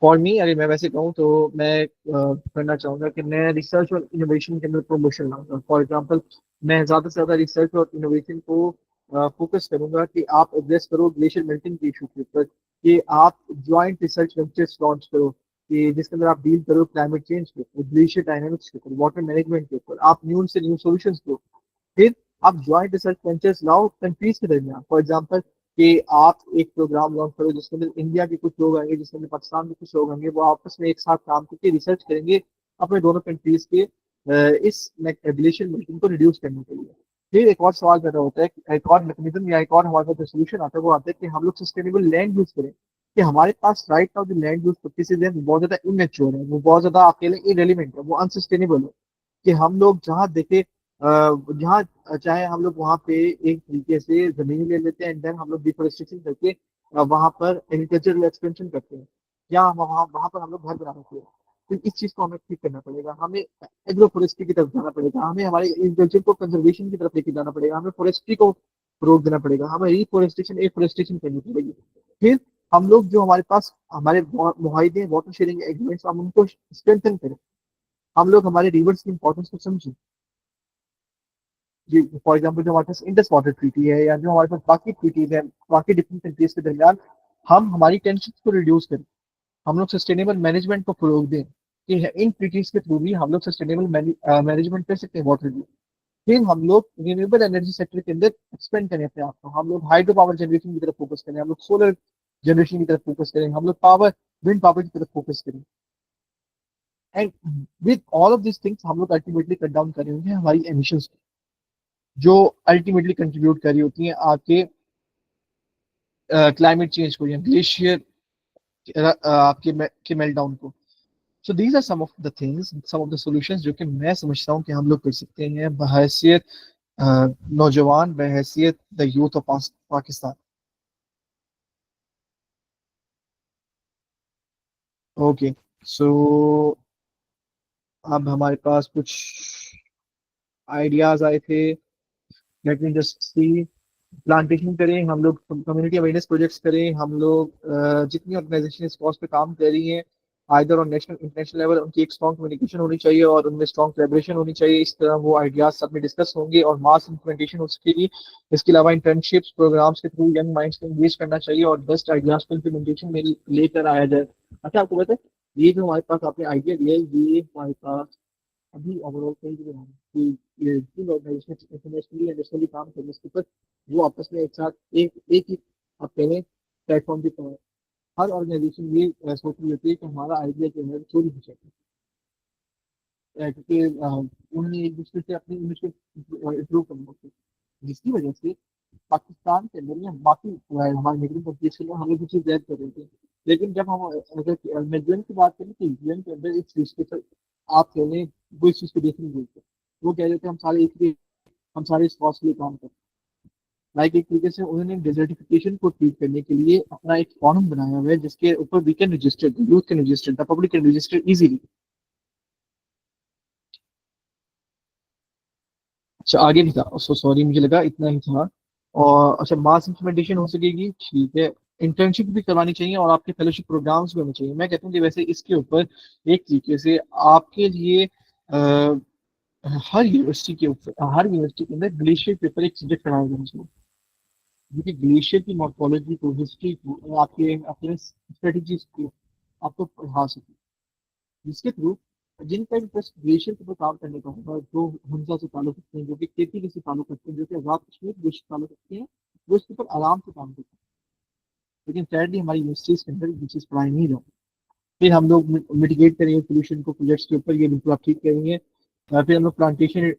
फॉर मी, अगर मैं वैसे कहूँ तो मैं करना चाहूंगा कि मैं रिसर्च और इनोवेशन के अंदर प्रमोशन लाऊंगा। फॉर एग्जांपल, मैं ज्यादा से ज्यादा रिसर्च और इनोवेशन को फोकस करूंगा कि आप एड्रेस करो ग्लेशियर मेल्टिंग के इशू के ऊपर, कि आप ज्वाइंट रिसर्च वेंचर्स लॉन्च करो, कि जिसके अंदर आप डील करो क्लाइमेट चेंज के ऊपर, ग्लेशियर डायनेमिक्स के ऊपर, वाटर मैनेजमेंट के ऊपर, आप न्यू से न्यू सोल्यूशंस दो। फिर आप ज्वाइंट रिसर्च वेंचर्स लाओ कंट्रीज के दरमियान। फॉर एग्जांपल, कि आप एक प्रोग्राम लॉन्च करो जिसके अंदर इंडिया के कुछ लोग आएंगे, जिसके अंदर पाकिस्तान के कुछ लोग आएंगे, वो आपस में एक साथ काम करके रिसर्च करेंगे अपने दोनों कंट्रीज के इस ग्लेशियर मेल्टिंग को रिड्यूस करने के लिए। फिर एक और सवाल पैदा होता है कि एक और मैकेनिज्म या एक और हमारे पास सोल्यूशन आता है, वो आता है कि हम लोग सस्टेनेबल लैंड यूज करें। कि हमारे पास राइट नाउ जो लैंड यूज प्रैक्टिसेस है वो बहुत ज्यादा इमेच्योर है, वो बहुत ज्यादा अकेले इरेलीवेंट है, वो अनसस्टेनेबल है। कि हम लोग जहाँ देखे जहाँ चाहे हम लोग वहाँ पे एक तरीके से जमीन ले लेते हैं, एंड देन हम लोग डिफोरेस्टेशन करके वहाँ पर एग्रीकल्चरल एक्सपेंशन करते हैं, या वहाँ वहाँ पर हम लोग घर बना देते हैं। तो इस चीज को हमें ठीक करना पड़ेगा, हमें एग्रो फॉरेस्ट्री की तरफ जाना पड़ेगा, हमें हमारे एग्रीकल्चर को कंजर्वेशन की तरफ लेके जाना पड़ेगा, हमें फॉरेस्ट्री को रोक देना पड़ेगा, हमें रिफोरेस्टेशन एफोरेस्टेशन करनी पड़ेगी। फिर हम लोग जो हमारे पास हमारे मुआहदे वाटर शेयरिंग एग्रीमेंट्स, हम उनको स्ट्रेंथन करें। हम लोग हमारे रिवर्स की इंपॉर्टेंस को समझें। जी, फॉर एग्जाम्पल जो हमारे पास इंडस वाटर ट्रीटी है, या जो हमारे पास बाकी ट्रीटीज है बाकी डिफरेंट कंट्रीज के दरमियान, हम हमारी टेंशन को रिड्यूस करें। हम लोग सस्टेनेबल मैनेजमेंट को फरोग दें कि इन ट्रीटीज के थ्रू भी हम लोग सस्टेनेबल मैनेजमेंट कर सकते हैं वाटर की। फिर हम लोग रिन्यूएबल एनर्जी सेक्टर के अंदर एक्सपेंड करें अपने आप को, हम लोग हाइड्रो पावर जनरेशन की तरफ फोकस करें, हम लोग सोलर जनरेशन की तरफ फोकस करें, हम लोग पावर विंड पावर की तरफ फोकस करें। And with all of this things हम लोग अल्टीमेटली कट डाउन कर रहे होंगे हमारी एमिशंस, जो अल्टीमेटली कंट्रीब्यूट कर रही होती हैं आपके क्लाइमेट चेंज को या ग्लेशियर आपके के मेल्टडाउन को। So these are some of the things, some of the solutions जो कि मैं समझता हूँ कि हम लोग कर सकते हैं बहैसियत नौजवान, बहैसियत the youth of Pakistan. Okay, so अब हमारे पास कुछ आइडियाज आए थे। Let me just see. Plantation करें हम लोग, कम्युनिटी अवेयरनेस प्रोजेक्ट्स करें हम लोग, जितनी ऑर्गेनाइजेशन इस कॉज पे काम कर रही हैं either on national international level, उनकी एक स्ट्रॉन्ग कम्युनिकेशन होनी चाहिए और उनमें स्ट्रॉन्ग कोलैबोरेशन होनी चाहिए। इस तरह वो आइडियाज सब में डिस्कस होंगे और मास इम्प्लीमेंटेशन उसके लिए। इसके अलावा इंटर्नशिप्स प्रोग्राम्स के थ्रू यंग माइंड्स को इंगेज करना चाहिए और बेस्ट आइडियाज को इम्प्लीमेंटेशन में लेकर आया जाए। अच्छा, आपको पता है ये जो हमारे पास आपने आइडिया दिया है, ये हमारे पास अभी ओवरऑल कई जगह है कि ये तीन ऑर्गेनाइजेशन इंटरनेशनली एंड नेशनली काम करने के ऊपर वो आपस में एक साथ एक ही आप कहें प्लेटफॉर्म की तरह हर ऑर्गेनाइजेशन ये सोच रही होती है कि हमारा आइडिया जो है चोरी हो जाए, क्योंकि उन्होंने एक दूसरे से अपनी इमेज को इम्प्रूव करना होती है, जिसकी वजह से पाकिस्तान के अंदर या बाकी हमारे नेबरिंग कंट्रीज के अंदर हम लोग चीज जैद कर रहे थे। लेकिन जब हम अगर मैं यूएन की बात करें तो यूएन के अंदर इस चीज को आप कह लें वो इस चीज को देख नहीं बोलते। वो कह रहे थे हम सारे एक ही, हम सारे इस कॉज के लिए काम करते हैं। लाइक एक तरीके से उन्होंने डिजर्टिफिकेशन को ट्रीट करने के लिए अपना एक फॉर्म बनाया हुआ है जिसके ऊपर we can register, youth can register, the public can register easily. अच्छा, आगे भी था, सो सॉरी, मुझे लगा इतना ही था। और अच्छा, मास इम्प्लीमेंटेशन हो सकेगी, ठीक है। इंटर्नशिप भी करवानी चाहिए और आपके फेलोशिप प्रोग्राम्स भी होने चाहिए। मैं कहता हूँ कि वैसे इसके ऊपर एक तरीके से आपके लिए हर यूनिवर्सिटी के अंदर ग्लेशियर के ऊपर एक सब्जेक्ट पढ़ाया जाना चाहिए, क्योंकि ग्लेशियर की मॉर्फोलॉजी को, हिस्ट्री को, आपके अपने स्ट्रेटजीज को आपको पढ़ा सके, जिसके थ्रू जिनका इंटरेस्ट ग्लेशियर के ऊपर काम करने का होगा, जो हमजा से ताल्लुक रखते हैं, जो कि खेती से ताल्लुक रखते हैं, जो कि आजाद कश्मीर देश से ताल्लुक रखते हैं, वो इसके ऊपर आराम से काम करते हैं। लेकिन सैडली हमारी यूनिवर्सिटीज के अंदर ये चीज़ पढ़ाई नहीं जाती। फिर हम लोग मिटिगेट करेंगे पोल्यूशन को प्रोजेक्ट्स के ऊपर, ये बिल्कुल आप ठीक करेंगे। फिर हम लोग प्लांटेशन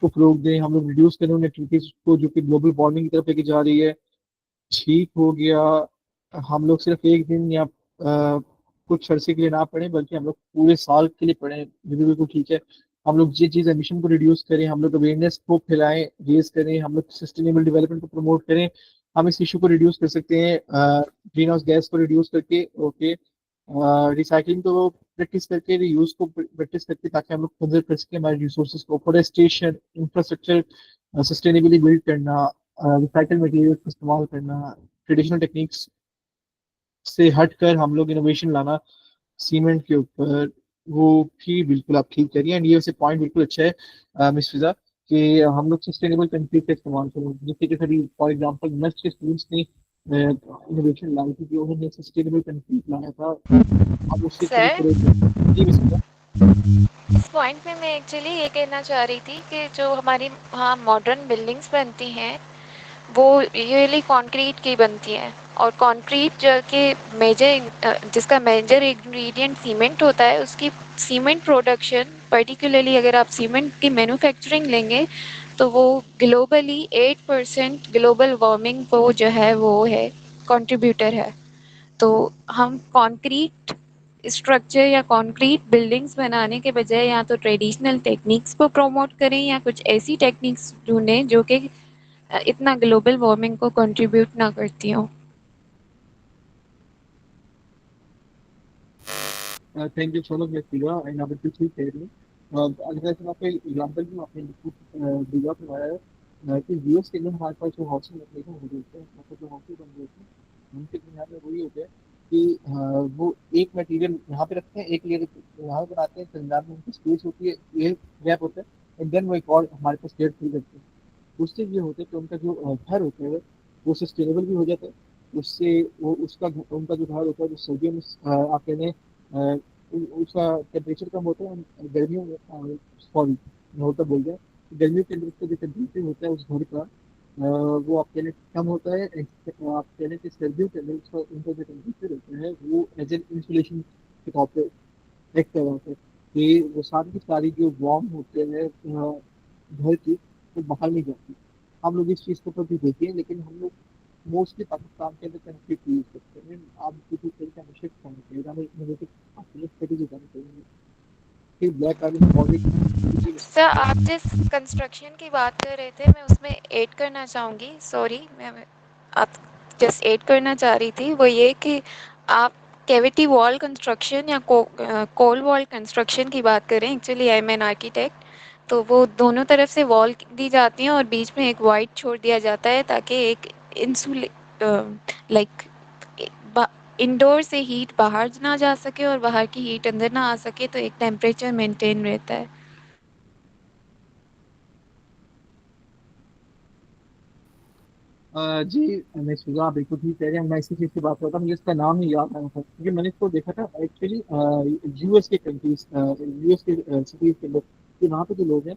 को फरोग दें, हम लोग रिड्यूस करें उन एक्टिविटीज को जो कि ग्लोबल वार्मिंग की तरफ लेके जा रही है, ठीक हो गया। हम लोग सिर्फ एक दिन या कुछ अरसे के लिए ना पढ़ें, बल्कि हम लोग पूरे साल के लिए पढ़ें, ये भी बिल्कुल ठीक है। हम लोग ये चीज़ एमिशन को रिड्यूस करें, हम लोग अवेयरनेस को फैलाएं, रेज करें, हम लोग सस्टेनेबल डेवलपमेंट को प्रमोट करें। हम इस इशू को रिड्यूस कर सकते हैं ग्रीन हाउस गैस को रिड्यूस करके, ओके, रिसाइकलिंग को प्रैक्टिस करके, रीयूज को प्रैक्टिस करके, ताकि हम लोग कंजर्व कर सकें हमारे रिसोर्सेज को। फॉरेस्टेशन, इंफ्रास्ट्रक्चर सस्टेनेबली बिल्ड करना, रिसाइकल मटेरियल का इस्तेमाल करना, ट्रेडिशनल टेक्निक्स से हटकर हम लोग इनोवेशन लाना सीमेंट के ऊपर, वो भी बिल्कुल आप ठीक करिए। एंड ये वैसे पॉइंट बिल्कुल अच्छा है मिस फिजा, कि हम लोग सस्टेनेबल कंक्रीट का इस्तेमाल करें। जैसे कि सभी फॉर एग्जांपल नेक्स्ट के स्टूडेंट्स ने इनोवेशन लाई थी कि उन्होंने सस्टेनेबल कंक्रीट लाया था, अब उससे थोड़ी सर, प्रोग्रेस है जी मिस फिजा। इस पॉइंट में मैं एक्चुअली ये कहना चाह रही थी कि जो हमारी वहाँ मॉडर्न बिल्डिंग्स बनती हैं वो यूजुअली कंक्रीट की बनती हैं और कंक्रीट जो कि जिसका मेजर इंग्रेडिएंट सीमेंट होता है, उसकी सीमेंट प्रोडक्शन पर्टिकुलरली अगर आप सीमेंट की मैन्युफैक्चरिंग लेंगे तो वो ग्लोबली 8% ग्लोबल वार्मिंग को जो है वो है कंट्रीब्यूटर है। तो हम कंक्रीट स्ट्रक्चर या कंक्रीट बिल्डिंग्स बनाने के बजाय या तो ट्रेडिशनल टेक्निक्स को प्रमोट करें या कुछ ऐसी टेक्निक्स ढूंढें जो कि इतना ग्लोबल वार्मिंग को कंट्रीब्यूट ना करती हो। Thank you so much miss Fiza, and आप बिल्कुल ठीक कह रही हैं। अगर मैं आपको एग्जाम्पल भी आपने दिया करवाया है कि यूएस के अंदर हमारे पास जो हाउसिंग एप्लीकेशन हो रही है, मतलब जो हाउसिंग बन रही है, उनके बुनियाद में वही होता है कि वो एक मटेरियल यहाँ पे रखते हैं, एक लेयर यहाँ पे बनाते हैं, दरमियान में उनकी स्पेस होती है, एयर गैप होता है, एंड देन वो एक और हमारे पास लेयर फिल करते हैं। उससे ये होता है कि उनका जो घर होता है वो सस्टेनेबल भी हो जाता है, उससे वो उसका उनका जो घर होता है, जो सर्दियों में आप कह लें उसका टेम्परेचर कम होता है, गर्मियों में सॉरी होता बोल गया, गर्मियों के अंदर उसका जो टेम्परेचर होता है उस घर का वो आप कह लें कम होता है। आप कह लें कि सर्दियों के अंदर उसका उनका जो टेम्परेचर होता है वो एज एन इंसुलेशन के तौर पे एक तरह से कि वो सारी की सारी जो वार्म होते हैं घर की वो बाहर नहीं जाती। हम लोग इस चीज़ को कभी देखें, लेकिन हम लोग मोस्टली पाकिस्तान के अंदर कंक्रीट यूज करते हैं। आप किसी तरीके का शिफ्ट करना चाहिए, हमें इनोवेटिव स्ट्रेटेजी करनी चाहिए कि ब्लैक कार्बन पॉलिसी। सर, आप जिस कंस्ट्रक्शन की बात कर रहे थे, मैं उसमें ऐड करना चाहूँगी, सॉरी, मैं आप जस्ट ऐड करना चाह रही थी, वो ये कि आप कैविटी वॉल कंस्ट्रक्शन या कोल वॉल कंस्ट्रक्शन की बात करें। Actually I am an architect, तो वो दोनों तरफ से वॉल दी जाती हैं और बीच में एक वाइड छोड़ दिया जाता है ताकि एक इंसुले लाइक इंडोर से हीट बाहर ना जा सके और बाहर की हीट अंदर ना आ सके, तो एक टेम्परेचर मेंटेन रहता है। जी, मैं सुझाव बिल्कुल ठीक कह रहे हैं। मैं इसी चीज़ की बात करता हूँ, मुझे इसका नाम ही याद आया था क्योंकि मैंने इसको देखा था एक्चुअली यूएस के कंट्रीज, यूएस के सिटीज के लोग, कि वहाँ पे जो लोग हैं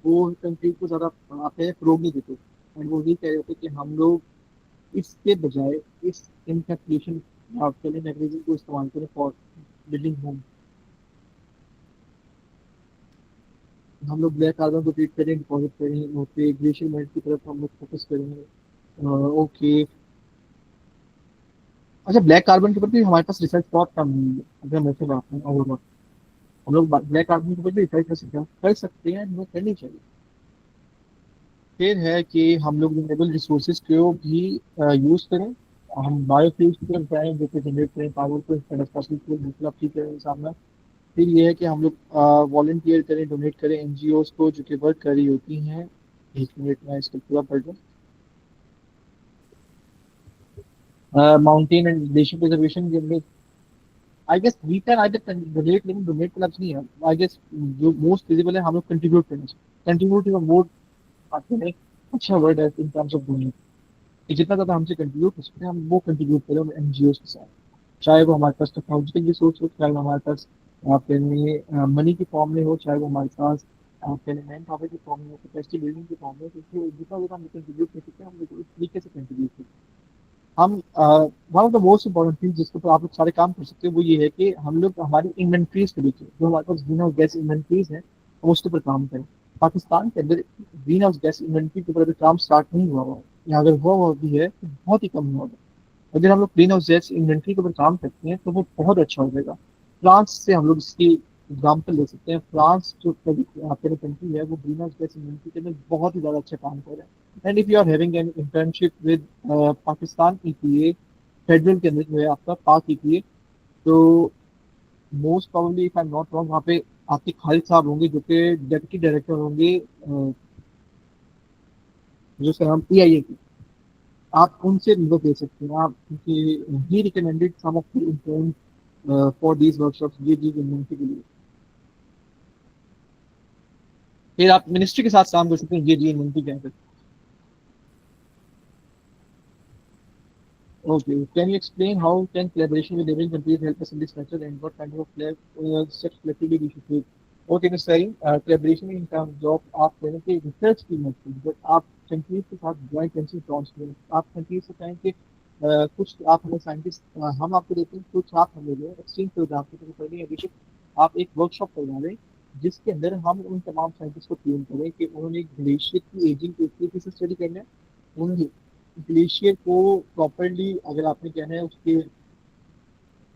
वो कंट्री को ज़्यादा आते हैं प्रोग नहीं देते। एंड वो ये कह रहे थे कि हम लोग इसके बजाय इस इनकैप्सुलेशन मैकेनिज्म को इस्तेमाल करें फॉर बिल्डिंग होम। हम लोग ब्लैक कार्बन को ट्रीट करें, डिपॉजिट करें, ओके ग्लेशियर मेल्ट की तरफ हम लोग फोकस करेंगे। ओके, अच्छा ब्लैक कार्बन के ऊपर भी हमारे पास रिसर्च बहुत कम हुई है। अगर मैं से बात करूं ओवरऑल, हम लोग ब्लैक कार्बन के ऊपर भी रिसर्च कर सकते हैं, हमें करनी चाहिए। फिर है कि हम लोग रिन्यूएबल रिसोर्सेज को भी यूज करें। हम बायोफ्यूल्स की तरफ जाएं जो कि जनरेट करें पावर को इंस्टेड ऑफ फॉसिल फ्यूल, बिल्कुल आप ठीक है सामना। फिर ये है कि हम लोग वॉलंटियर करें, डोनेट करें एनजीओज को जो कि वर्क कर रही होती हैं। एक मिनट में इसको पूरा पढ़ लूँ। Mountain and glacier preservation, I guess we can either donate, लेकिन डोनेट का लफ्ज नहीं है। आई गेस जो मोस्ट विजिबल है हम लोग कंट्रीब्यूट करना चाहिए। कंट्रीब्यूट इज अ वर्ड, आते हैं अच्छा वर्ड है इन टर्म्स ऑफ डोनेट, कि जितना ज्यादा हमसे कंट्रीब्यूट कर सकते हैं हम वो कंट्रीब्यूट करें एनजीओ के साथ। चाहे वो हमारे पास टेक्नोलॉजिकल रिसोर्स हो, चाहे वो हमारे पास आप कहने मनी की फॉर्म में हो, चाहे वो हमारे पास आप कहने मैन पावर की फॉर्म में हो, कैपेसिटी बिल्डिंग की फॉर्म में हो, क्योंकि जितना ज्यादा हम कंट्रीब्यूट कर सकते हैं हम लोग उस तरीके से कंट्रीब्यूट करें। हम one of the most important thing जिसके ऊपर आप लोग सारे काम कर सकते हो वो ये है कि हम लोग हमारी इन्वेंट्रीज के बीच जो हमारे पास ग्रीन हाउस गैस इन्वेंट्रीज है हम उसके ऊपर काम करें। पाकिस्तान के अंदर ग्रीन हाउस गैस इन्वेंट्री के ऊपर अभी काम स्टार्ट नहीं हुआ हुआ है, या अगर हुआ हुआ भी है तो बहुत ही कम हुआ है। अगर हम लोग ग्रीन हाउस गैस इन्वेंट्री के ऊपर काम करते हैं तो वो बहुत अच्छा हो जाएगा। फ्रांस से हम लोग इसकी एग्जाम्पल ले सकते हैं। फ्रांस जो आपके कंट्री है वो ग्रीन हाउस गैस इन्वेंट्री के अंदर बहुत ही ज़्यादा अच्छा काम कर रहा है। And if you are having an internship with Pakistan EPA, federal के अंदर जो है आपका पाक ईपीए, तो most probably if I am not wrong वहाँ पे आपके खालिद साहब होंगे जो कि डेप्यूटी डायरेक्टर होंगे जो सर हम पीआईए की। आप उनसे मदद ले सकते हैं। आप क्योंकि he recommended some of the intern for these workshops, ये चीज इम्यूनिटी के लिए। फिर आप मिनिस्ट्री के साथ काम कर सकते हैं, ये इम्यूनिटी क्या है। Okay, can you explain how can collaboration with neighboring countries help us in this matter and what kind of steps collectively we should take? Okay, Mr. Sarin, collaboration in terms of आप कहने के research की मत कीजिए, but आप countries के साथ joint venture launch करें। आप कंट्रीज से कहें कि कुछ आप हमें साइंटिस्ट हम आपको देते हैं, कुछ आप हमें दें, एक्सचेंज प्रोग्राम के तो पहले अभिषेक आप एक वर्कशॉप करवा दें जिसके अंदर हम उन तमाम साइंटिस्ट को ट्रेन करें कि उन्होंने एक ग्लेशियर की एजिंग को इस तरीके से स्टडी करना है। उन ग्लेशियर को प्रॉपरली अगर आपने कहना है उसके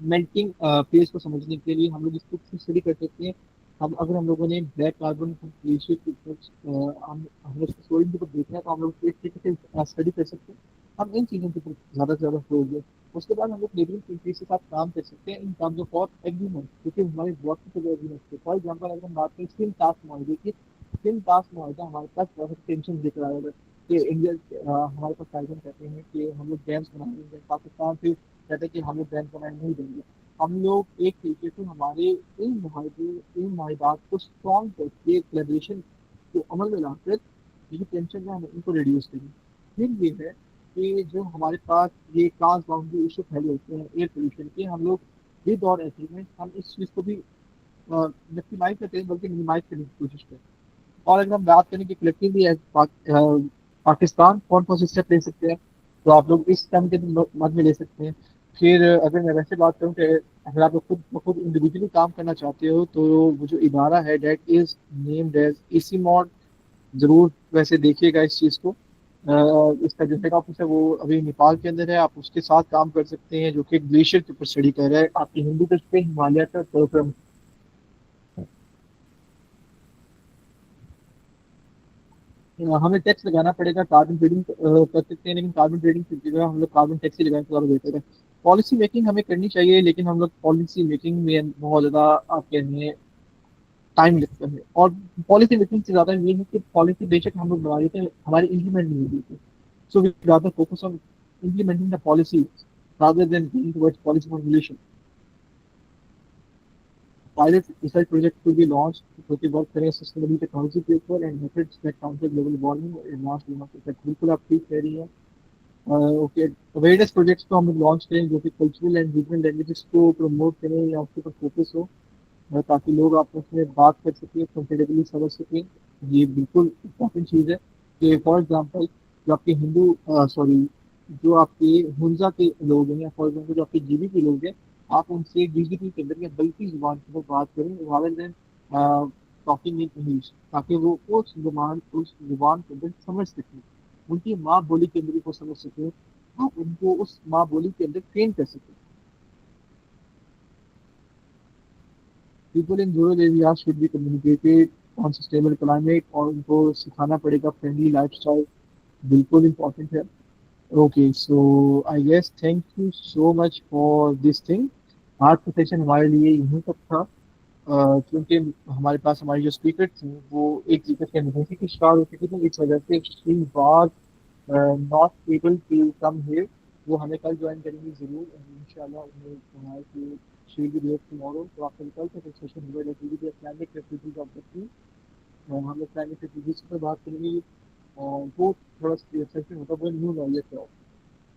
मेल्टिंग फेज को समझने के लिए हम लोग इसको स्टडी कर सकते हैं। हम लोगों ने ब्लैक कार्बन ग्लेशियर के ऊपर हम लोग सोइल के ऊपर देखना है तो हम लोग इस तरीके से स्टडी कर सकते हैं। हम इन चीज़ों के ऊपर ज़्यादा से ज़्यादा फोकस दें। उसके बाद हम लोग नेबरिंग कंट्रीज के साथ काम कर सकते हैं इन टर्म्स ऑफ और एग्रीमेंट, क्योंकि हमारे बहुत से एग्रीमेंट थे। फॉर एग्जाम्पल अगर हम बात करें स्किन टास्क माहिदे की, स्किन टास्क माहिदा हमारे पास बहुत टेंशन लेकर आया है कि इंडिया हमारे पास टाइगन कहते हैं कि हम लोग डैम्स बनाएंगे, पाकिस्तान फिर कहते हैं कि हम लोग डैम्स बनाने नहीं देंगे। हम लोग एक तरीके से हमारे इन माहिदात को स्ट्रॉन्ग करके कोलैबोरेशन को अमल में लाकर ये टेंशन है हम इनको रिड्यूस करें। फिर ये है कि जो हमारे पास ये ट्रांस बाउंड्री इशू फैले होते हैं एयर पोल्यूशन के, हम लोग विद और एग्रीमेंट हम इस चीज़ को भी मैक्सिमाइज करते हैं बल्कि मिनिमाइज करने की कोशिश करते हैं। और अगर हम बात करें कि कलेक्टिवली एज पाकिस्तान कौन कौन से स्टेप ले सकते हैं, तो आप लोग इस टर्म के मद में ले सकते हैं। फिर अगर मैं वैसे बात करूँ कि अगर आप लोग खुद खुद इंडिविजुअली काम करना चाहते हो, तो वो जो इदारा है डेट इज नेम्ड एज इसी मॉड, जरूर वैसे देखिएगा इस चीज़ को। इसका जो हेड ऑफिस है वो अभी नेपाल के अंदर है, आप उसके साथ काम कर सकते हैं, जो कि ग्लेशियर के ऊपर स्टडी कर रहा है, आपकी हिंदी कश पे हिमालय का कार्यक्रम। हमें टैक्स लगाना पड़ेगा, कार्बन ट्रेडिंग कर सकते हैं, लेकिन कार्बन ट्रेडिंग की जगह हम लोग कार्बन टैक्स ही लगाएं तो ज़्यादा बेहतर है। पॉलिसी मेकिंग हमें करनी चाहिए, लेकिन हम लोग पॉलिसी मेकिंग में बहुत ज़्यादा आप कह रहे हैं टाइम लगता है। और पॉलिसी मेकिंग से ज़्यादा ये है कि पॉलिसी बेशक हम लोग बना देते हैं, हमारी इंप्लीमेंट नहीं होती थी। So we rather focus on implementing the policy rather than going towards policy formulation. Pilot research project will be launched to work करें sustainable technology के ऊपर and methods that counter global warming और advanced greenhouse effect। बिल्कुल आप ठीक कह रही हैं। ओके, अवेयरनेस प्रोजेक्ट्स को हम लॉन्च करें जो कि कल्चरल एंड रीजनल लैंग्वेजेस को प्रमोट करें या उसके ऊपर फोकस हो, ताकि लोग आपस में बात कर सकें, कंफर्टेबली समझ सकें। ये बिल्कुल इम्पोर्टेंट चीज़ है कि फॉर एग्जांपल जो आपके जो आपके हुंजा के लोग हैं, या फॉर एग्जांपल जो आपके जीबी के लोग हैं, आप उनसे डीजीपी के अंदर या बल्कि जुबान के ऊपर बात करें rather than talking in English, ताकि वो उस जुबान के अंदर समझ सकें, उनकी माँ बोली के अंदर को समझ सकें, आप उनको उस माँ बोली के अंदर ट्रेन कर सकें। People in rural area should be communicated on sustainable climate, और उनको सिखाना पड़ेगा फ्रेंडली लाइफस्टाइल, बिल्कुल इम्पोर्टेंट है। Okay, so I guess thank you so much for this thing. आज का सेशन हमारे लिए यहीं तक था, क्योंकि हमारे पास हमारी जो स्पीकर थी वो एक तरीके से एमरजेंसी की शिकार हो चुकी थी, इस वजह से she was not able to come here. वो हमें कल ज्वाइन करेंगी जरूर, इंशाल्लाह उन्हें हमारे लिए she will be here tomorrow. तो आपसे कल तक सेशन हुआ that Islamic refugees of the tree, हम इस्लामिक रेफ्यूजीज पर बात करेंगे। वो थोड़ा सेशन होता है वो न्यू नॉलेज है।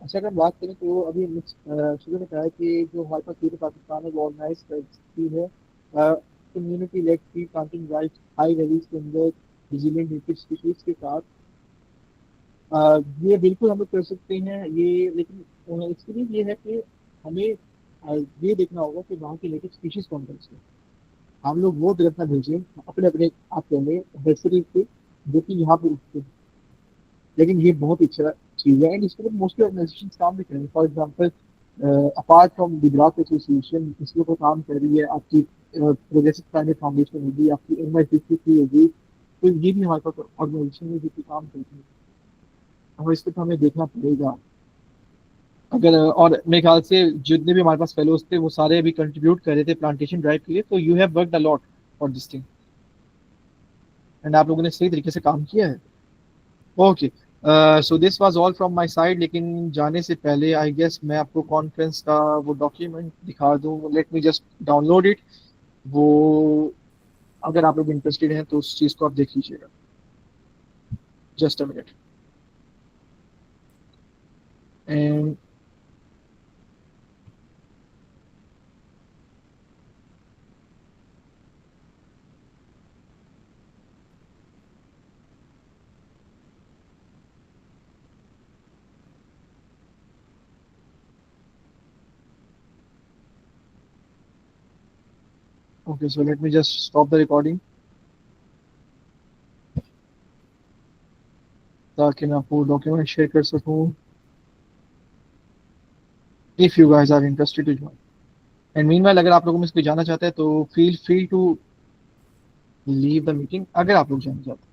अच्छा, अगर बात करें तो अभी शुरू में कहा है कि जो हमारे पास पूरे पाकिस्तान है वो ऑर्गेनाइज करती है community lead tree planting drive high valleys के अंदर विजिलेंट नेटिव स्पीशीज के साथ। ये बिल्कुल हम लोग कर सकते हैं ये, लेकिन इसके लिए ये है कि हमें ये देखना होगा कि वहाँ की नेटिव स्पीशीज कौन कौन सी है। हम लोग वो दरख्त ना भेजें अपने अपने आप के लिए नर्सरी पे जो कि यहाँ पे उगते हैं, लेकिन ये बहुत अच्छा चीज़ है एंड इसके ऊपर मोस्टली ऑर्गेनाइजेशन काम भी करेंगे। For example apart from Gujarat association इसके ऊपर काम कर रही है, आपकी प्रोग्रेसिव क्लाइमेट फाउंडेशन होगी, आपकी NY53 होगी, तो ये भी हमारे पास ऑर्गेनाइजेशन में भी काम करती है, और इसको तो हमें देखना पड़ेगा। अगर और मेरे ख्याल से जितने भी हमारे पास फेलोज थे वो सारे भी कंट्रीब्यूट कर रहे थे प्लांटेशन ड्राइव के लिए, तो you have worked a lot for this thing and आप लोगों ने सही तरीके से काम किया है। Okay, so this was all from my side, लेकिन जाने से पहले आई गेस मैं आपको कॉन्फ्रेंस का वो डॉक्यूमेंट दिखा दूं, late me just download it. वो अगर आप लोग इंटरेस्टेड हैं तो उस चीज़ को आप देख लीजिएगा, just a minute. And okay, so let me just stop the recording ताकि मैं आपको डॉक्यूमेंट शेयर कर सकूं, if you guys are interested to join. And meanwhile अगर आप लोगों में से कोई जाना चाहता है तो feel free to leave the meeting, अगर आप लोग जाना चाहते हैं।